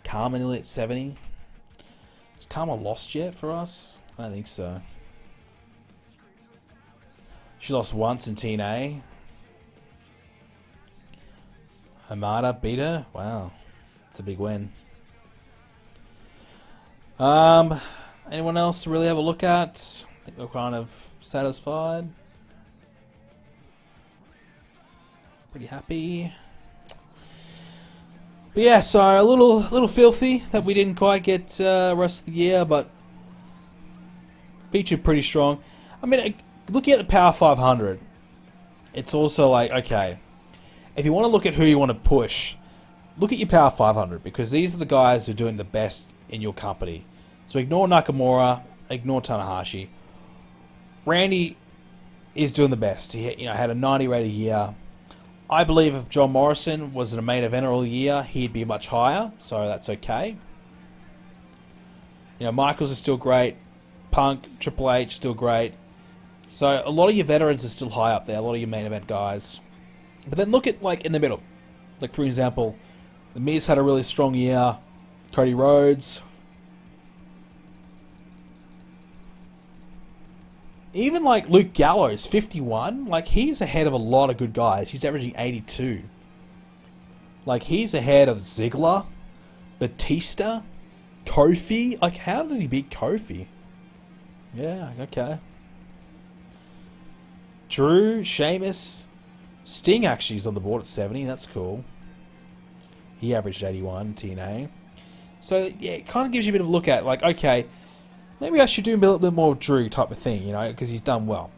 Karma nearly at 70. Has Karma lost yet for us? I don't think so. She lost once in TNA. Hamada beat her? Wow. That's a big win. Anyone else to really have a look at? I think we're kind of satisfied. Pretty happy. But yeah, so a little filthy that we didn't quite get rest of the year, but featured pretty strong. I mean, looking at the Power 500, it's also like, okay, if you want to look at who you want to push, look at your Power 500, because these are the guys who are doing the best in your company. So ignore Nakamura, ignore Tanahashi. Randy is doing the best. He had a 90 rated year. I believe if John Morrison was in a main eventer all year, he'd be much higher, so that's okay. Michaels is still great. Punk, Triple H, still great. So a lot of your veterans are still high up there, a lot of your main event guys. But then look at, in the middle. Like, for example, The Miz had a really strong year. Cody Rhodes. Even, Luke Gallows, 51. He's ahead of a lot of good guys. He's averaging 82. He's ahead of Ziggler, Batista, Kofi. How did he beat Kofi? Yeah, okay. Drew, Sheamus, Sting actually is on the board at 70. That's cool. He averaged 81 TNA. So, yeah, it kind of gives you a bit of a look at, okay, maybe I should do a little bit more Drew type of thing, because he's done well.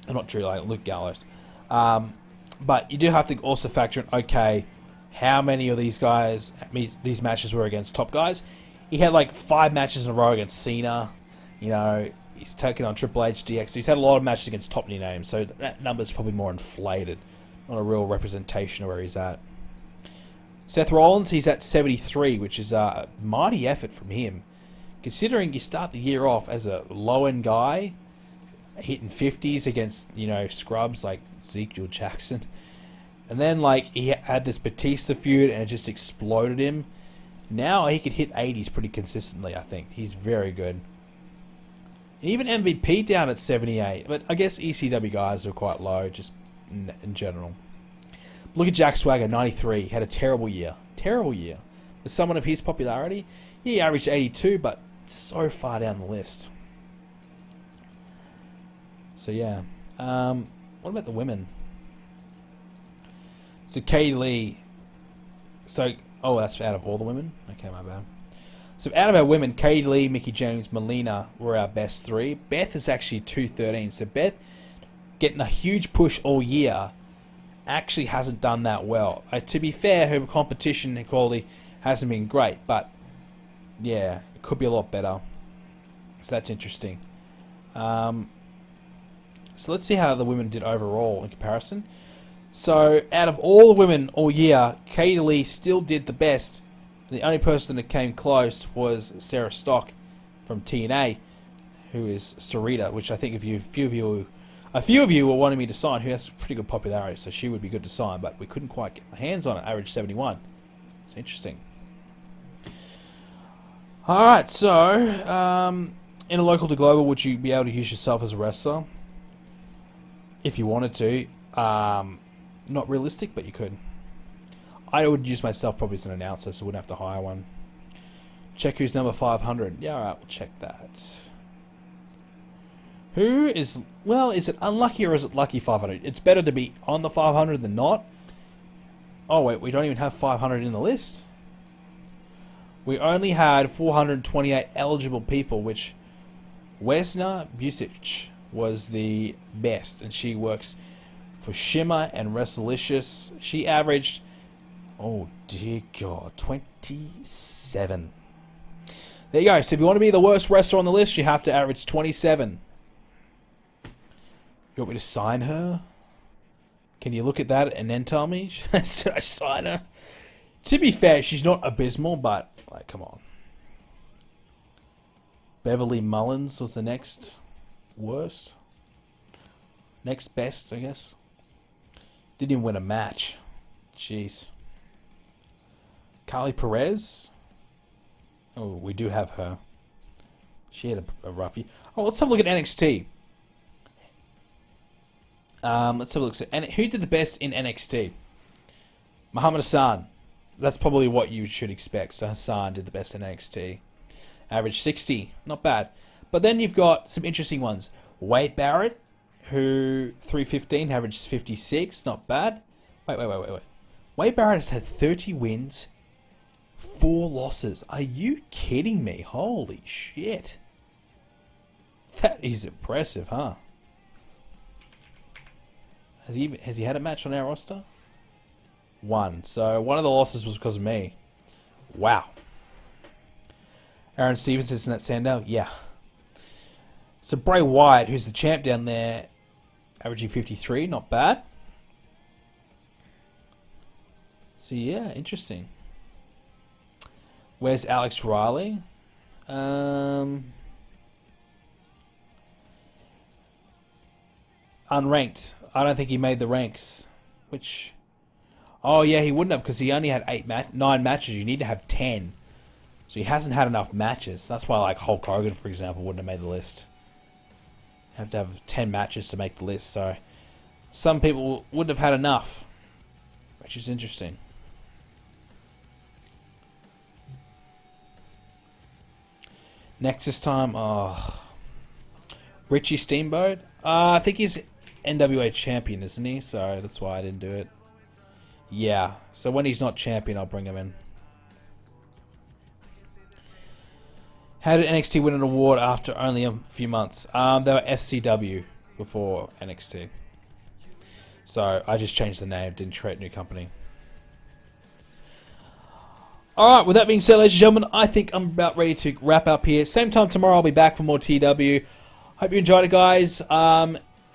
Not Drew, Luke Gallows. But you do have to also factor in, okay, how many of these guys, these matches were against top guys. He had 5 matches in a row against Cena. He's taken on Triple H, DX. So he's had a lot of matches against top new names. So that number's probably more inflated. Not a real representation of where he's at. Seth Rollins, he's at 73, which is a mighty effort from him. Considering you start the year off as a low-end guy, hitting 50s against, scrubs like Ezekiel Jackson. And then, he had this Batista feud and it just exploded him. Now he could hit 80s pretty consistently, I think. He's very good. And even MVP down at 78. But I guess ECW guys are quite low, just in general. Look at Jack Swagger, 93. He had a terrible year. Terrible year. As someone of his popularity, he averaged 82, but so far down the list. So yeah. What about the women? So Katie Lee. That's out of all the women? Okay, my bad. So out of our women, Katie Lee, Mickie James, Melina were our best 3. Beth is actually 213. So Beth getting a huge push all year, actually hasn't done that well. To be fair, her competition and quality hasn't been great, but yeah, it could be a lot better. So that's interesting. So let's see how the women did overall in comparison. So out of all the women all year, Katie Lee still did the best. The only person that came close was Sarah Stock from TNA, who is Sarita, which I think a few of you were wanting me to sign, who has pretty good popularity, so she would be good to sign, but we couldn't quite get my hands on it. Average 71. It's interesting. Alright, so in a local to global, would you be able to use yourself as a wrestler? If you wanted to. Not realistic, but you could. I would use myself probably as an announcer, so I wouldn't have to hire one. Check who's number 500. Yeah, alright, we'll check that. Who is... Well, is it unlucky or is it lucky 500? It's better to be on the 500 than not. Oh, wait, we don't even have 500 in the list. We only had 428 eligible people, which Wesna Busic was the best, and she works for Shimmer and Wrestlicious. She averaged, oh dear God, 27. There you go. So if you want to be the worst wrestler on the list, you have to average 27. You want me to sign her? Can you look at that and then tell me? Should I sign her? To be fair, she's not abysmal, but like, come on. Beverly Mullins was the next worst. Next best, I guess. Didn't even win a match. Jeez. Carly Perez. Oh, we do have her. She had a roughie. Oh, let's have a look at NXT. Let's have a look. And who did the best in NXT? Muhammad Hassan. That's probably what you should expect. So Hassan did the best in NXT. Average 60. Not bad. But then you've got some interesting ones. Wade Barrett, who 315, averaged 56. Not bad. Wait. Wade Barrett has had 30 wins, 4 losses. Are you kidding me? Holy shit. That is impressive, huh? Has he had a match on our roster? 1. So one of the losses was because of me. Wow. Aaron Stevens is in that Sandow? Yeah. So Bray Wyatt, who's the champ down there, averaging 53. Not bad. So yeah, interesting. Where's Alex Riley? Unranked. I don't think he made the ranks. Which... Oh yeah, he wouldn't have because he only had 9 matches. You need to have 10. So he hasn't had enough matches. That's why like Hulk Hogan, for example, wouldn't have made the list. You have to have 10 matches to make the list. So some people wouldn't have had enough. Which is interesting. Nexus time. Oh. Richie Steamboat. I think he's NWA champion, isn't he? So that's why I didn't do it. Yeah. So when he's not champion, I'll bring him in. How did NXT win an award after only a few months? They were FCW before NXT. So I just changed the name, didn't create a new company. Alright, with that being said, ladies and gentlemen, I think I'm about ready to wrap up here. Same time tomorrow, I'll be back for more TW. Hope you enjoyed it, guys.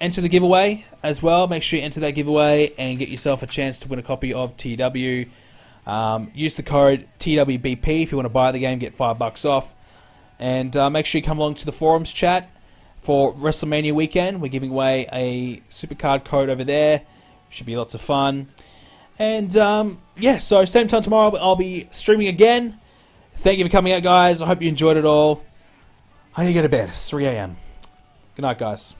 Enter the giveaway as well. Make sure you enter that giveaway and get yourself a chance to win a copy of TW. Use the code TWBP if you want to buy the game, get $5 off. And make sure you come along to the forums chat for WrestleMania weekend. We're giving away a Supercard code over there. Should be lots of fun. And yeah, so same time tomorrow, I'll be streaming again. Thank you for coming out, guys. I hope you enjoyed it all. I need to go to bed. It's 3 a.m. Good night, guys.